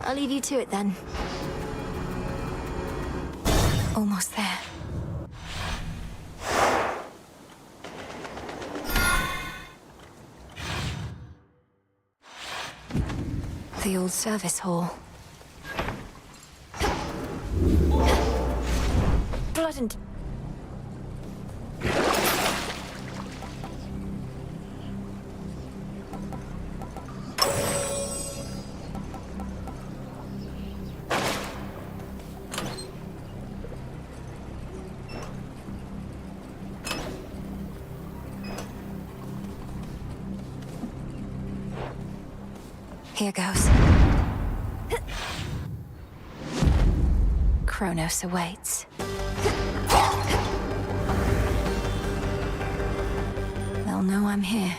I'll leave you to it then. Almost there. The old service hall. Blood and... Here goes. Kronos awaits. They'll know I'm here.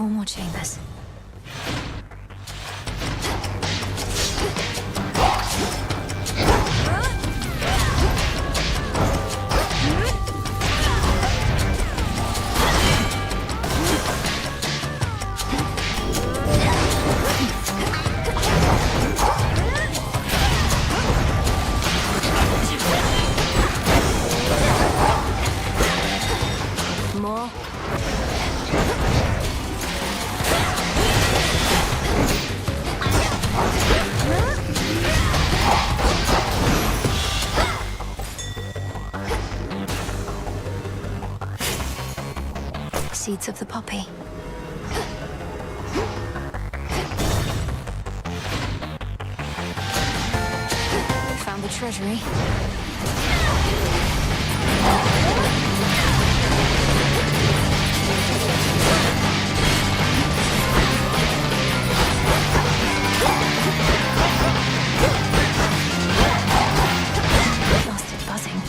Four more chambers. More. Seeds of the poppy. Found the treasury. Lost it buzzing.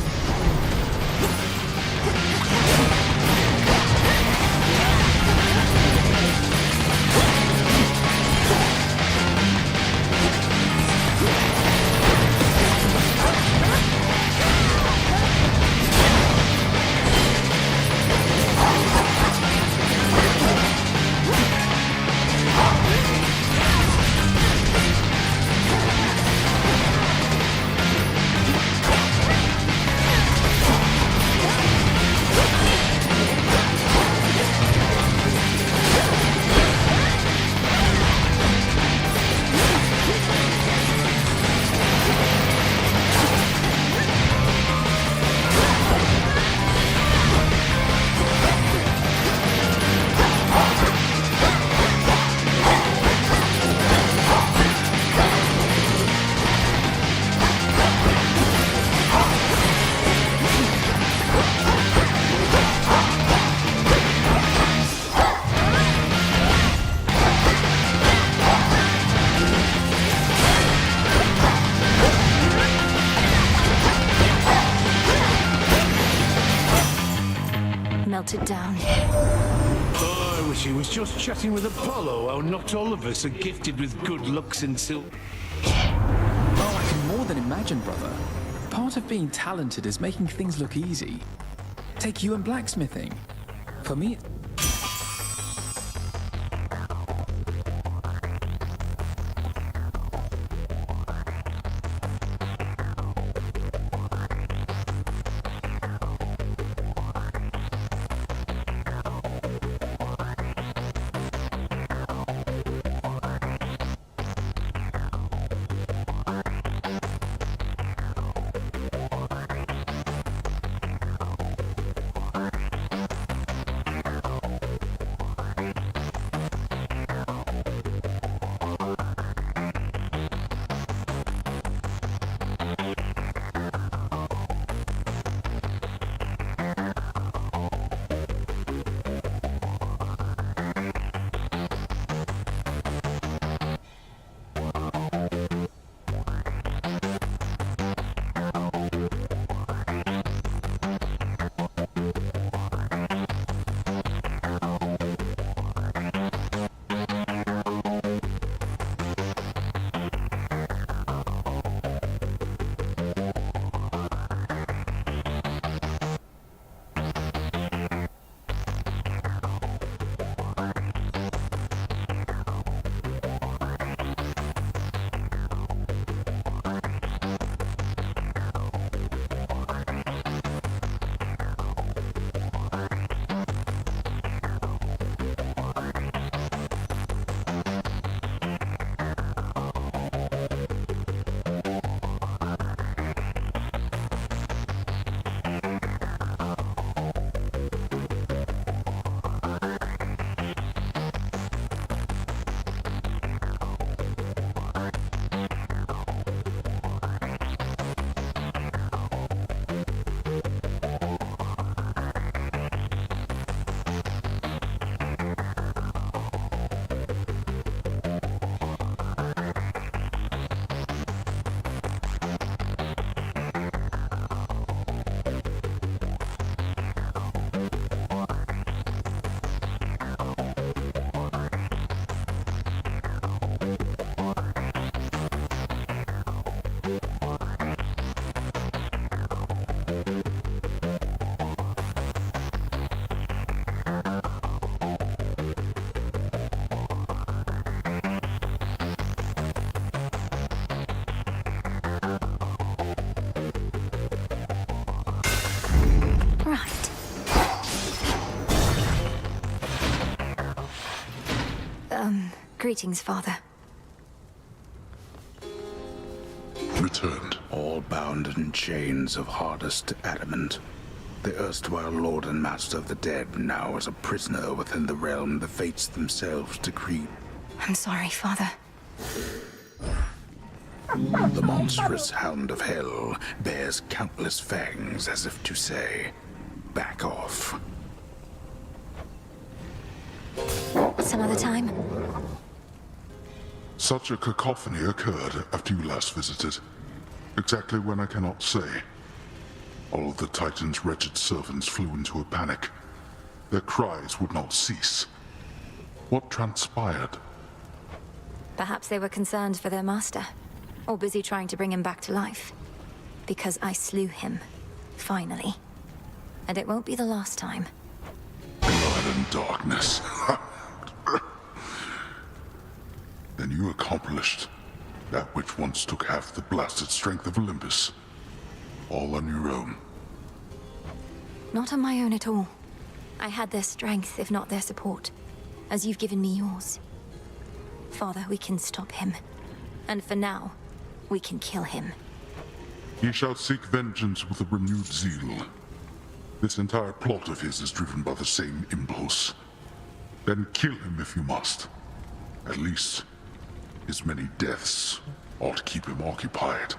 Melted down. Oh, I wish he was just chatting with Apollo, how not all of us are gifted with good looks and silk. Oh, I can more than imagine, brother. Part of being talented is making things look easy. Take you and blacksmithing. For me, Greetings, Father. Returned. All bound in chains of hardest adamant. The erstwhile Lord and Master of the Dead now is a prisoner within the realm the fates themselves decreed. I'm sorry, Father. The monstrous Hound of Hell bears countless fangs as if to say, back off. Some other time? Such a cacophony occurred after you last visited. Exactly when I cannot say. All of the Titan's wretched servants flew into a panic. Their cries would not cease. What transpired? Perhaps they were concerned for their master, or busy trying to bring him back to life. Because I slew him, finally. And it won't be the last time. Blood and darkness. Then you accomplished that which once took half the blasted strength of Olympus. All on your own. Not on my own at all. I had their strength, if not their support, as you've given me yours. Father, we can stop him. And for now, we can kill him. He shall seek vengeance with a renewed zeal. This entire plot of his is driven by the same impulse. Then kill him if you must. At least, his many deaths ought to keep him occupied.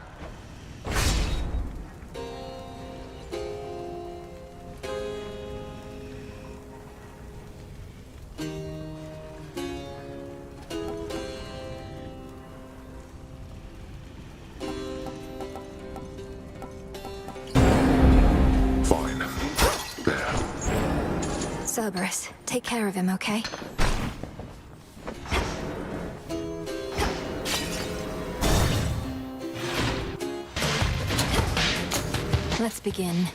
Cerberus, take care of him, okay? Let's begin.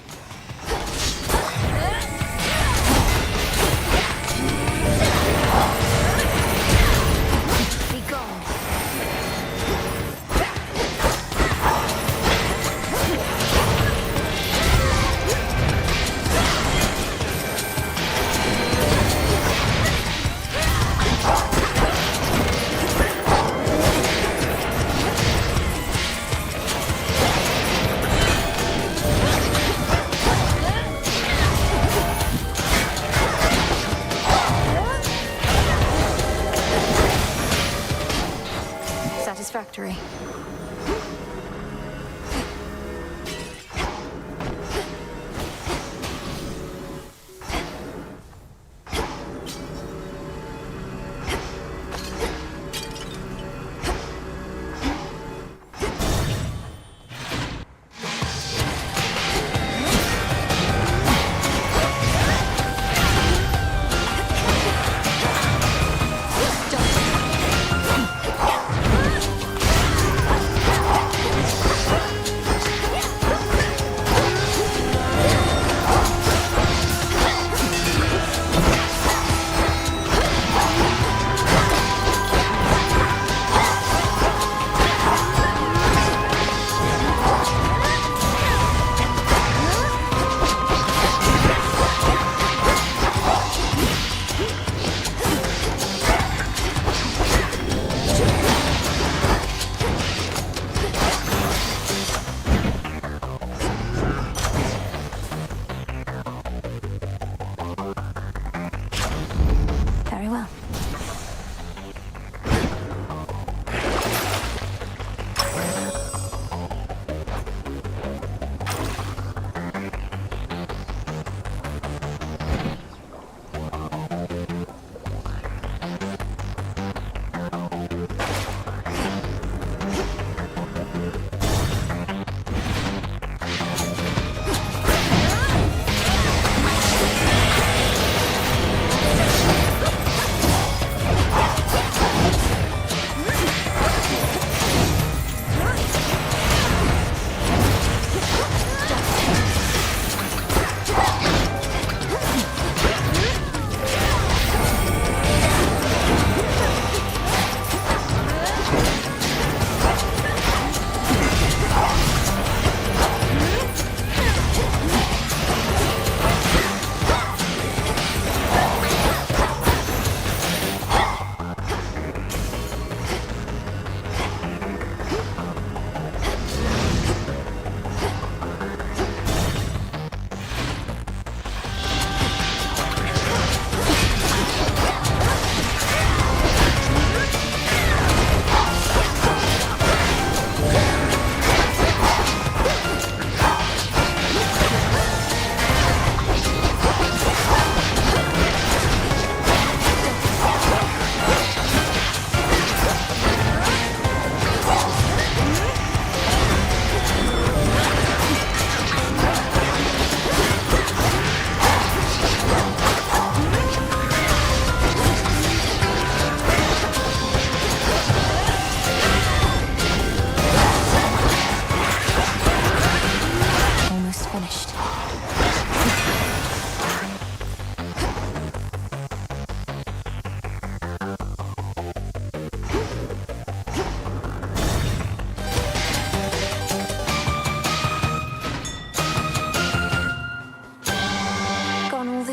Be gone. Satisfactory.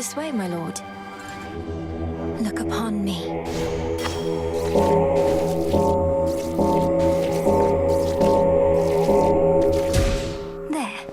This way, my lord. Look upon me. There.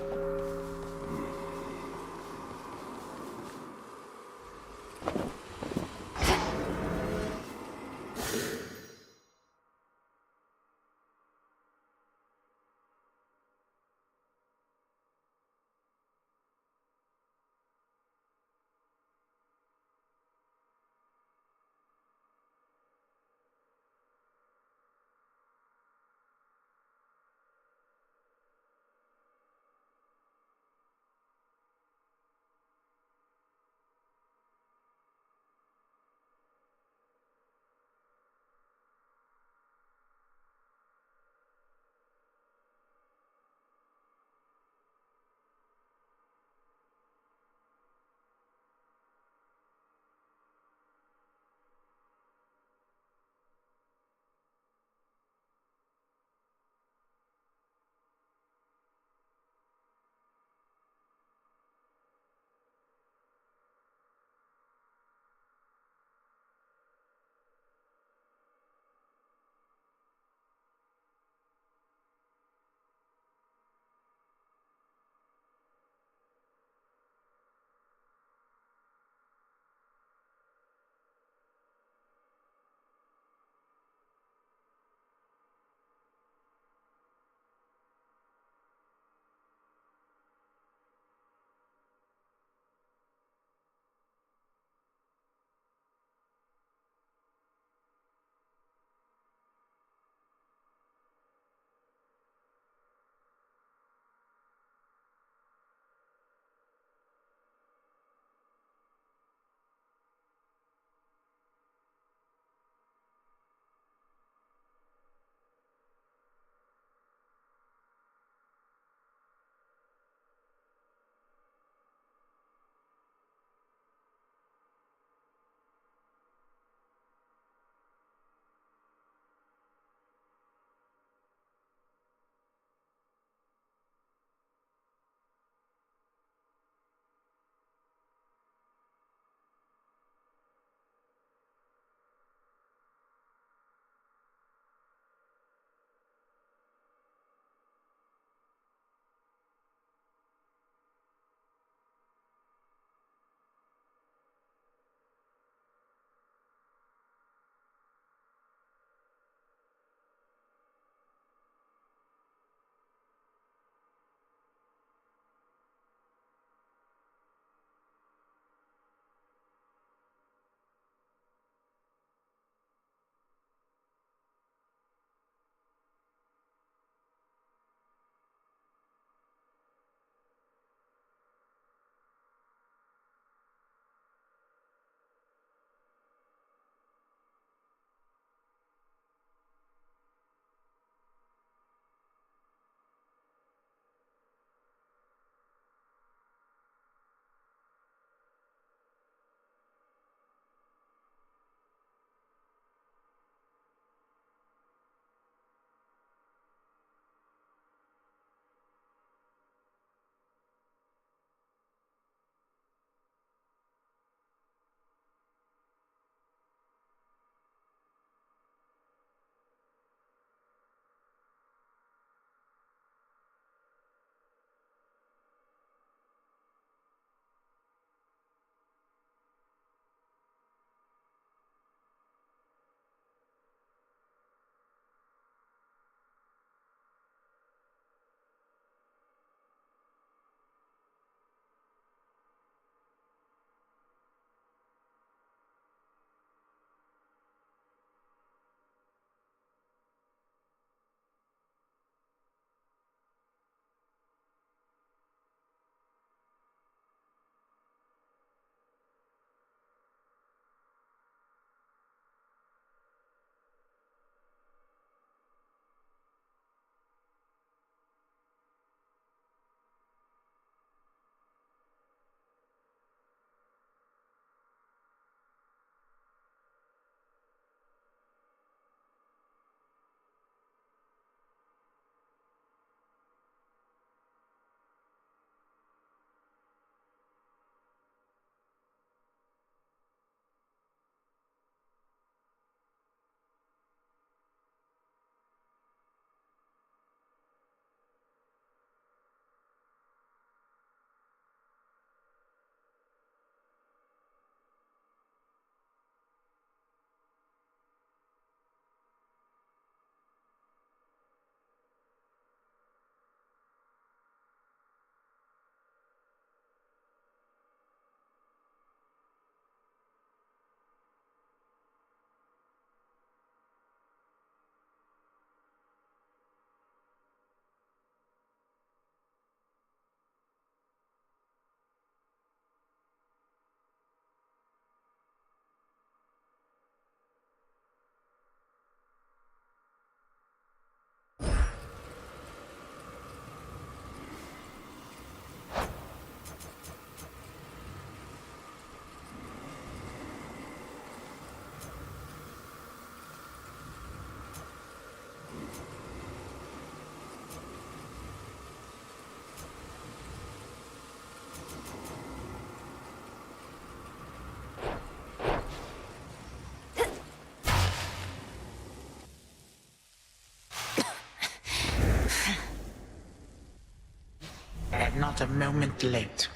not a moment late.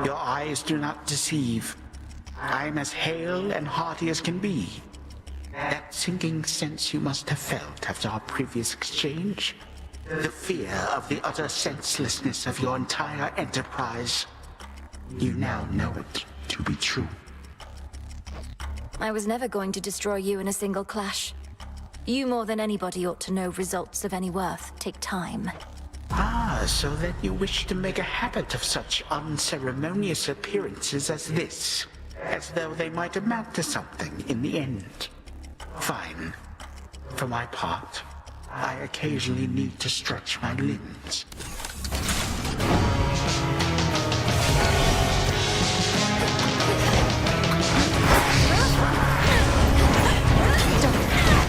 Your eyes do not deceive. I'm as hale and hearty as can be. That sinking sense you must have felt after our previous exchange. The fear of the utter senselessness of your entire enterprise. You now know it to be true. I was never going to destroy you in a single clash. You more than anybody ought to know results of any worth take time. Ah, so that you wish to make a habit of such unceremonious appearances as this. As though they might amount to something in the end. Fine. For my part, I occasionally need to stretch my limbs.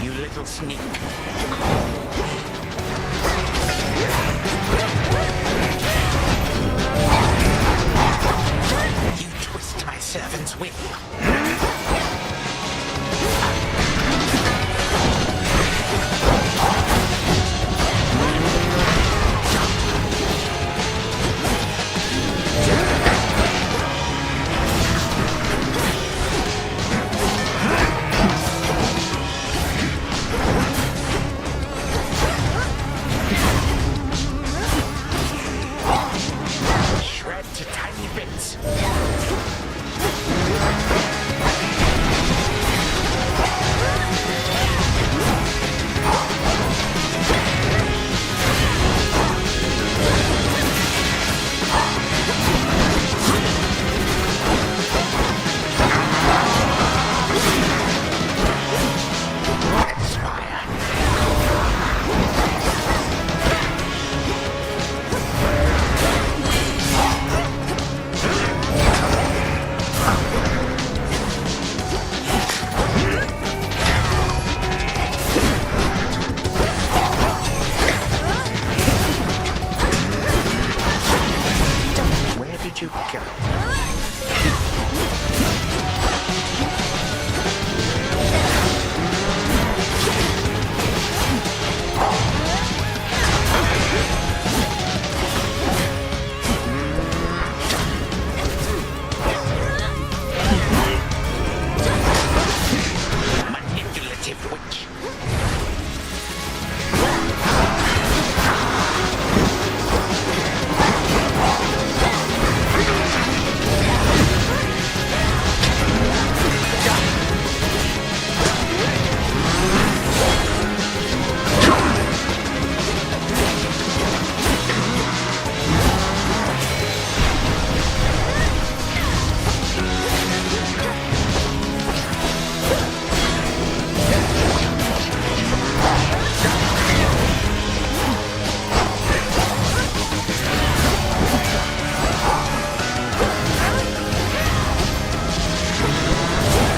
You little sneak. You twist my servant's will. Shred to tiny bits. Where did you go? Manipulative witch.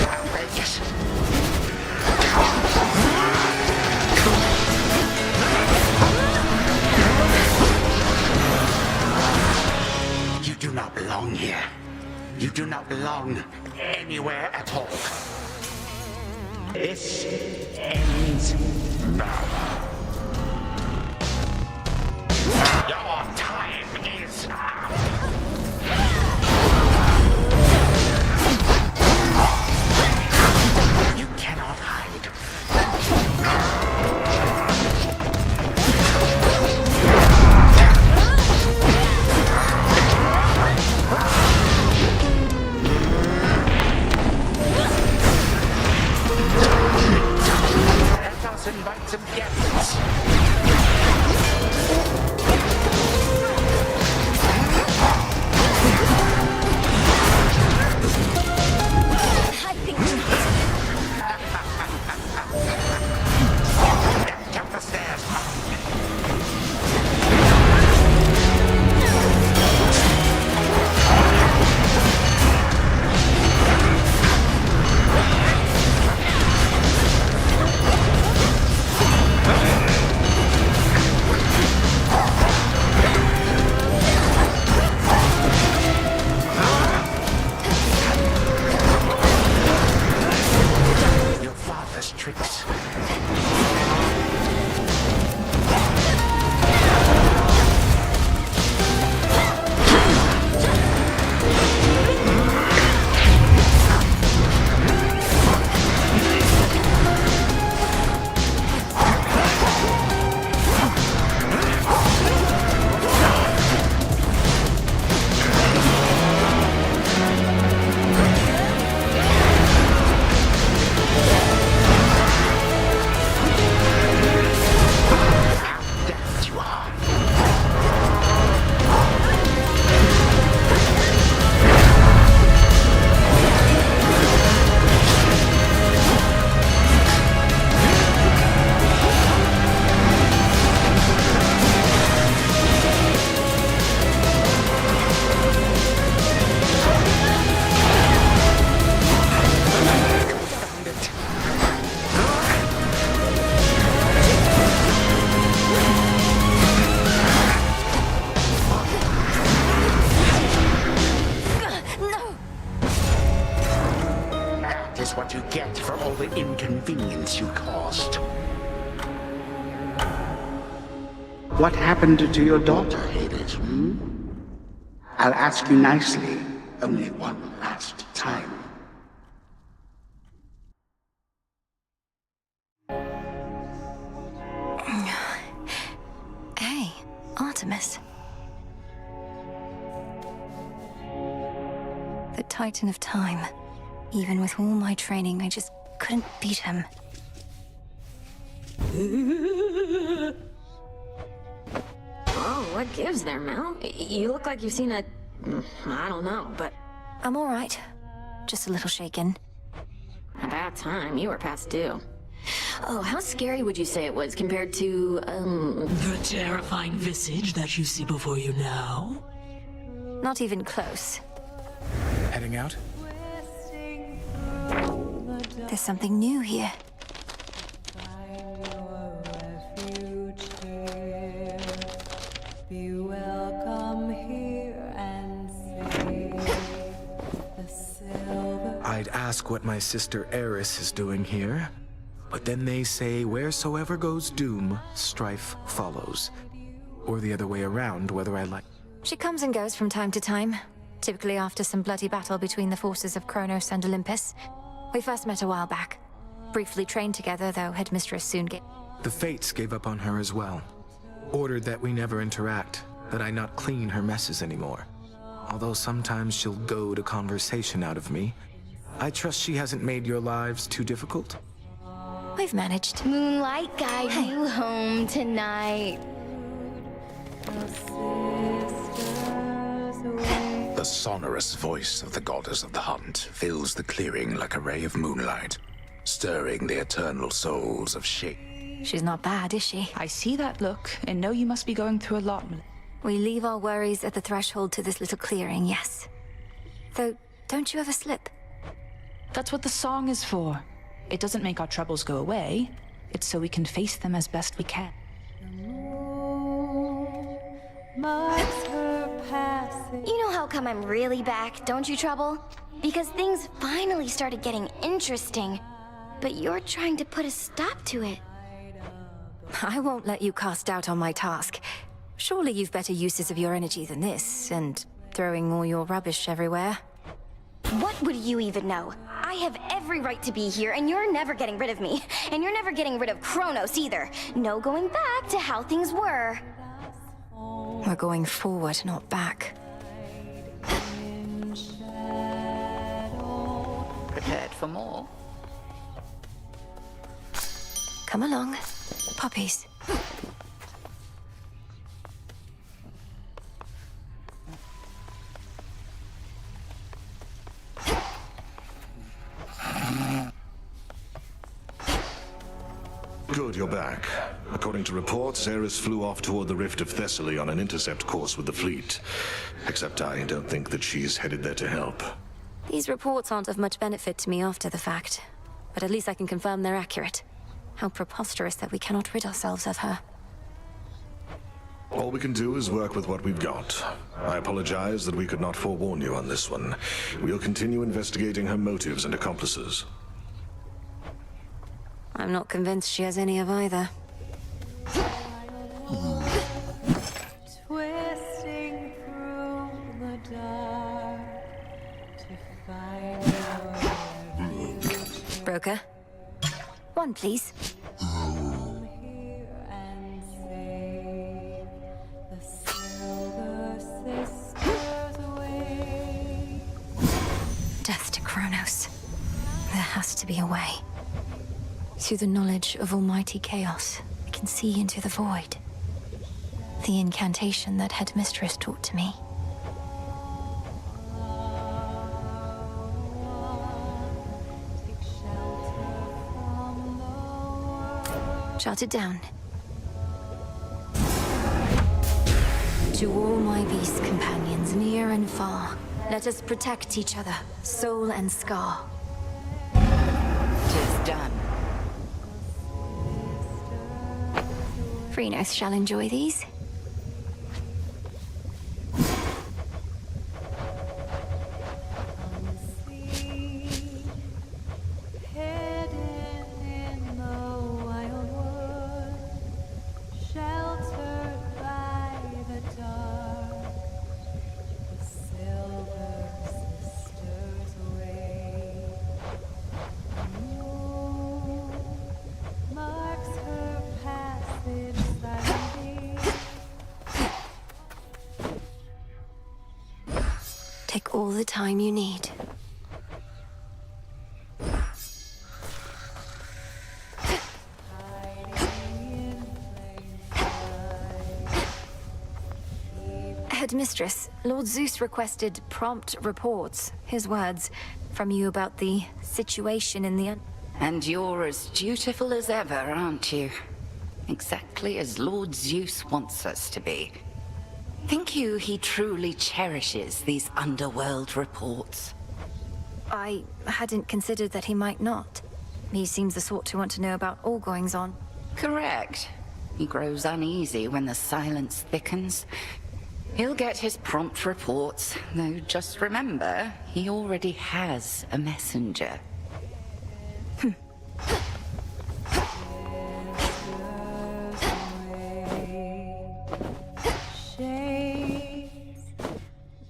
Outrageous. You do not belong here. You do not belong anywhere at all. This ends now. Your time is up. You cannot hide. Let us invite some guests. That's what you get for all the inconvenience you caused. What happened to your daughter, Hades, I'll ask you nicely, only one last time. Hey, Artemis. The Titan of Time. Even with all my training, I just couldn't beat him. Oh, what gives there, Mel? You look like you've seen a... I don't know, but... I'm all right. Just a little shaken. About time, you were past due. Oh, how scary would you say it was compared to, The terrifying visage that you see before you now? Not even close. Heading out? There's something new here. Be welcome here and the silver. I'd ask what my sister Eris is doing here, but then they say wheresoever goes doom, strife follows. Or the other way around, whether I like... She comes and goes from time to time, typically after some bloody battle between the forces of Kronos and Olympus. We first met a while back. Briefly trained together, though Headmistress soon gave... The Fates gave up on her as well. Ordered that we never interact, that I not clean her messes anymore. Although sometimes she'll goad a conversation out of me, I trust she hasn't made your lives too difficult? We've managed. Moonlight guide you home tonight. The sonorous voice of the goddess of the hunt fills the clearing like a ray of moonlight, stirring the eternal souls of shape. She's not bad, is she? I see that look, and know you must be going through a lot. We leave our worries at the threshold to this little clearing, yes. Though, don't you ever slip? That's what the song is for. It doesn't make our troubles go away. It's so we can face them as best we can. You know how come I'm really back, don't you, Trouble? Because things finally started getting interesting. But you're trying to put a stop to it. I won't let you cast doubt on my task. Surely you've better uses of your energy than this, and throwing all your rubbish everywhere. What would you even know? I have every right to be here, and you're never getting rid of me. And you're never getting rid of Kronos either. No going back to how things were. We're going forward, not back. Prepared for more? Come along. Puppies. Good, you're back. According to reports, Eris flew off toward the Rift of Thessaly on an intercept course with the fleet. Except I don't think that she's headed there to help. These reports aren't of much benefit to me after the fact, but at least I can confirm they're accurate. How preposterous that we cannot rid ourselves of her. All we can do is work with what we've got. I apologize that we could not forewarn you on this one. We'll continue investigating her motives and accomplices. I'm not convinced she has any of either. Twisting through the dark to find your Broker? One, please. Come here and save the Silver Sisters away. Death to Kronos. There has to be a way. Through the knowledge of almighty chaos, I can see into the void. The incantation that Headmistress taught to me. Shout it down. To all my beast companions, near and far, let us protect each other, soul and scar. 'Tis done. Phrenos shall enjoy these. Take all the time you need. Headmistress, Lord Zeus requested prompt reports, his words, from you about the situation in the... And you're as dutiful as ever, aren't you? Exactly as Lord Zeus wants us to be. Think you he truly cherishes these underworld reports? I hadn't considered that he might not. He seems the sort to want to know about all goings-on. Correct. He grows uneasy when the silence thickens. He'll get his prompt reports, though just remember, he already has a messenger.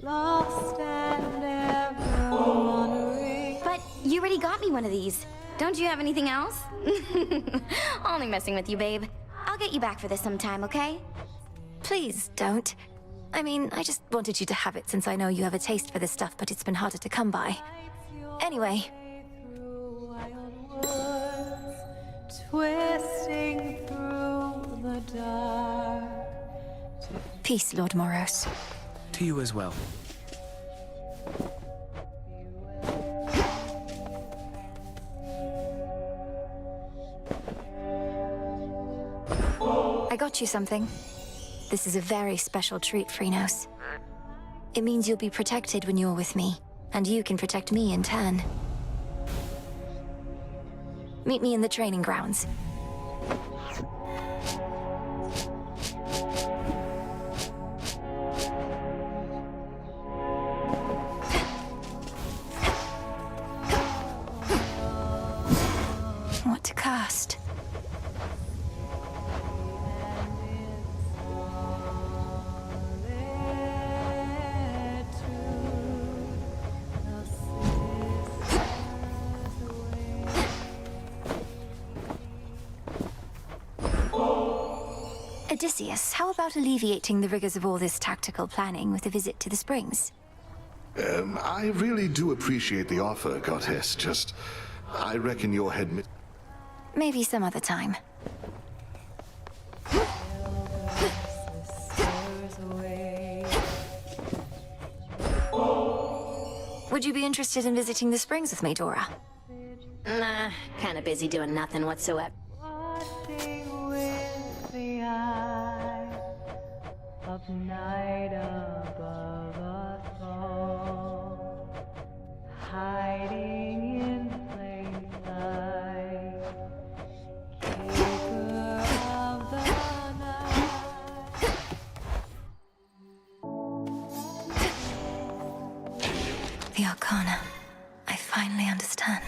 Lost and ever wandering. But you already got me one of these. Don't you have anything else? Only messing with you, babe. I'll get you back for this sometime, okay? Please don't. I mean, I just wanted you to have it since I know you have a taste for this stuff, but it's been harder to come by. Anyway. Twisting through the dark. Peace, Lord Moros. To you as well. I got you something. This is a very special treat, Phrynos. It means you'll be protected when you're with me, and you can protect me in turn. Meet me in the training grounds. What to cast? Odysseus, how about alleviating the rigors of all this tactical planning with a visit to the springs? I really do appreciate the offer, Goddess. Just, I reckon your head... Maybe some other time. Would you be interested in visiting the springs with me, Dora? Nah, kinda busy doing nothing whatsoever. Watching with the eye of night above us all, hiding in plain sight, keeper of the night. The Arcana. I finally understand.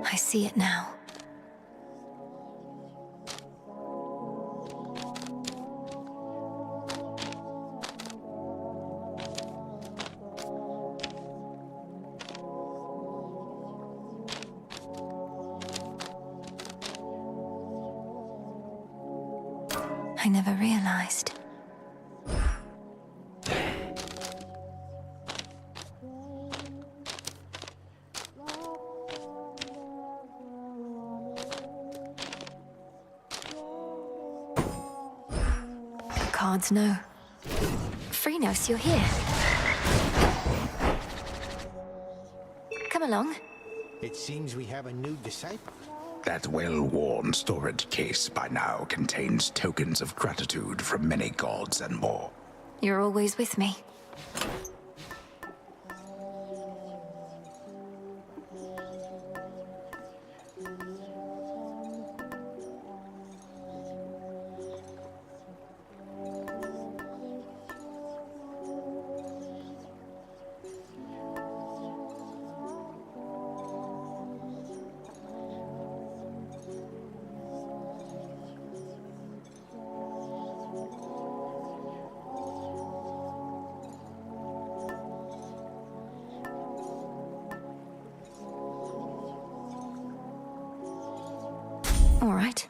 I see it now. I never realized. The cards know. Phrynos, you're here. Come along. It seems we have a new disciple. That well-worn storage case by now contains tokens of gratitude from many gods and more. You're always with me. All right.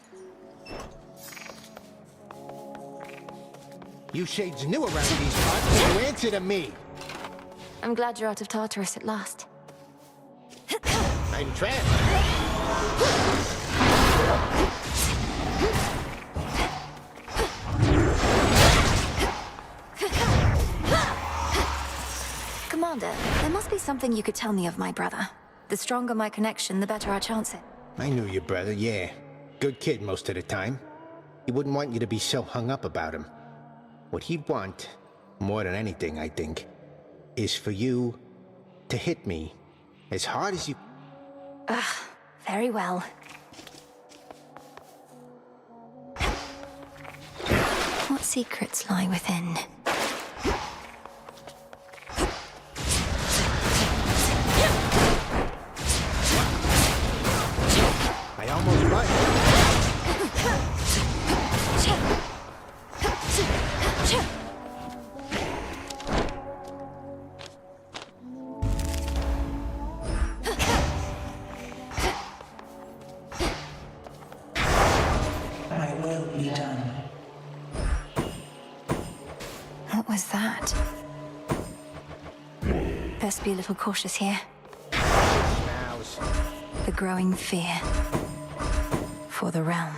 You shades new around these parts, so you answer to me. I'm glad you're out of Tartarus at last. I'm trapped. Commander, there must be something you could tell me of my brother. The stronger my connection, the better our chances. I knew your brother, yeah. Good kid most of the time. He wouldn't want you to be so hung up about him. What he'd want, more than anything, I think, is for you to hit me as hard as you... Very well. What secrets lie within? I almost got you. My will be done. What was that? Best be a little cautious here. Mouse. The growing fear for the realm.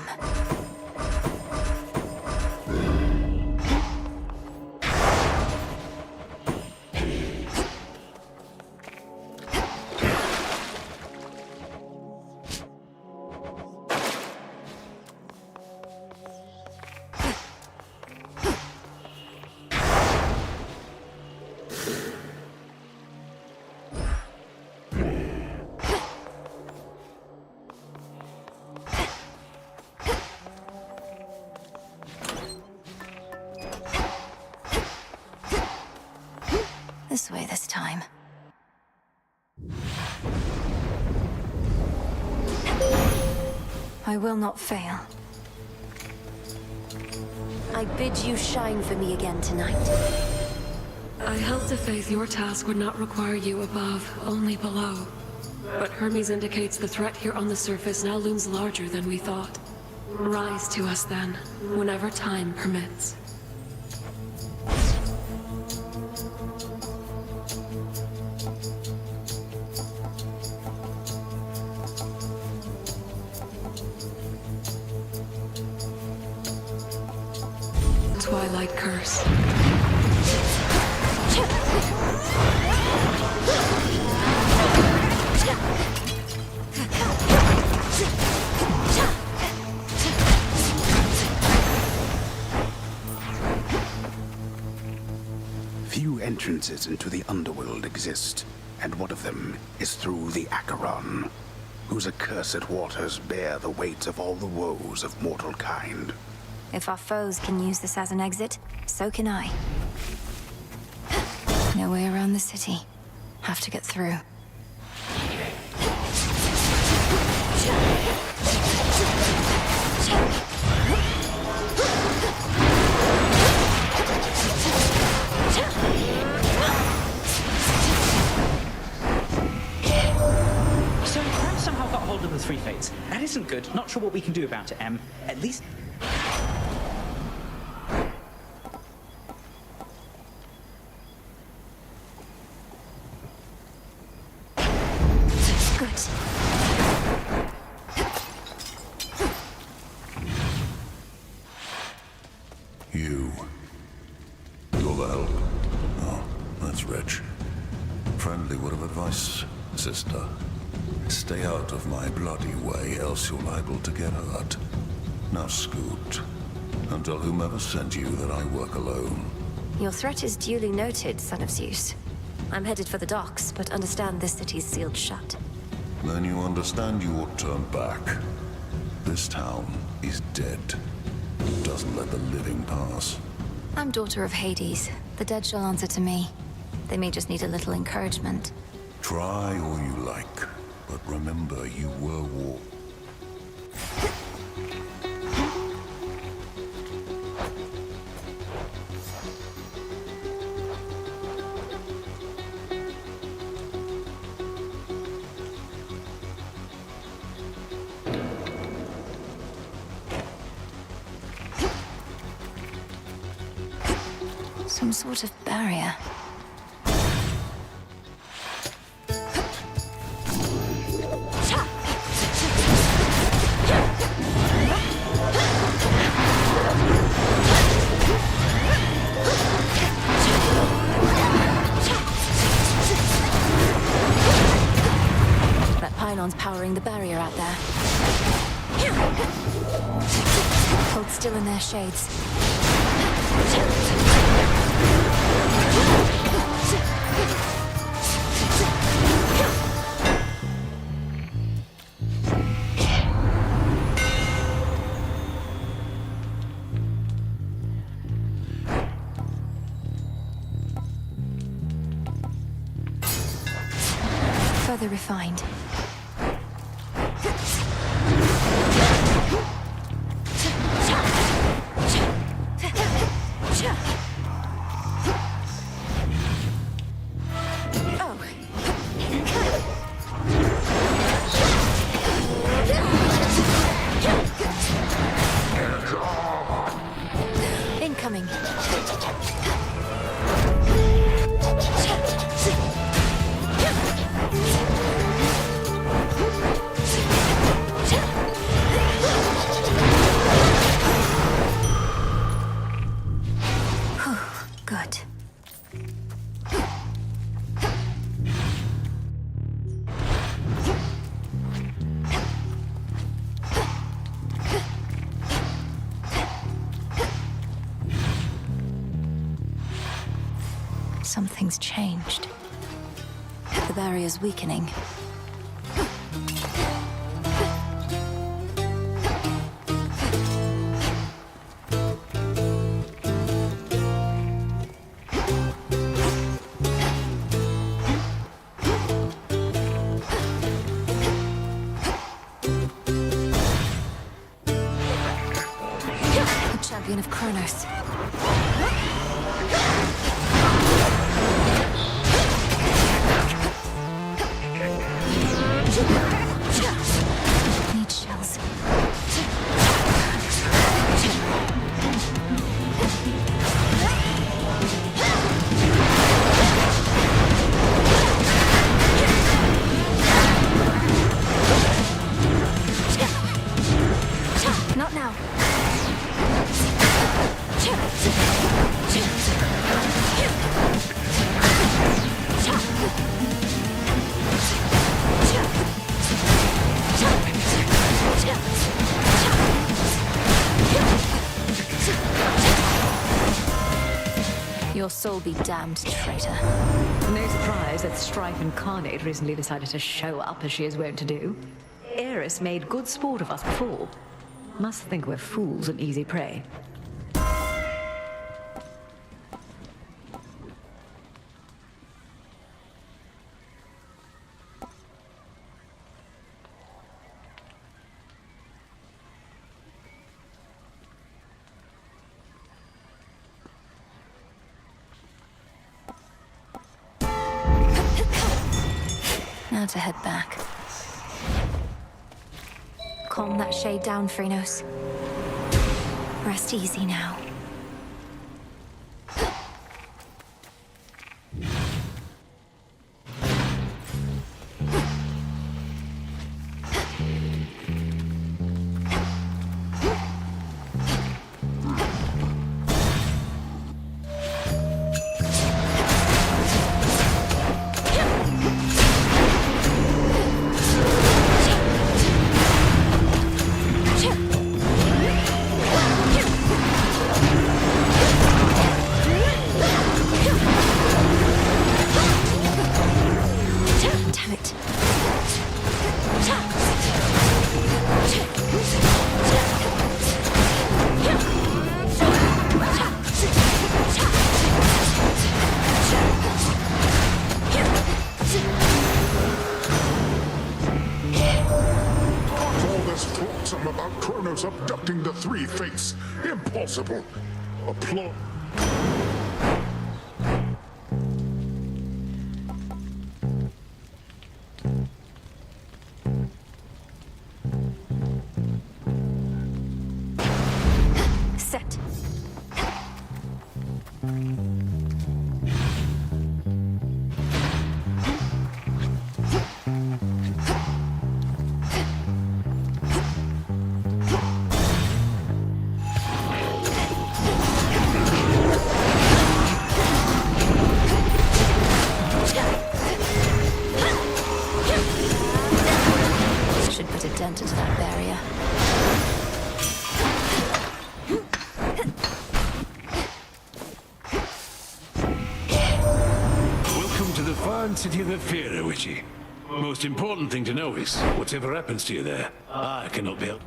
This way this time. I will not fail. I bid you shine for me again tonight. I held to faith your task would not require you above, only below. But Hermes indicates the threat here on the surface now looms larger than we thought. Rise to us then, whenever time permits. Twilight Curse. Few entrances into the underworld exist, and one of them is through the Acheron, whose accursed waters bear the weight of all the woes of mortal kind. If our foes can use this as an exit, so can I. No way around the city. Have to get through. So, Strimm somehow got hold of the Three Fates. That isn't good. Not sure what we can do about it, Em. At least... You. You're the help. Oh, that's rich. Friendly word of advice, sister. Stay out of my bloody way, else you're liable to get hurt. Now scoot, and tell whomever sent you that I work alone. Your threat is duly noted, son of Zeus. I'm headed for the docks, but understand this city's sealed shut. Then you understand you ought to turn back. This town is dead. Doesn't let the living pass. I'm daughter of Hades. The dead shall answer to me. They may just need a little encouragement. Try all you like, but remember you were war. Some sort of barrier. That pylon's powering the barrier out there. Hold still in their shades. Further refined. Incoming. Good. Something's changed. The barrier's weakening. A champion of Kronos. Need shells. Not now. Your soul be damned, traitor. No surprise that Strife Incarnate recently decided to show up as she is wont to do. Eris made good sport of us before. Must think we're fools and easy prey. Now to head back. Calm that shade down, Phrenos. Rest easy now. About Kronos abducting the three fates. Impossible. A plot. Set. Granted you the fear, Witchy. Most important thing to know is, whatever happens to you there, I cannot be helped.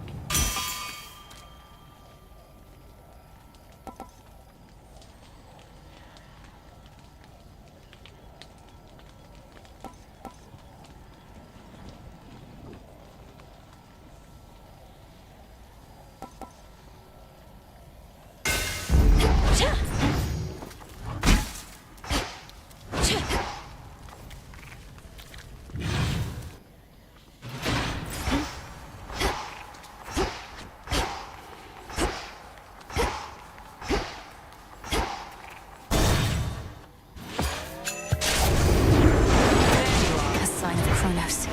A sign of Kronos.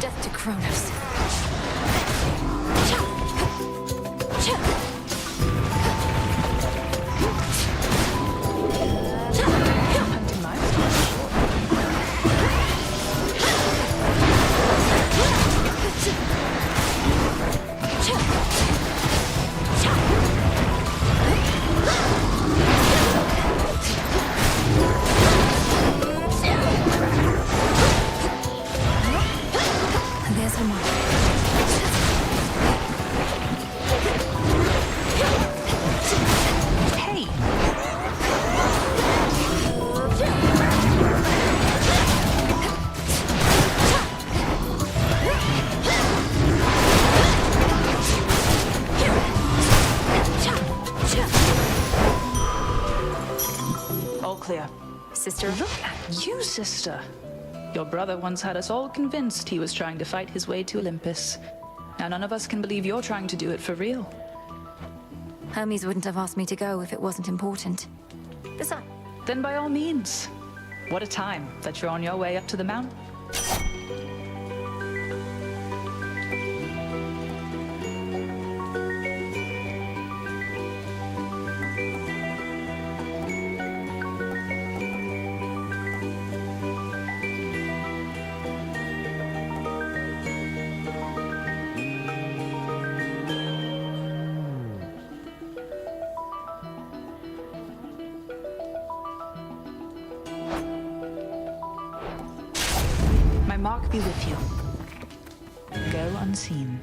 Death to Kronos. There's her mark. Hey! All clear. Sister, Look at you, sister. Your brother once had us all convinced he was trying to fight his way to Olympus. Now none of us can believe you're trying to do it for real. Hermes wouldn't have asked me to go if it wasn't important. Besides, Then by all means. What a time that you're on your way up to the mountain. My mark be with you. Go unseen.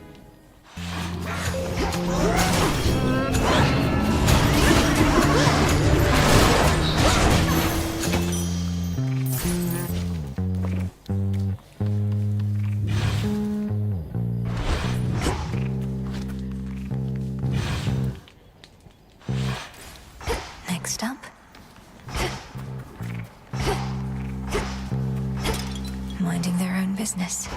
next up. Minding their own business.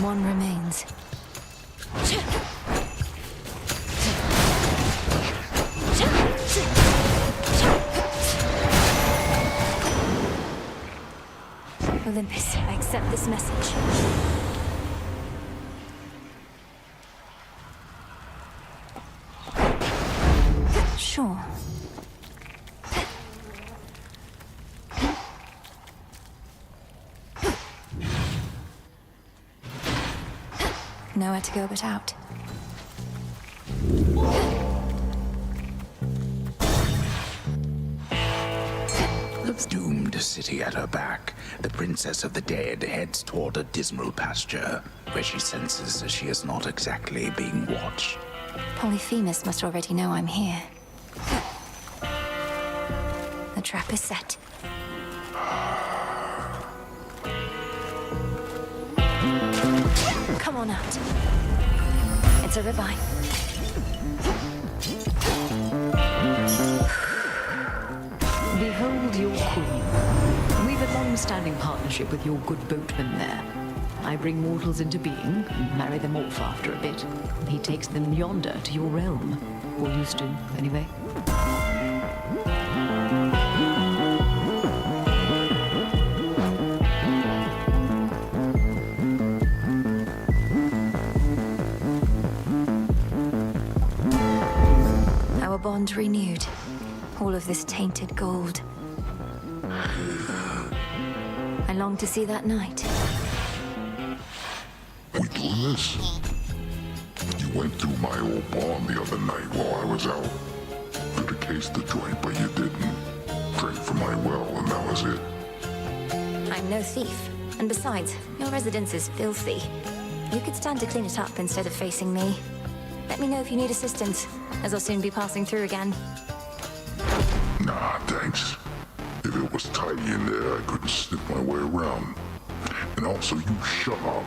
One remains. Olympus, I accept this message. Sure. Nowhere to go but out. The doomed city at her back, the princess of the dead heads toward a dismal pasture, where she senses that she is not exactly being watched. Polyphemus must already know I'm here. The trap is set. Come on out. It's a ribeye. long-standing partnership with your good boatman there. I bring mortals into being and marry them off after a bit. He takes them yonder to your realm. Or used to, anyway. Our bond renewed. All of this tainted gold. I long to see that night. We doing this? You went through my old barn the other night while I was out. Could have cased the joint, but you didn't. Drank from my well, and that was it. I'm no thief. And besides, your residence is filthy. You could stand to clean it up instead of facing me. Let me know if you need assistance, as I'll soon be passing through again. Nah, thanks. If it was tidy in there, I couldn't slip my way around. And also, you shut up.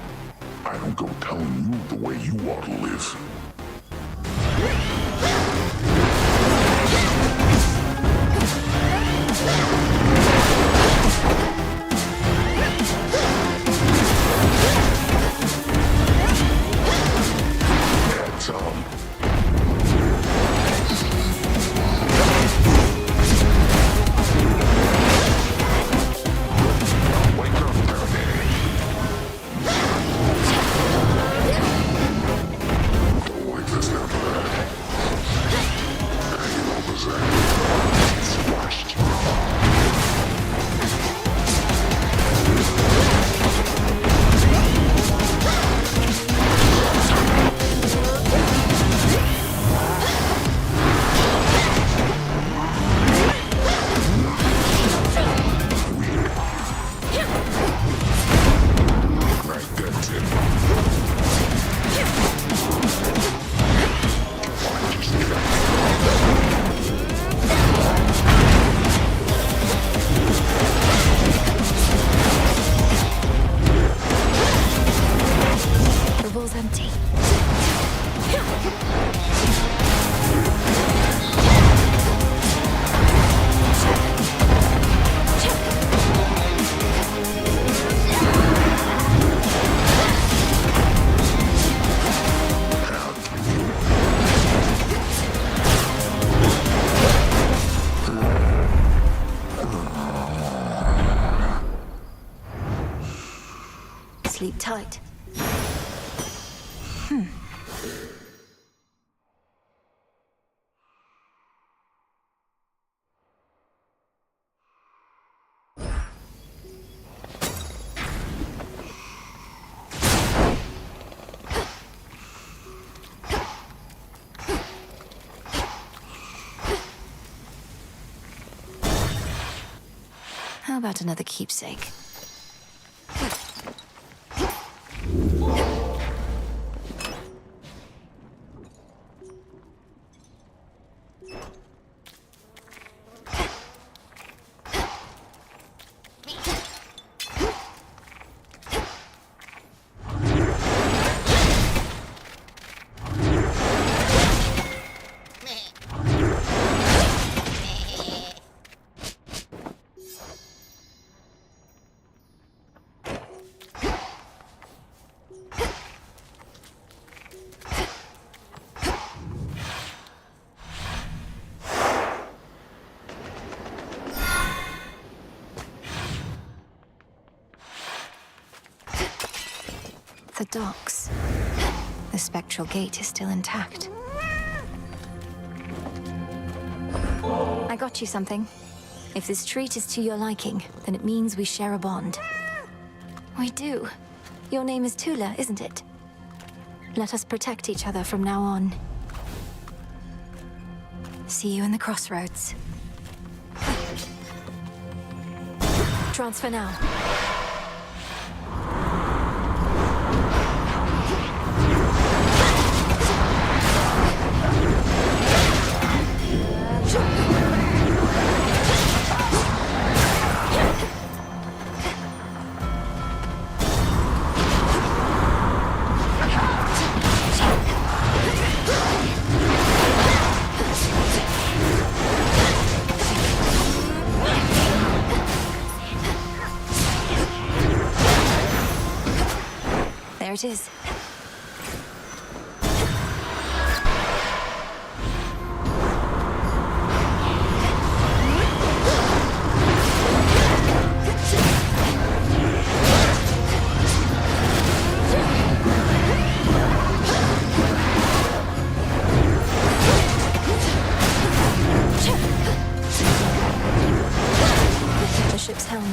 I don't go telling you the way you ought to live. Yeah, Tom. Sleep tight. How about another keepsake? The docks. The spectral gate is still intact. I got you something. If this treat is to your liking, then it means we share a bond. We do. Your name is Tula, isn't it? Let us protect each other from now on. See you in the crossroads. Transfer now. it is. The ship's helm.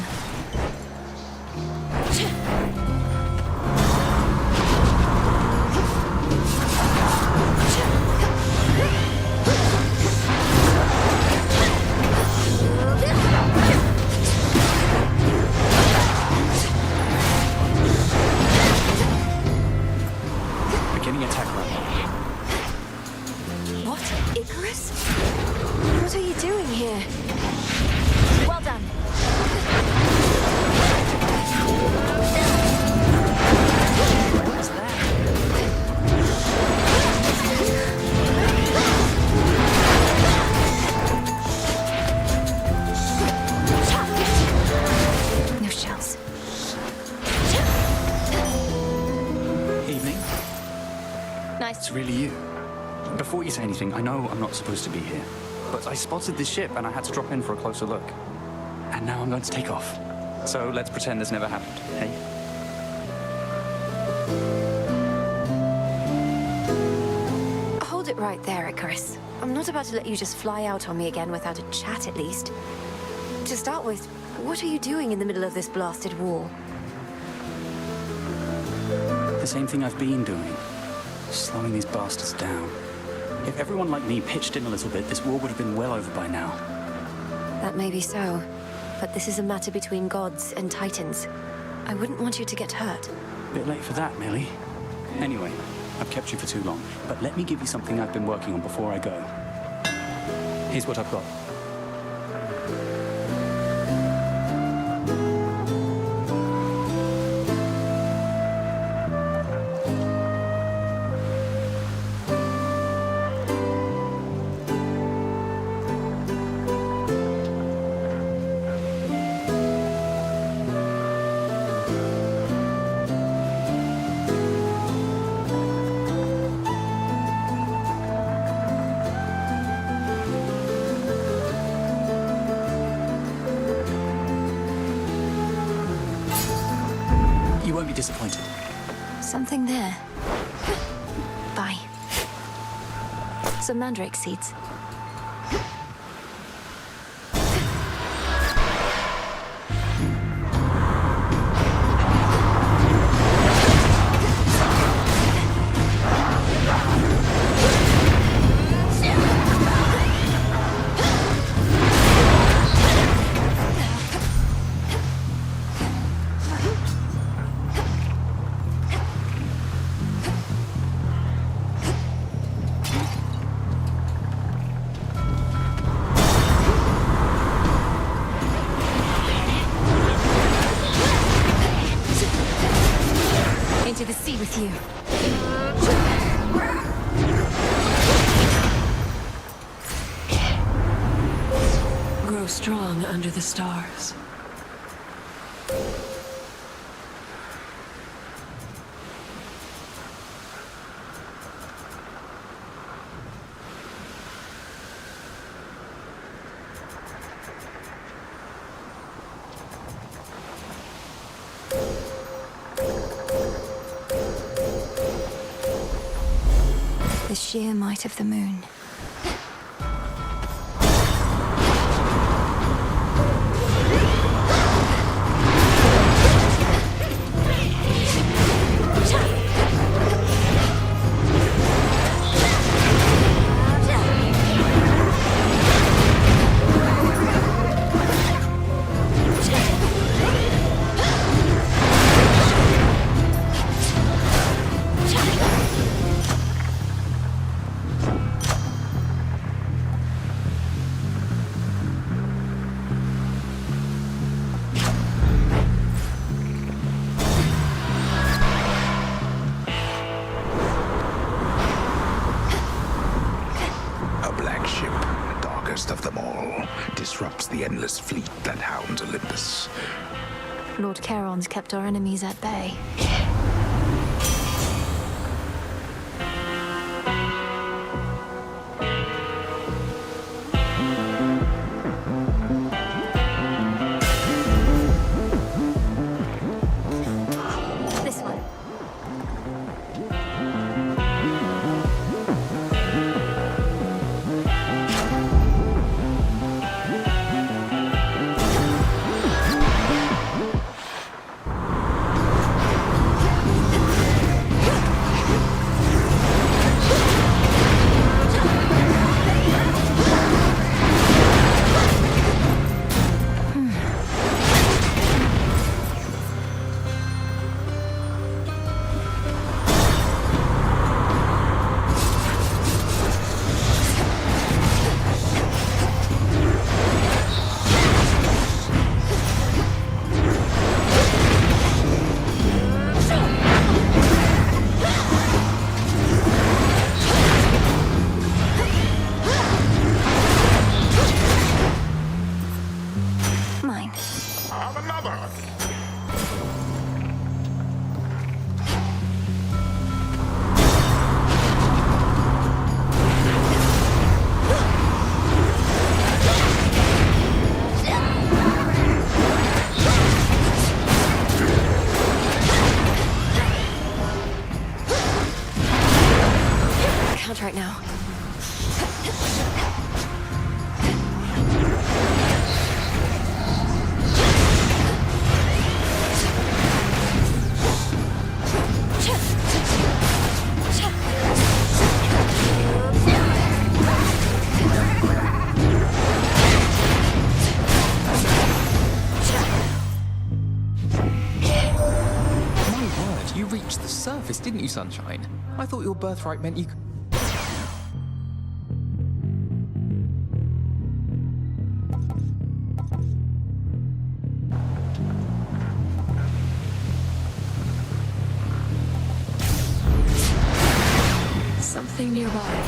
Beginning attack run. What? Icarus? What are you doing here? Well done. What's that? No shells. Evening. Nice. It's really you. Before you say anything, I know I'm not supposed to be here, but I spotted this ship and I had to drop in for a closer look. And now I'm going to take off. So let's pretend this never happened, hey? Hold it right there, Icarus. I'm not about to let you just fly out on me again without a chat, at least. To start with, what are you doing in the middle of this blasted war? The same thing I've been doing. Slowing these bastards down. If everyone like me pitched in a little bit, this war would have been well over by now. That may be so, but this is a matter between gods and titans. I wouldn't want you to get hurt. Bit late for that, Millie. Anyway, I've kept you for too long, but let me give you something I've been working on before I go. Here's what I've got. You won't be disappointed. Something there. Bye. Some mandrake seeds. Into the sea with you. Grow strong under the stars. The sheer might of the moon. Of them all, disrupts the endless fleet that hounds Olympus. Lord Charon's kept our enemies at bay. can't right now. You reached the surface, didn't you, Sunshine? I thought your birthright meant you... Something nearby.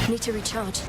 Need to recharge.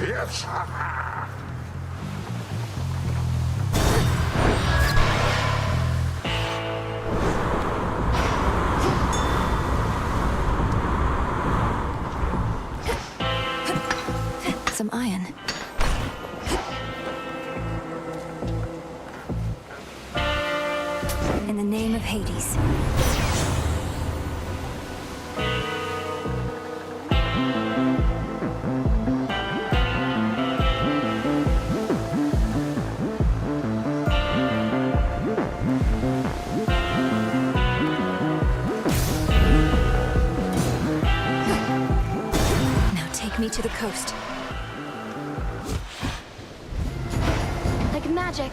Yes! Some iron. In the name of Hades. Me to the coast. Like magic.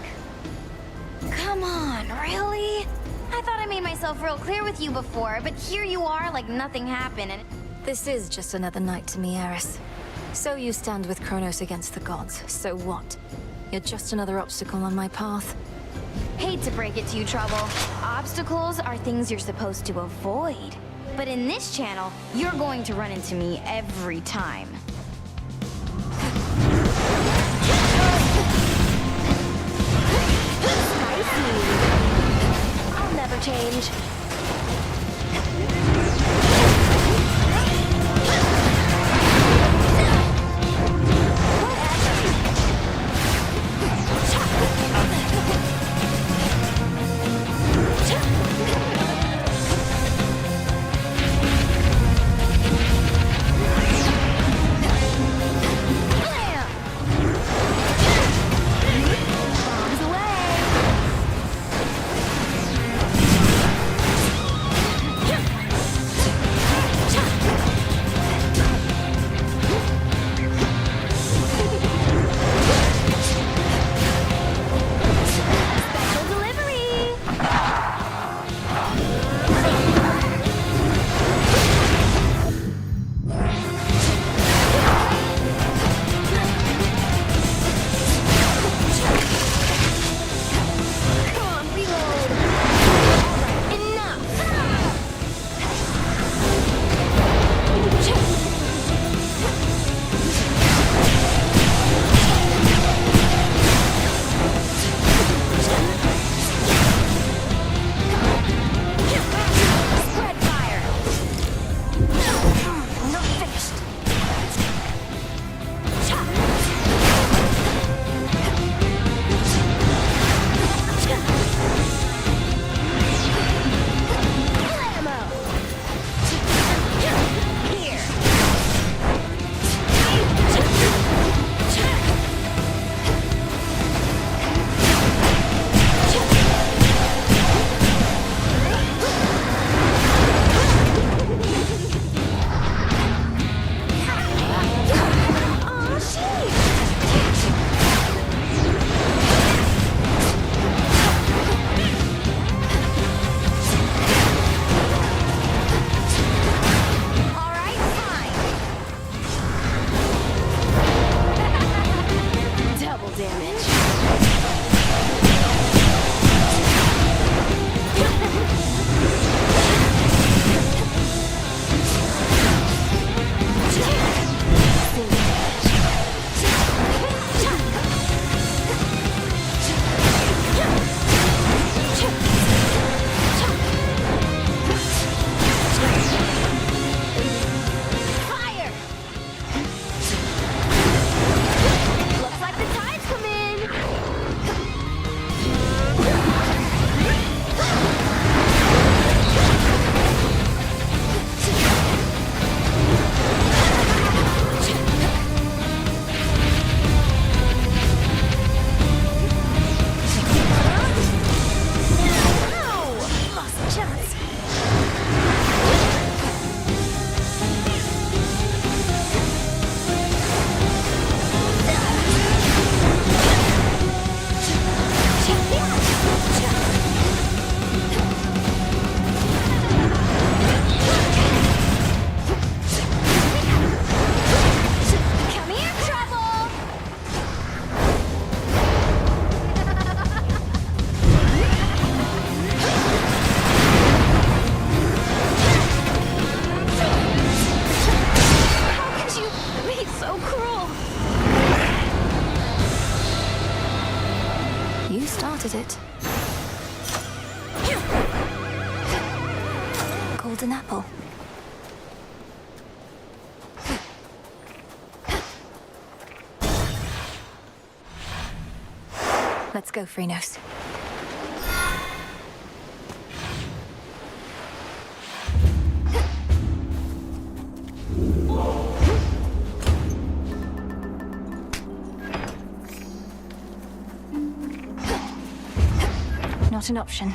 Come on, really? I thought I made myself real clear with you before, but here you are like nothing happened and... This is just another night to me, Eris. So you stand with Kronos against the gods. So what? You're just another obstacle on my path. Hate to break it to you, Trouble. Obstacles are things you're supposed to avoid. But in this channel, you're going to run into me every time. Spicy. I'll never change. spotted it. Golden apple. Let's go, Freenos. Not an option.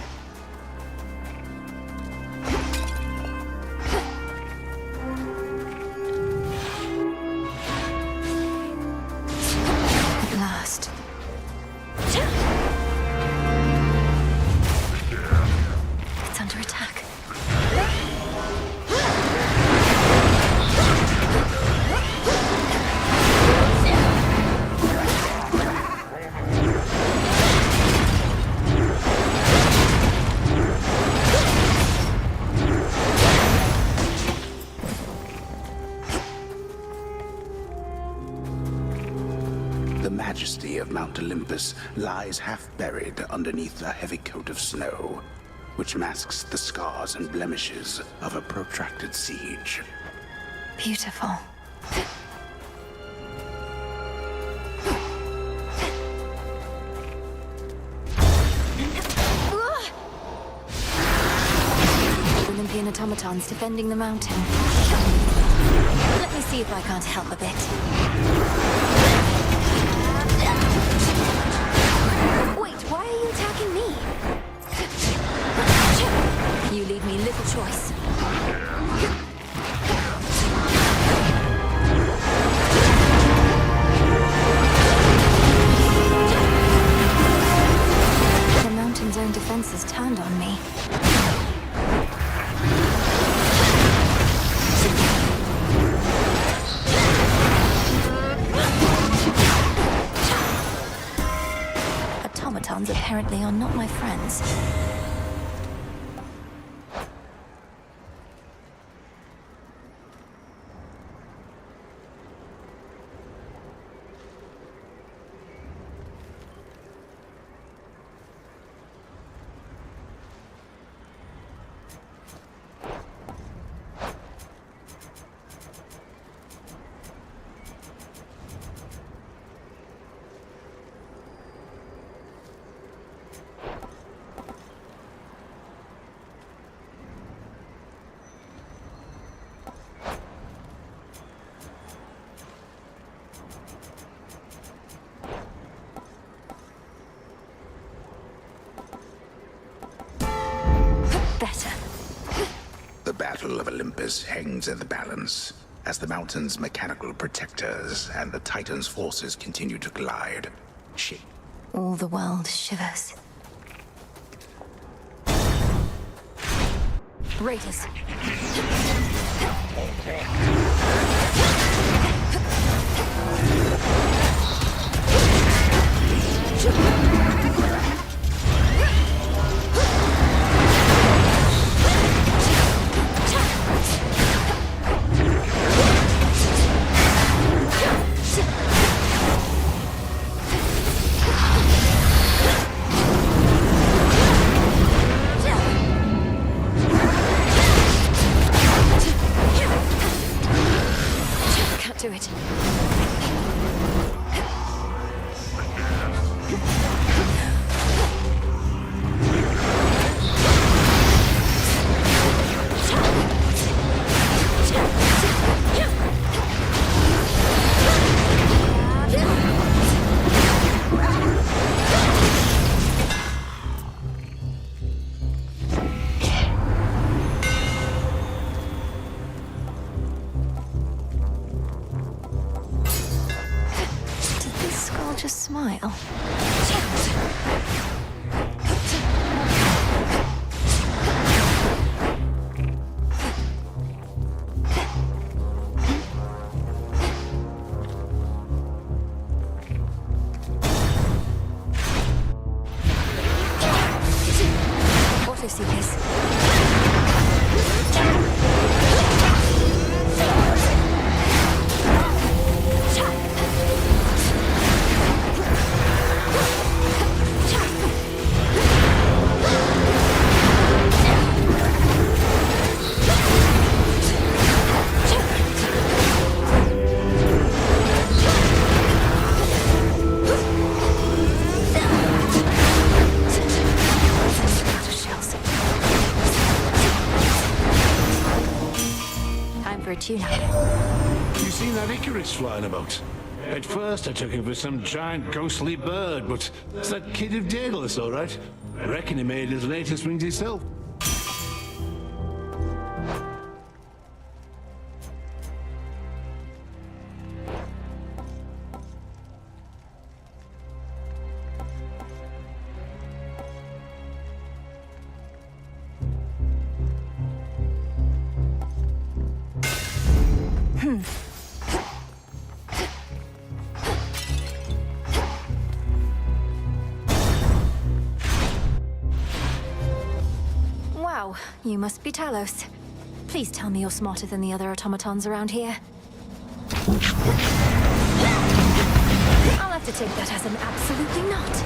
At last. It's under attack. The majesty of Mount Olympus lies half buried underneath a heavy coat of snow, which masks the scars and blemishes of a protracted siege. Beautiful. Olympian automatons defending the mountain. Let me see if I can't help a bit. Wait, why are you attacking me? You leave me little choice. The mountain's own defenses turned on me. Automatons apparently are not my friends. Better. The Battle of Olympus hangs in the balance as the mountain's mechanical protectors and the Titan's forces continue to collide. All the world shivers. Raiders. Can't do it. Did this skull just smile? Autoseekers. tune-up. You seen that Icarus flying about? At first I took him for some giant ghostly bird, but it's that kid of Daedalus, all right. I reckon he made his latest wings himself. Wow, you must be Talos. Please tell me you're smarter than the other automatons around here. I'll have to take that as an absolutely not.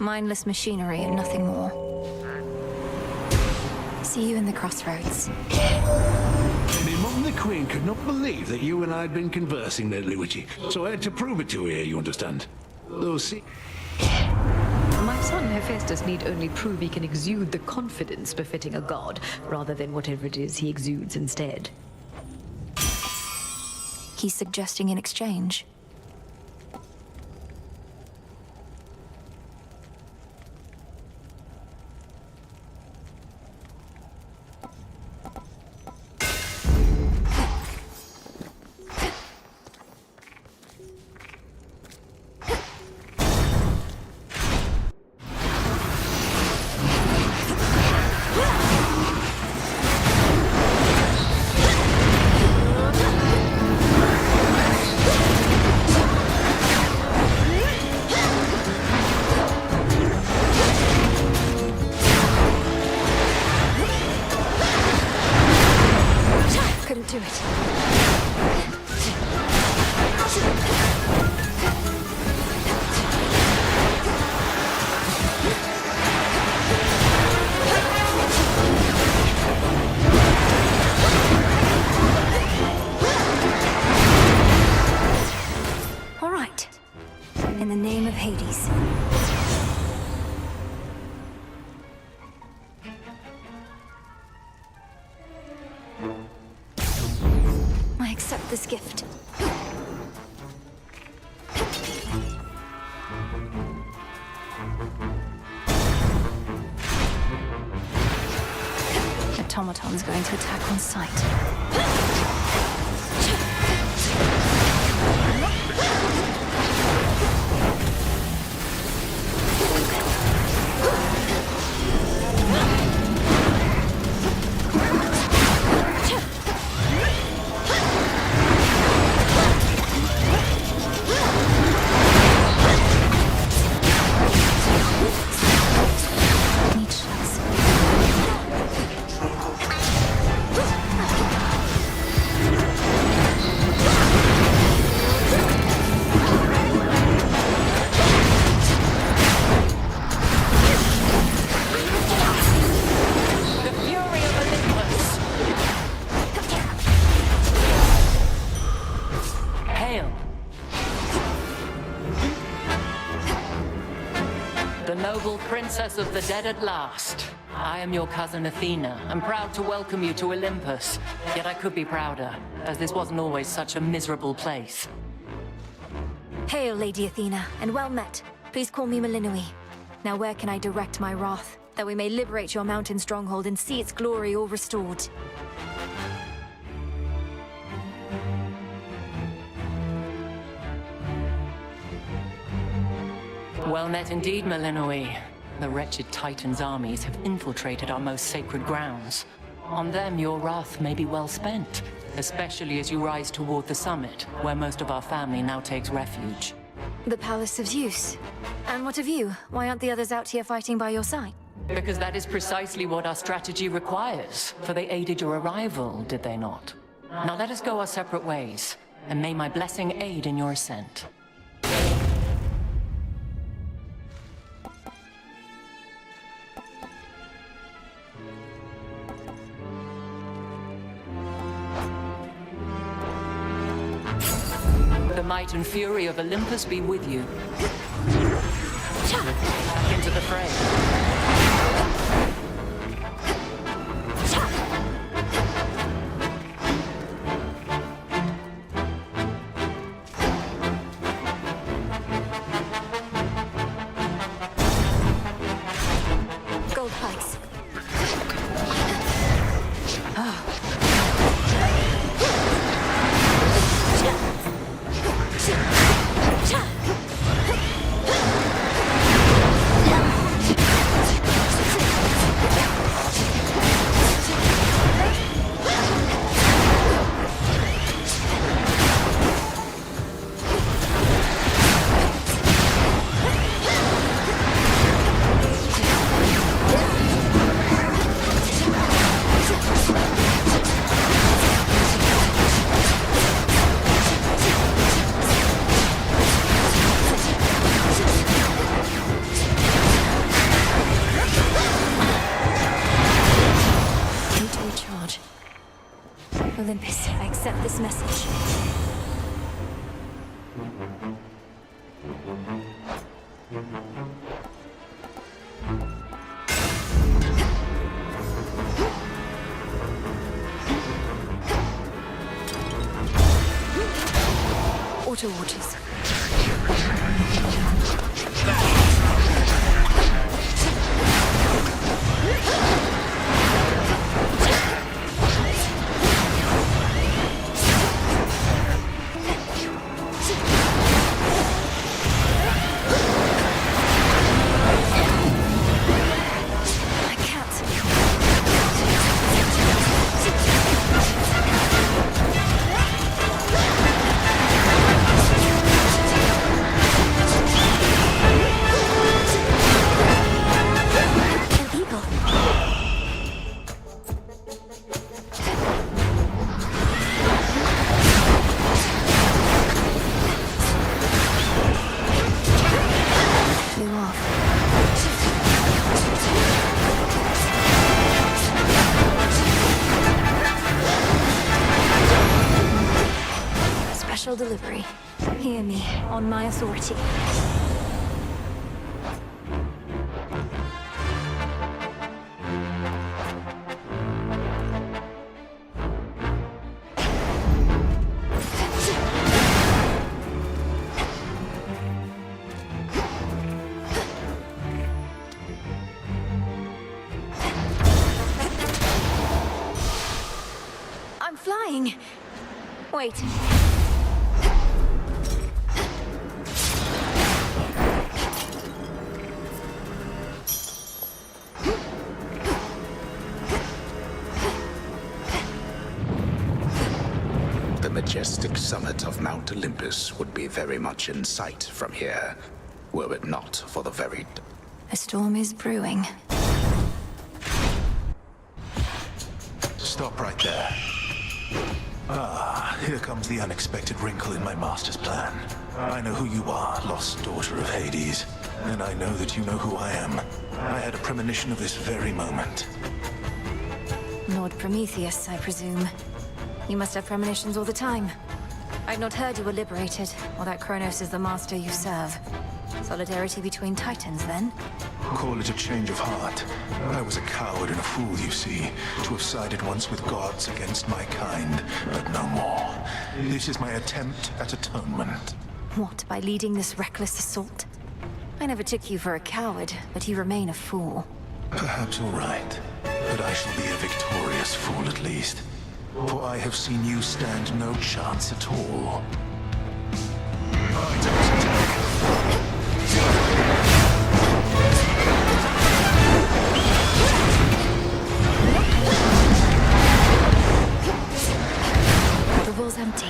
Mindless machinery and nothing more. See you in the crossroads. My mum the Queen could not believe that you and I had been conversing lately, Witchy, so I had to prove it to her, you understand? Though, see... My son Hephaestus need only prove he can exude the confidence befitting a god, rather than whatever it is he exudes instead. He's suggesting an exchange. Do it. All right. In the name of Hades. I accept this gift. Automaton's going to attack on sight. noble princess of the dead at last. I am your cousin Athena. I'm proud to welcome you to Olympus. Yet I could be prouder, as this wasn't always such a miserable place. Hail, Lady Athena, and well met. Please call me Melinoi. Now where can I direct my wrath, that we may liberate your mountain stronghold and see its glory all restored? Well met indeed, Melinoi. The wretched Titan's armies have infiltrated our most sacred grounds. On them, your wrath may be well spent, especially as you rise toward the summit, where most of our family now takes refuge. The Palace of Zeus. And what of you? Why aren't the others out here fighting by your side? Because that is precisely what our strategy requires, for they aided your arrival, did they not? Now let us go our separate ways, and may my blessing aid in your ascent. The might and fury of Olympus be with you. Back into the fray. Gold pikes. Olympus, I accept this message. Auto watches. Delivery. Hear me, on my authority. I'm flying. Wait. The majestic summit of Mount Olympus would be very much in sight from here, were it not for the very... A storm is brewing. Stop right there. Ah, here comes the unexpected wrinkle in my master's plan. I know who you are, lost daughter of Hades. And I know that you know who I am. I had a premonition of this very moment. Lord Prometheus, I presume. You must have premonitions all the time. I'd not heard you were liberated, or that Kronos is the master you serve. Solidarity between Titans, then? Call it a change of heart. I was a coward and a fool, you see, to have sided once with gods against my kind, but no more. This is my attempt at atonement. What, by leading this reckless assault? I never took you for a coward, but you remain a fool. Perhaps you're right, but I shall be a victorious fool at least. For I have seen you stand no chance at all. The wall's empty.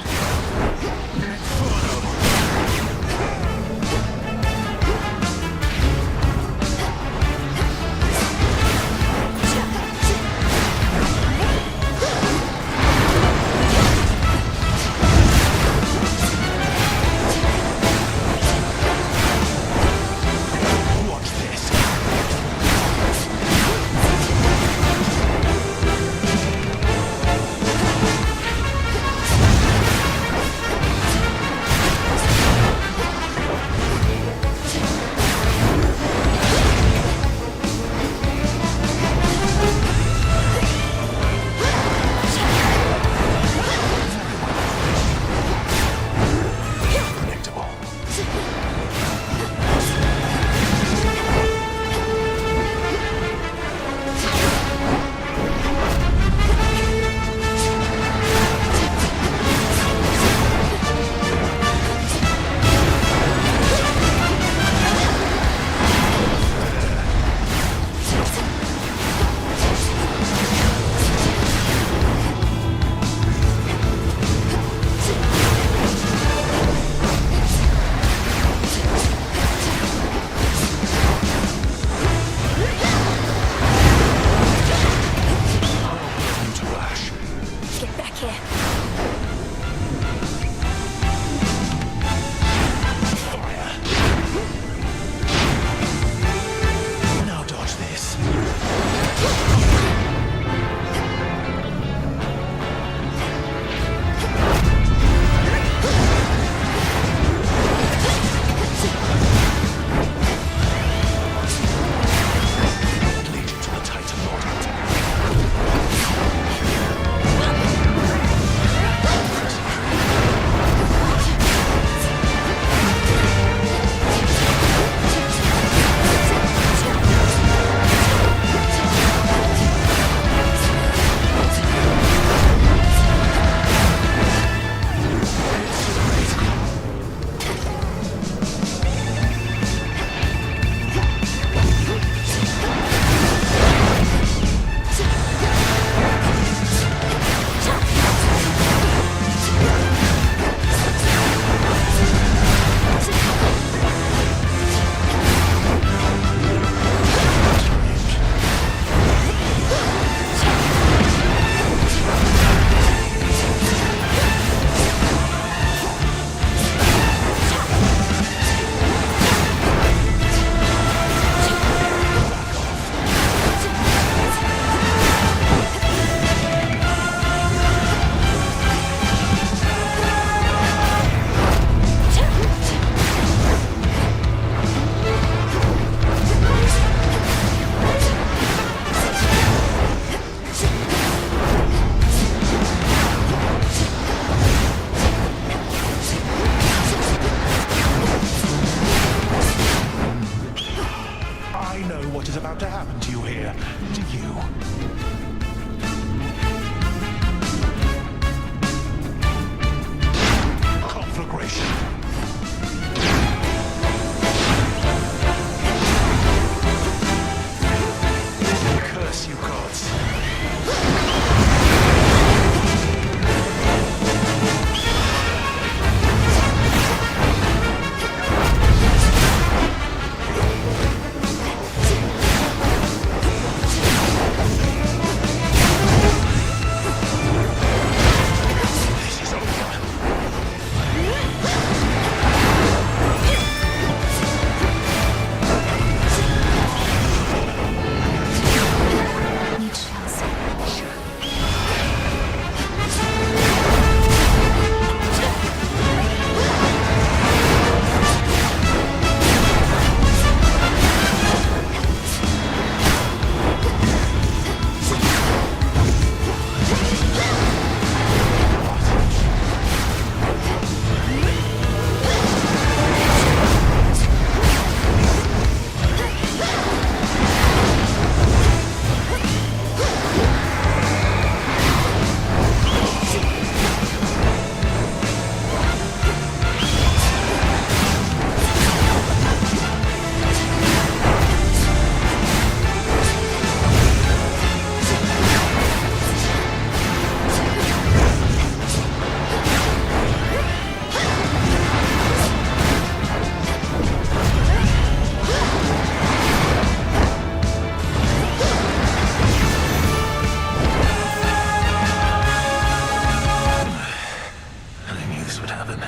this would happen.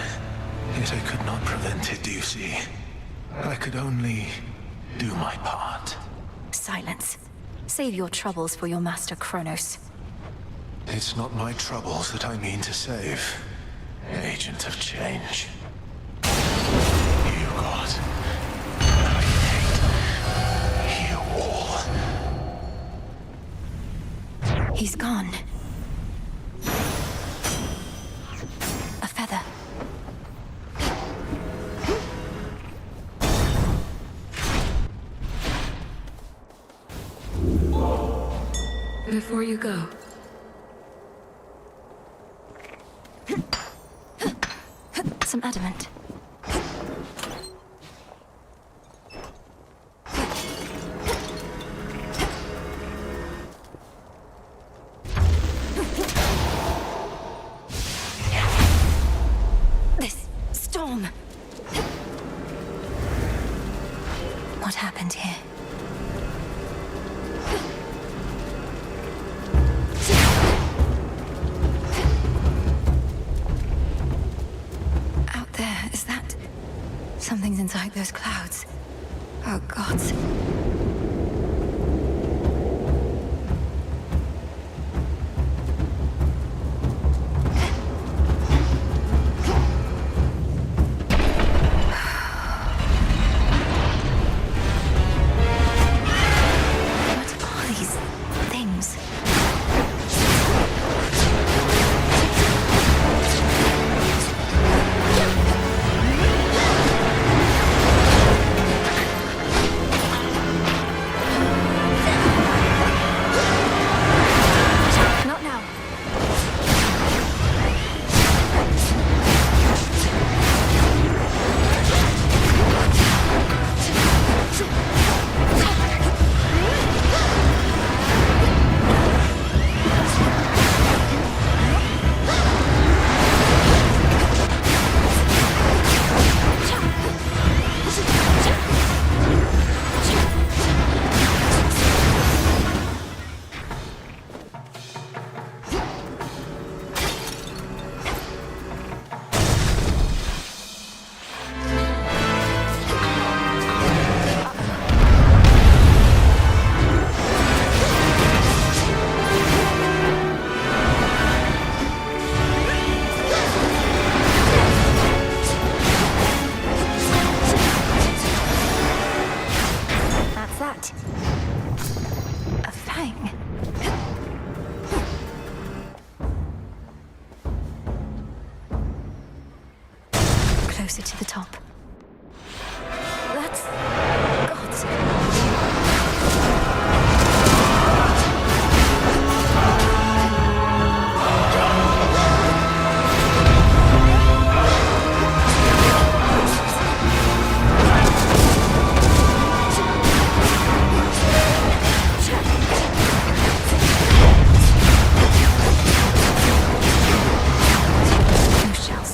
Yet I could not prevent it, do you see? I could only do my part. Silence. Save your troubles for your master Kronos. It's not my troubles that I mean to save, Agent of Change. You, God. I hate you all. He's gone. A feather. Before you go, some adamant. This storm. What happened here? Something's inside those clouds. Oh, gods. What are these things? Closer to the top. That's... God's... No shells.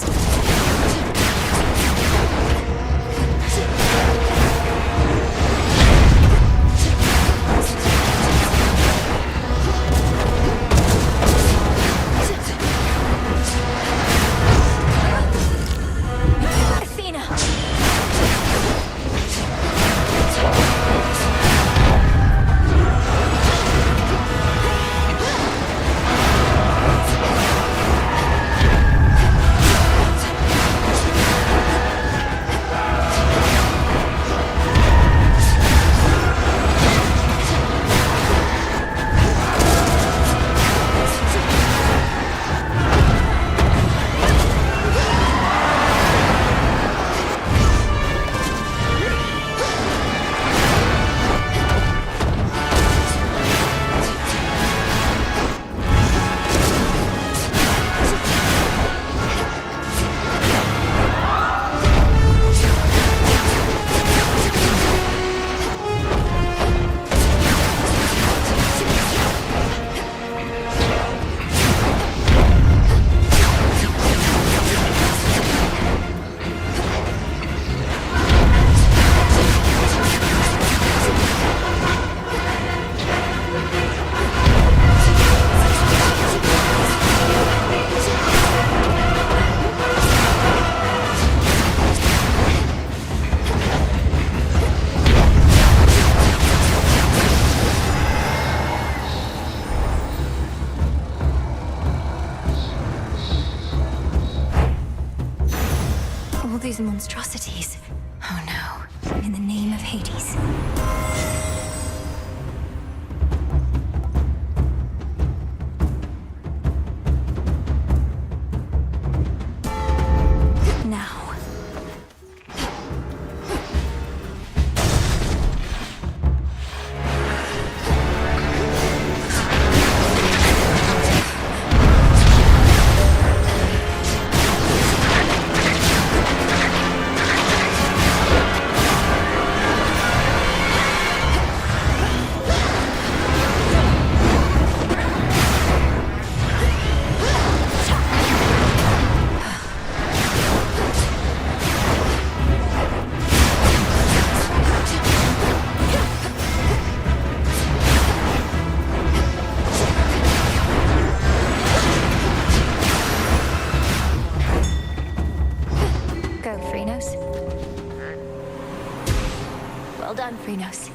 All these monstrosities. Oh no. In the name of Hades. Now. Go, Phrenos. Well done, Phrenos.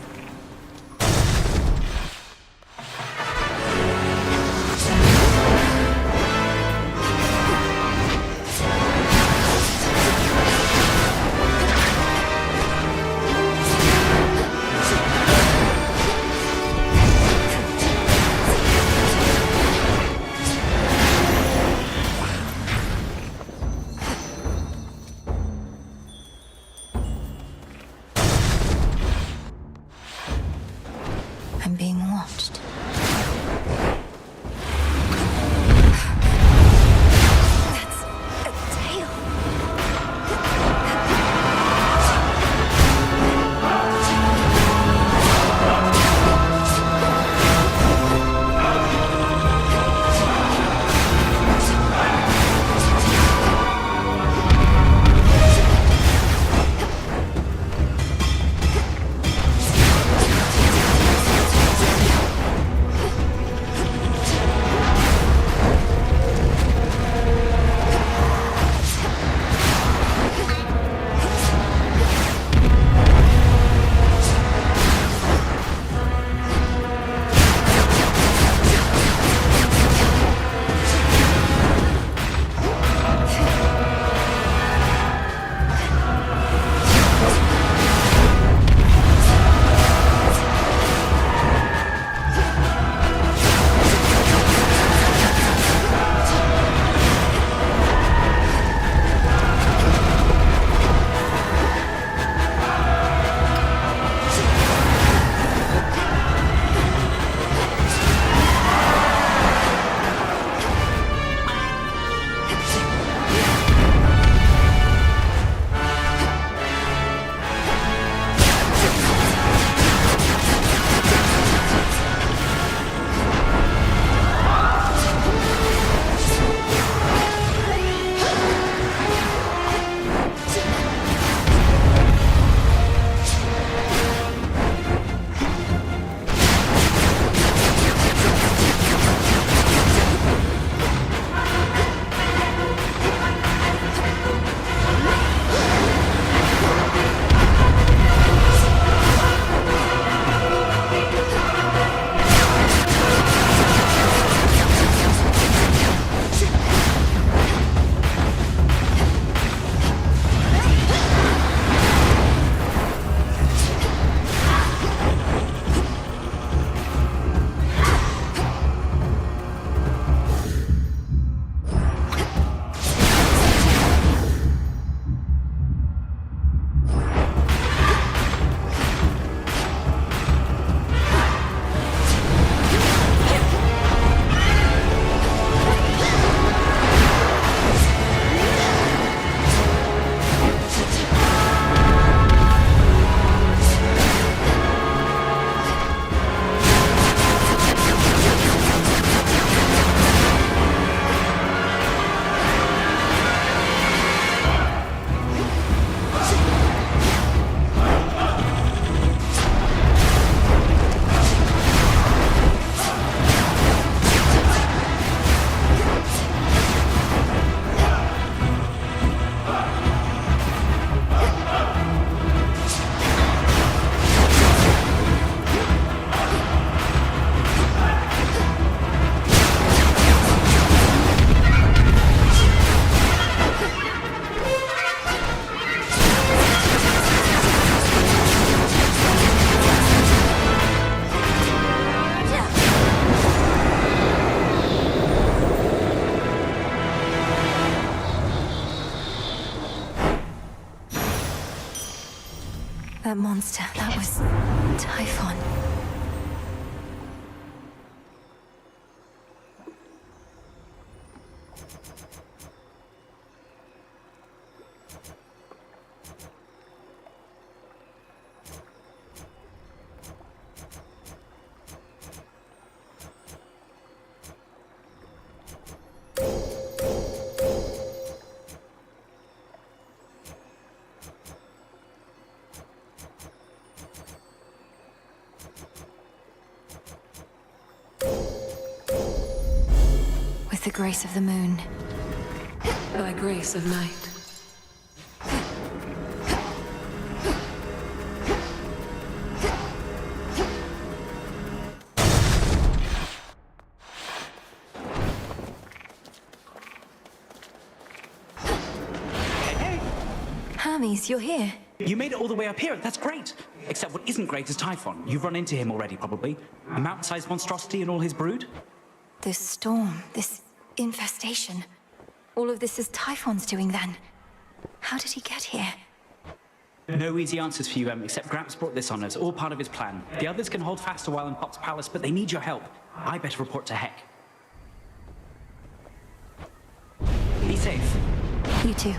That monster, that was Typhon. With the grace of the moon. By grace of night. Hermes, you're here. You made it all the way up here. That's great. Except what isn't great is Typhon. You've run into him already, probably. A mountain-sized monstrosity and all his brood. This storm, this infestation. All of this is Typhon's doing then. How did he get here? No easy answers for you, except Gramps brought this on us, all part of his plan. The others can hold fast a while in Pop's palace, but they need your help. I better report to Heck. Be safe. You too.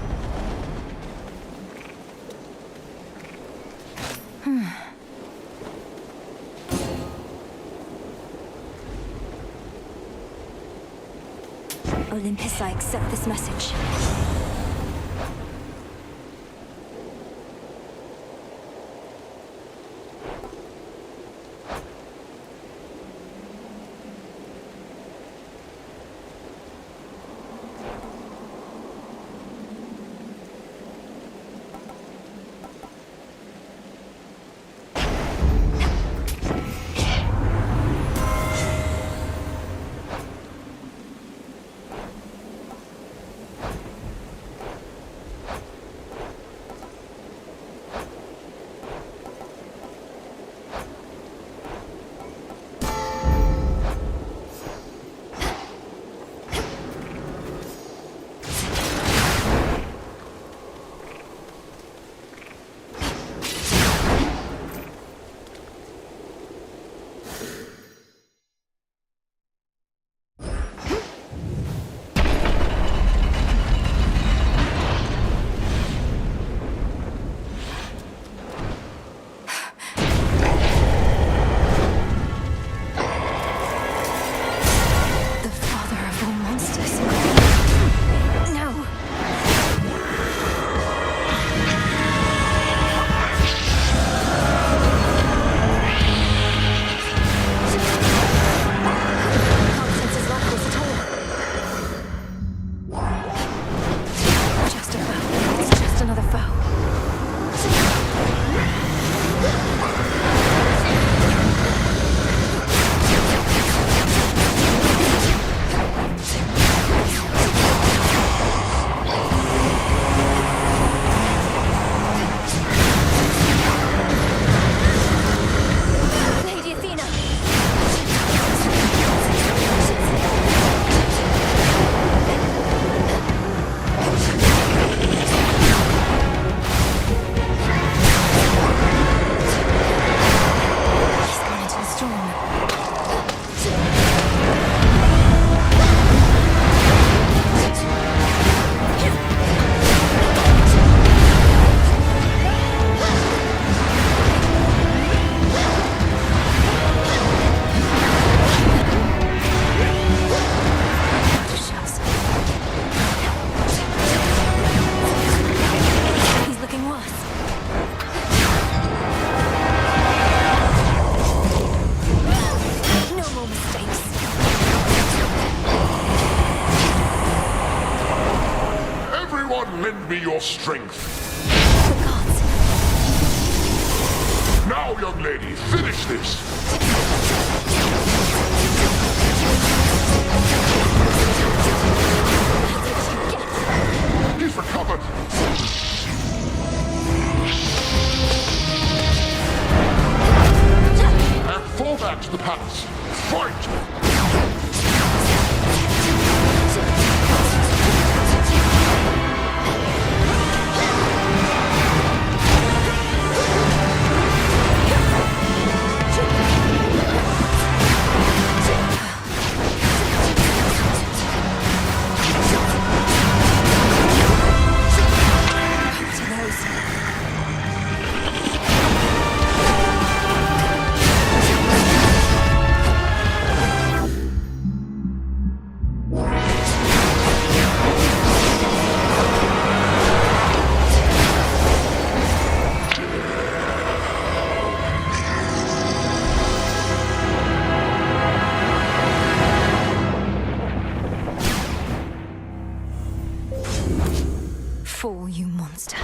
Olympus, I accept this message. Lend me your strength. Now, young lady, finish this. He's recovered. And fall back to the palace. Fight! fall, you monster.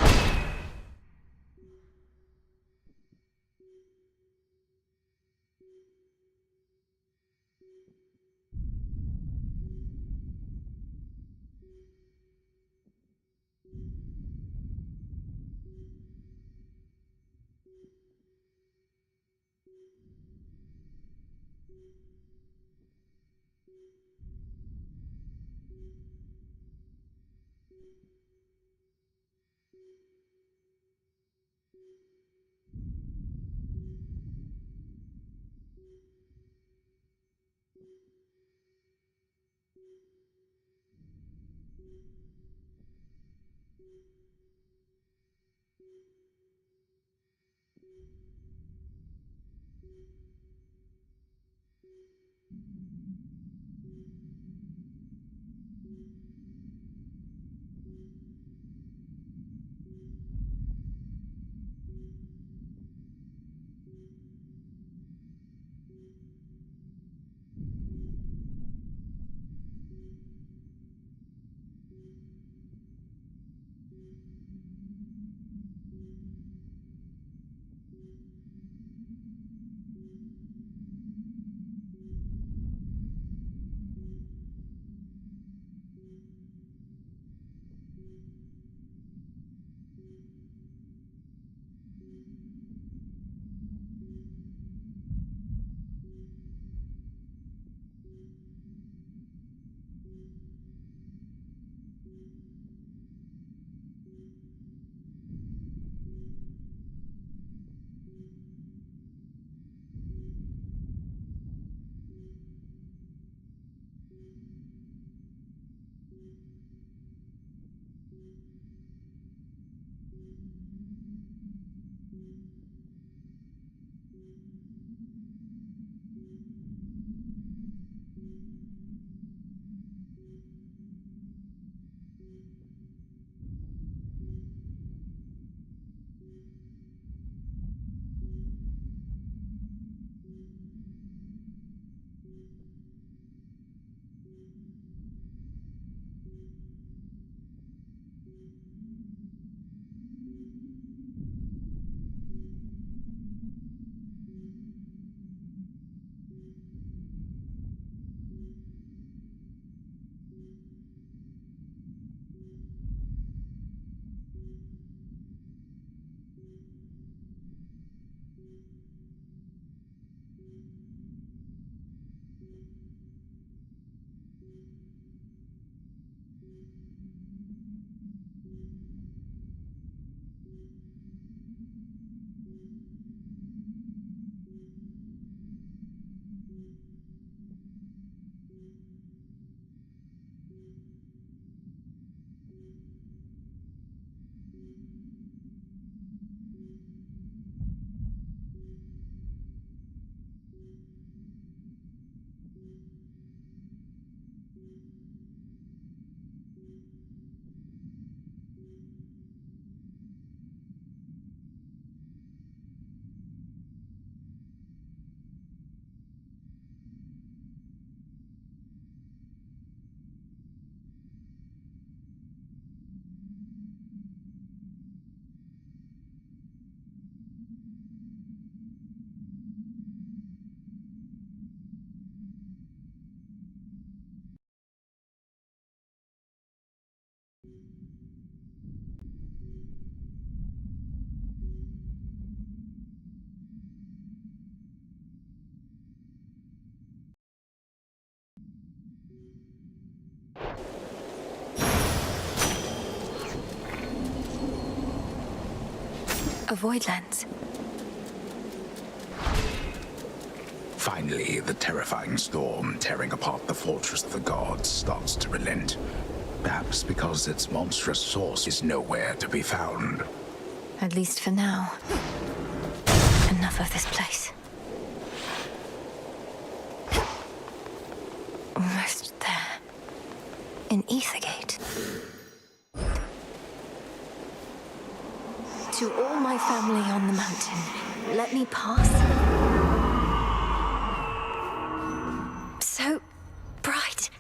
A void lens. Finally, the terrifying storm tearing apart the fortress of the gods starts to relent. Perhaps because its monstrous source is nowhere to be found. At least for now. Enough of this place. Almost there. In Ethergate. To all my family on the mountain, let me pass. So bright.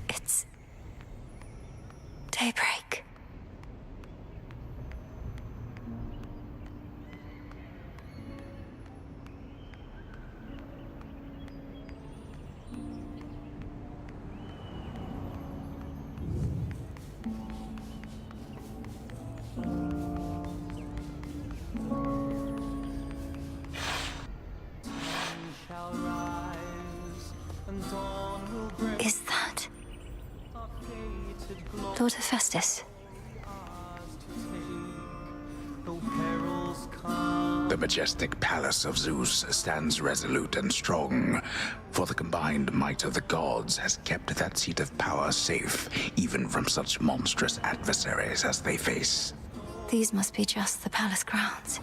It's thought of Festus? The majestic palace of Zeus stands resolute and strong, for the combined might of the gods has kept that seat of power safe, even from such monstrous adversaries as they face. These must be just the palace grounds.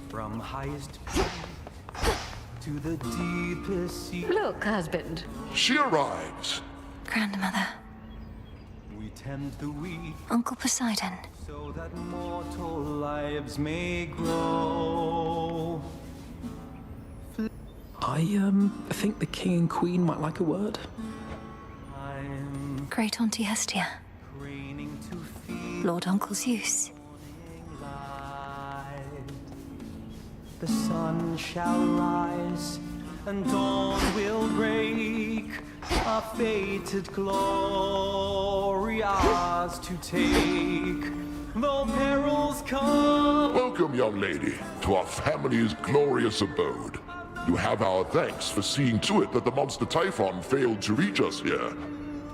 From highest to the deepest sea. Look, husband. She arrives. Grandmother. We tend the weak Uncle Poseidon. so that mortal lives may grow. I think the king and queen might like a word. Great Auntie Hestia. Lord Uncle Zeus. The sun shall rise and dawn will break. Our fated glory ours to take. Though perils come. Welcome, young lady, to our family's glorious abode. You have our thanks for seeing to it that the monster Typhon failed to reach us here.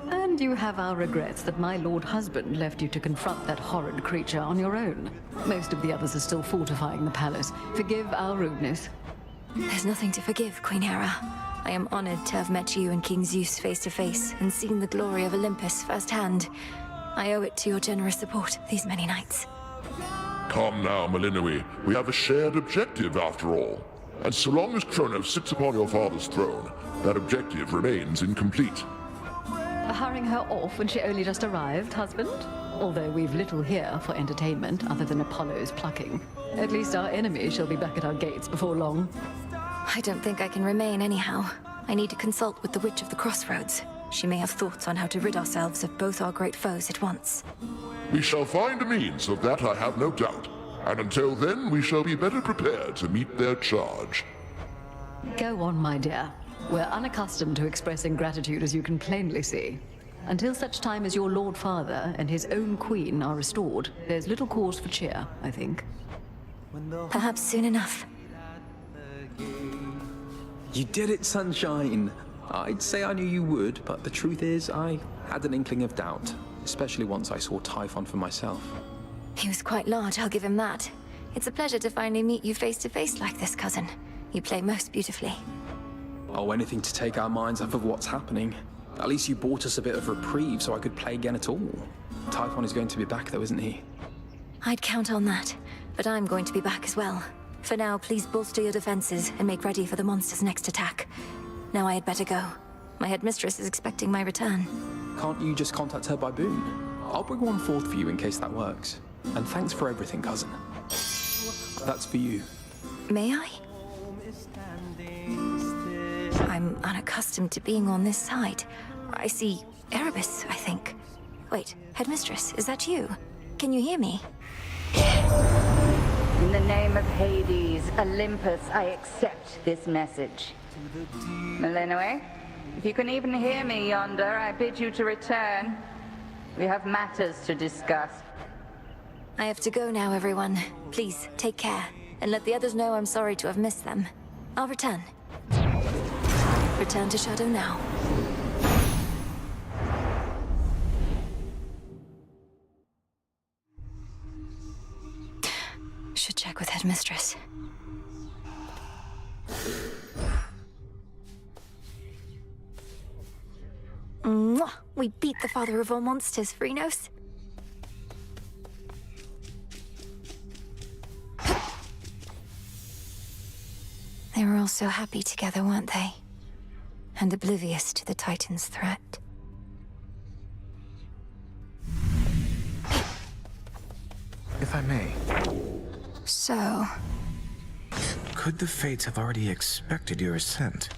And you have our regrets that my lord husband left you to confront that horrid creature on your own. Most of the others are still fortifying the palace. Forgive our rudeness. There's nothing to forgive, Queen Hera. I am honored to have met you and King Zeus face to face and seen the glory of Olympus firsthand. I owe it to your generous support these many nights. Come now, Melinoe. We have a shared objective after all. And so long as Kronos sits upon your father's throne, that objective remains incomplete. Hurrying her off when she only just arrived, husband? Although we've little here for entertainment other than Apollo's plucking. At least our enemy shall be back at our gates before long. I don't think I can remain anyhow. I need to consult with the Witch of the Crossroads. She may have thoughts on how to rid ourselves of both our great foes at once. We shall find a means, of that I have no doubt. And until then, we shall be better prepared to meet their charge. Go on, my dear. We're unaccustomed to expressing gratitude, as you can plainly see. Until such time as your Lord Father and his own queen are restored, there's little cause for cheer, I think. Perhaps soon enough. You did it, Sunshine. I'd say I knew you would, but the truth is, I had an inkling of doubt, especially once I saw Typhon for myself. He was quite large, I'll give him that. It's a pleasure to finally meet you face to face like this, cousin. You play most beautifully. Oh, anything to take our minds off of what's happening. At least you bought us a bit of reprieve so I could play again at all. Typhon is going to be back though, isn't he? I'd count on that, but I'm going to be back as well. For now, please bolster your defenses and make ready for the monster's next attack. Now I had better go. My headmistress is expecting my return. Can't you just contact her by boon? I'll bring one forth for you in case that works. And thanks for everything, cousin. That's for you. May I? I'm unaccustomed to being on this side. I see Erebus, I think. Wait, headmistress, is that you? Can you hear me? In the name of Hades, Olympus, I accept this message. Melinoe, if you can even hear me yonder, I bid you to return. We have matters to discuss. I have to go now, everyone. Please, take care, and let the others know I'm sorry to have missed them. I'll return. Return to Shadow now. Should check with headmistress. Mwah! We beat the father of all monsters, Phrynos. They were all so happy together, weren't they? And oblivious to the Titan's threat. If I may. So... Could the Fates have already expected your ascent?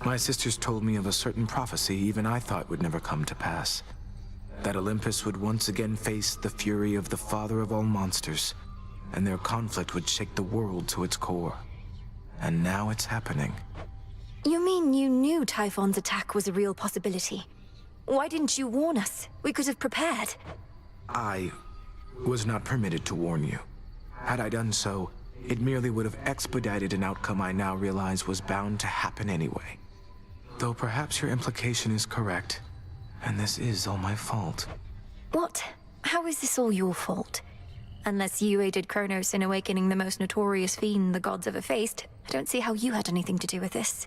My sisters told me of a certain prophecy even I thought would never come to pass. That Olympus would once again face the fury of the father of all monsters, and their conflict would shake the world to its core. And now it's happening. You mean you knew Typhon's attack was a real possibility? Why didn't you warn us? We could have prepared. I was not permitted to warn you. Had I done so, it merely would have expedited an outcome I now realize was bound to happen anyway. Though perhaps your implication is correct, and this is all my fault. What? How is this all your fault? Unless you aided Kronos in awakening the most notorious fiend the gods ever faced, I don't see how you had anything to do with this.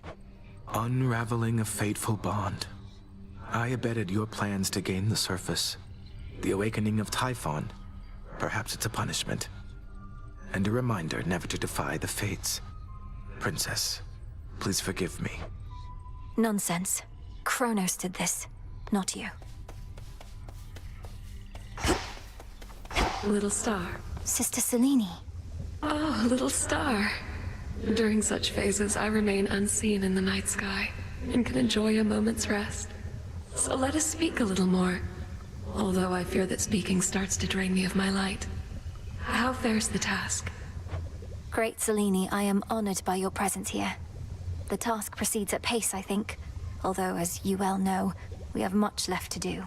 Unraveling a fateful bond. I abetted your plans to gain the surface. The awakening of Typhon. Perhaps it's a punishment. And a reminder never to defy the fates. Princess, please forgive me. Nonsense. Kronos did this, not you. Little star. Sister Selene. Oh, little star. During such phases, I remain unseen in the night sky and can enjoy a moment's rest. So let us speak a little more, although I fear that speaking starts to drain me of my light. How fares the task? Great Selene, I am honored by your presence here. The task proceeds at pace, I think. Although, as you well know, we have much left to do.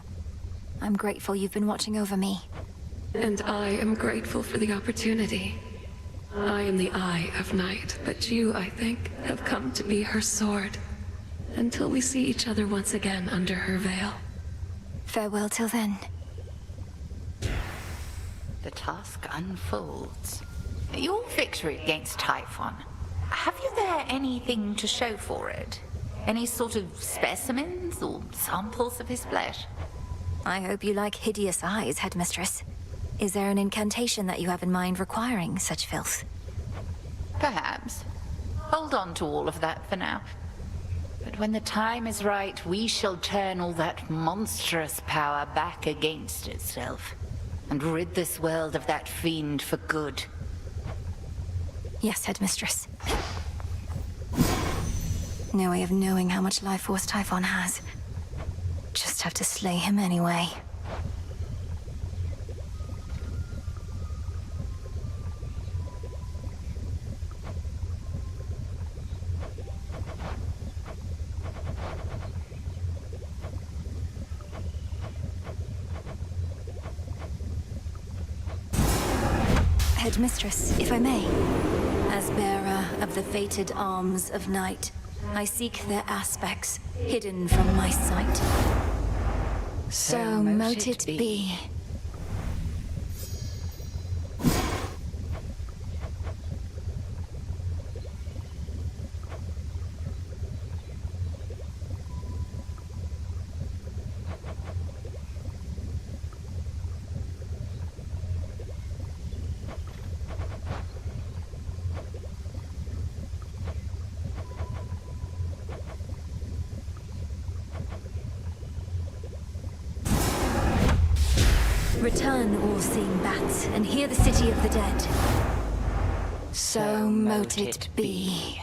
I'm grateful you've been watching over me. And I am grateful for the opportunity. I am the Eye of Night, but you, I think, have come to be her sword. Until we see each other once again under her veil. Farewell till then. The task unfolds. Your victory against Typhon. Have you there anything to show for it? Any sort of specimens or samples of his flesh? I hope you like hideous eyes, Headmistress. Is there an incantation that you have in mind requiring such filth? Perhaps. Hold on to all of that for now. But when the time is right, we shall turn all that monstrous power back against itself, and rid this world of that fiend for good. Yes, Headmistress. No way of knowing how much life force Typhon has. Just have to slay him anyway. Headmistress, if I may. As bearer of the fated arms of night, I seek their aspects hidden from my sight. So mote it be. Return, all-seeing bats, and hear the city of the dead. So mote it be.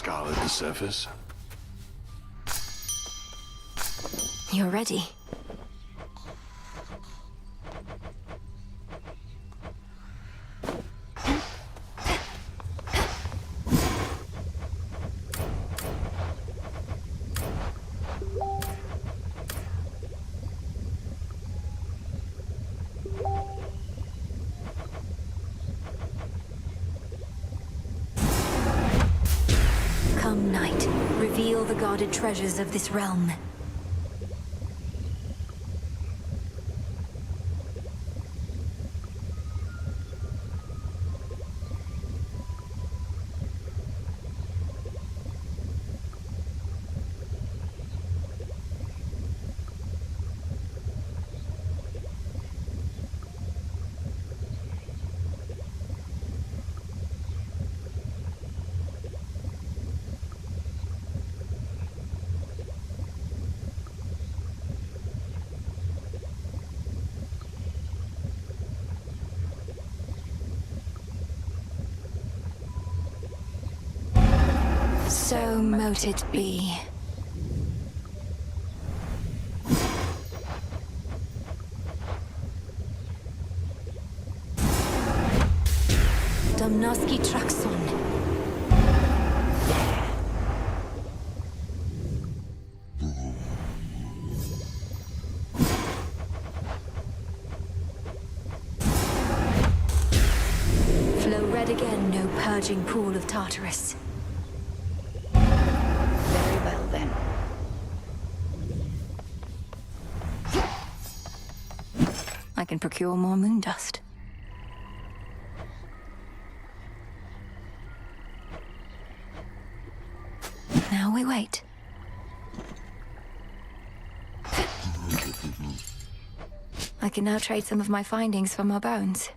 scoured the surface. You're ready. Come, Night. Reveal the guarded treasures of this realm. So mote it be. Domnoski Traxon. Flow red again, no purging pool of Tartarus. Very well then. I can procure more moon dust. Now we wait. I can now trade some of my findings for more bones.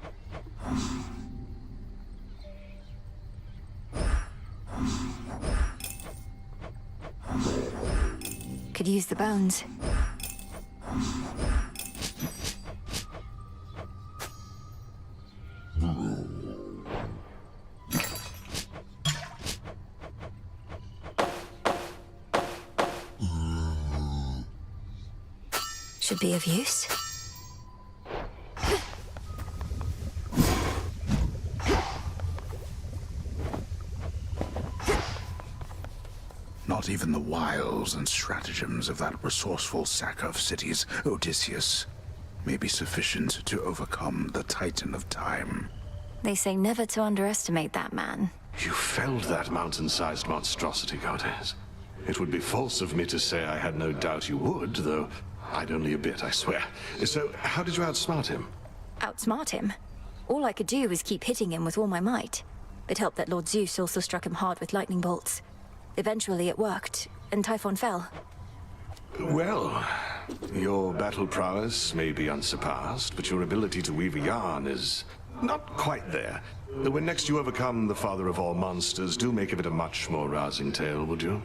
Could use the bones. Should be of use. Not even the wiles and stratagems of that resourceful sacker of cities, Odysseus, may be sufficient to overcome the Titan of Time. They say never to underestimate that man. You felled that mountain-sized monstrosity, goddess. It would be false of me to say I had no doubt you would, though I'd only a bit, I swear. So, how did you outsmart him? Outsmart him? All I could do was keep hitting him with all my might. It helped that Lord Zeus also struck him hard with lightning bolts. Eventually it worked, and Typhon fell. Well, your battle prowess may be unsurpassed, but your ability to weave a yarn is not quite there. When next you overcome the father of all monsters, do make of it a much more rousing tale, would you?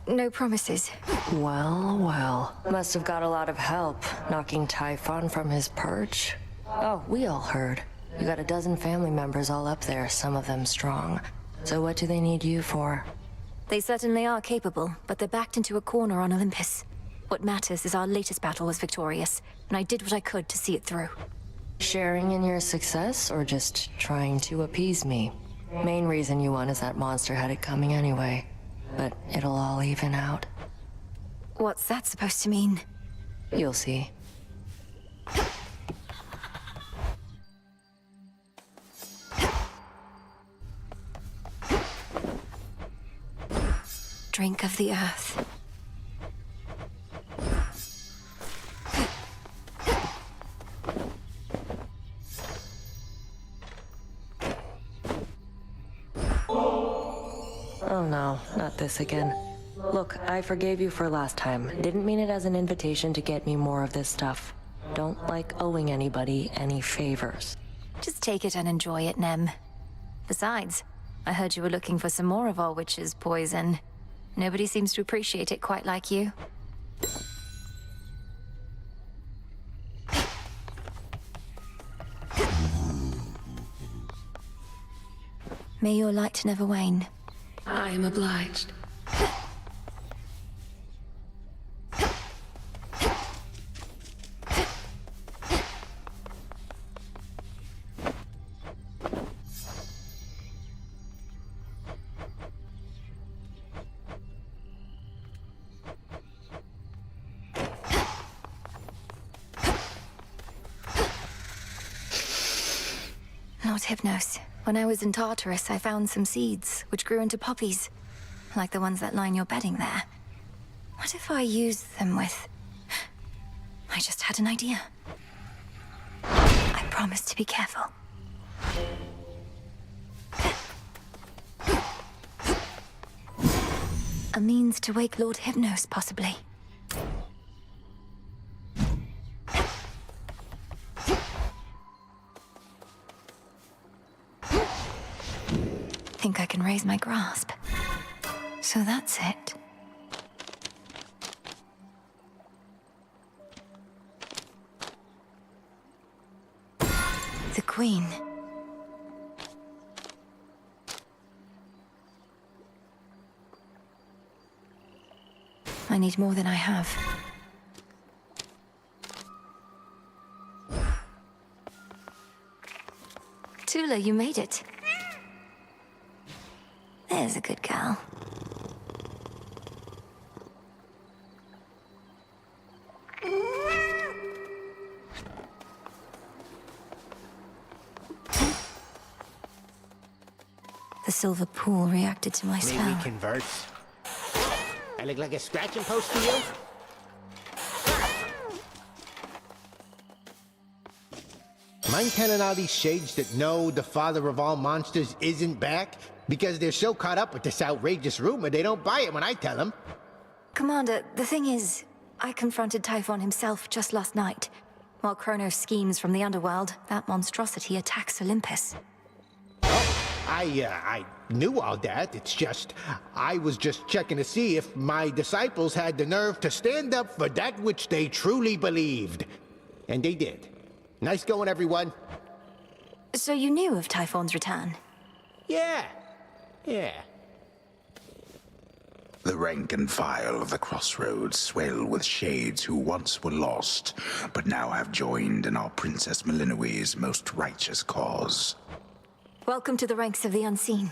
No promises. Well, well. Must have got a lot of help, knocking Typhon from his perch. Oh, we all heard. You got a dozen family members all up there, some of them strong. So what do they need you for? They certainly are capable, but they're backed into a corner on Olympus. What matters is our latest battle was victorious, and I did what I could to see it through. Sharing in your success, or just trying to appease me? Main reason you won is that monster had it coming anyway. But it'll all even out. What's that supposed to mean? You'll see. Drink of the earth. Oh no, not this again. Look, I forgave you for last time. Didn't mean it as an invitation to get me more of this stuff. Don't like owing anybody any favors. Just take it and enjoy it, Nem. Besides, I heard you were looking for some more of our witch's poison. Nobody seems to appreciate it quite like you. May your light never wane. I am obliged. Lord Hypnos, when I was in Tartarus, I found some seeds, which grew into poppies, like the ones that line your bedding there. What if I used them with... I just had an idea. I promise to be careful. A means to wake Lord Hypnos, possibly. Think I can raise my grasp. So that's it. The Queen. I need more than I have. Tula, you made it. There's a good girl. The silver pool reacted to my spell. May we converse? I look like a scratching post to you? Mind telling all these shades that no, the father of all monsters isn't back? Because they're so caught up with this outrageous rumor, they don't buy it when I tell them. Commander, the thing is, I confronted Typhon himself just last night. While Kronos schemes from the underworld, that monstrosity attacks Olympus. I knew all that. It's just, I was just checking to see if my disciples had the nerve to stand up for that which they truly believed. And they did. Nice going, everyone. So you knew of Typhon's return? Yeah. The rank and file of the crossroads swell with shades who once were lost, but now have joined in our Princess Melinoe's most righteous cause. Welcome to the ranks of the unseen.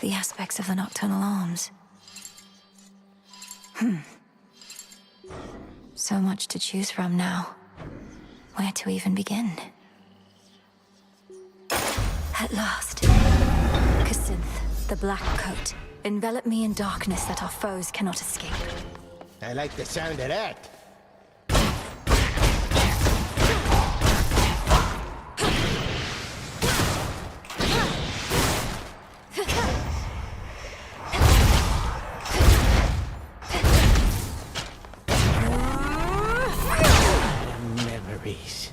The aspects of the nocturnal arms. So much to choose from now. Where to even begin? At last. Casinth, the black coat. Envelop me in darkness that our foes cannot escape. I like the sound of that. Memories.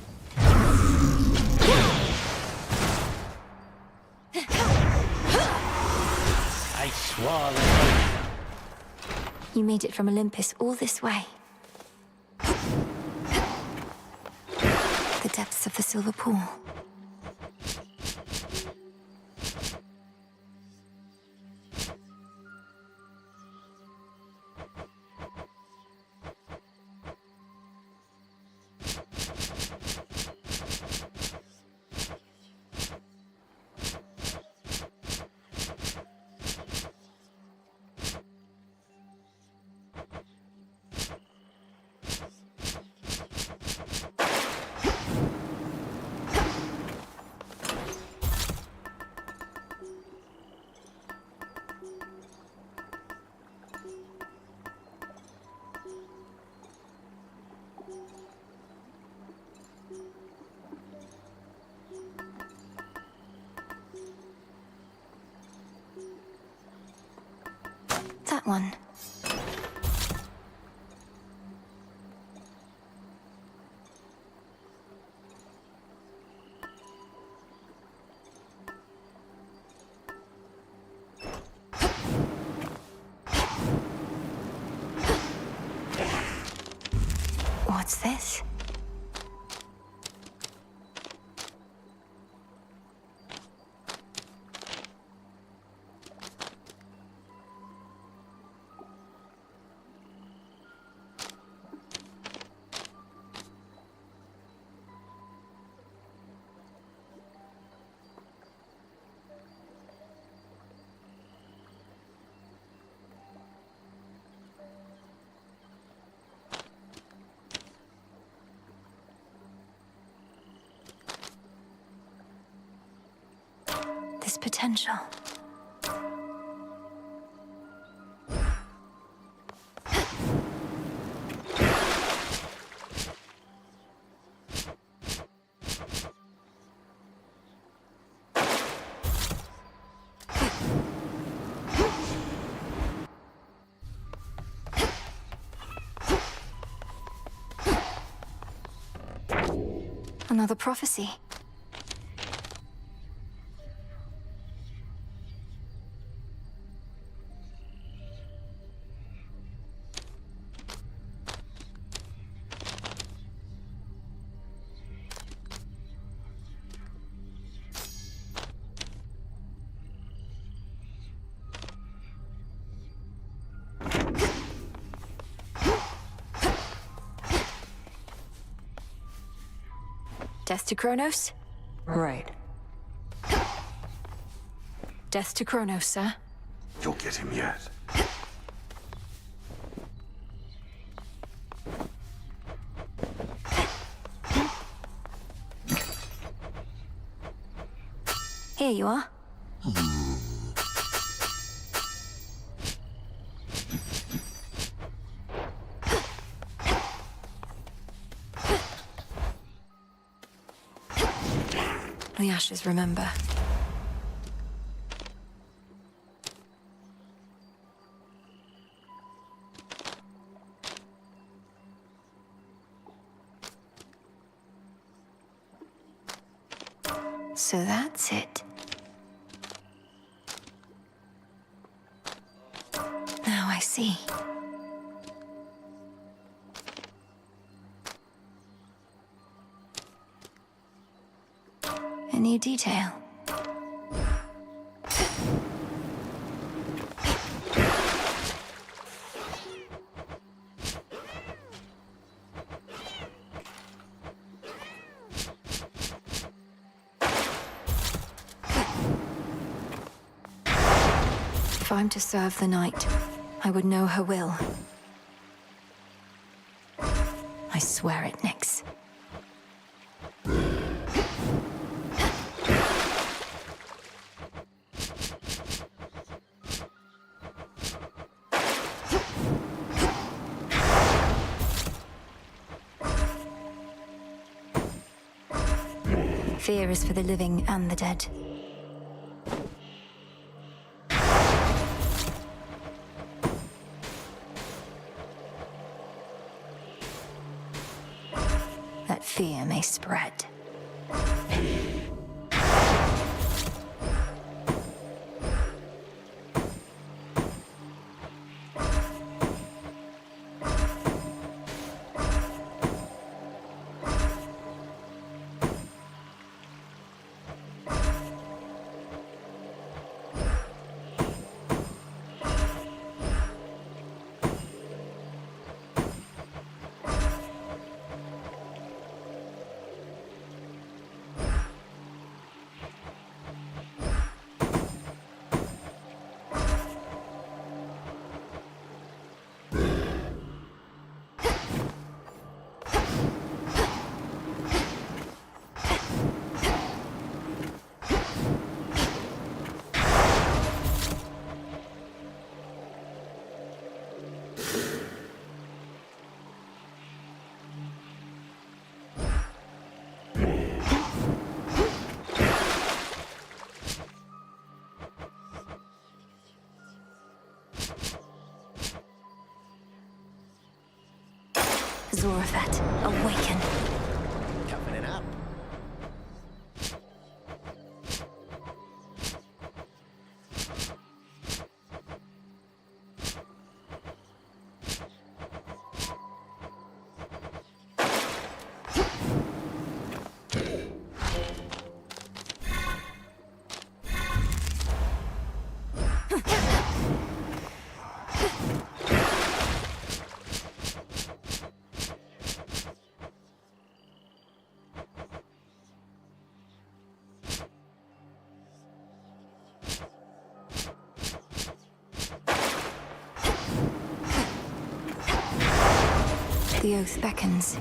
I swore. You made it from Olympus all this way. The depths of the silver pool. That one. What's this? this potential. Another prophecy. Death to Kronos? Right. Death to Kronos, sir. You'll get him yet. Here you are. The ashes remember. So that's it. Now I see. A new detail. If I'm to serve the night, I would know her will. I swear it, Nyx. Fear is for the living and the dead. That fear may spread. Zorafet, awaken. Coming it up. The oath beckons.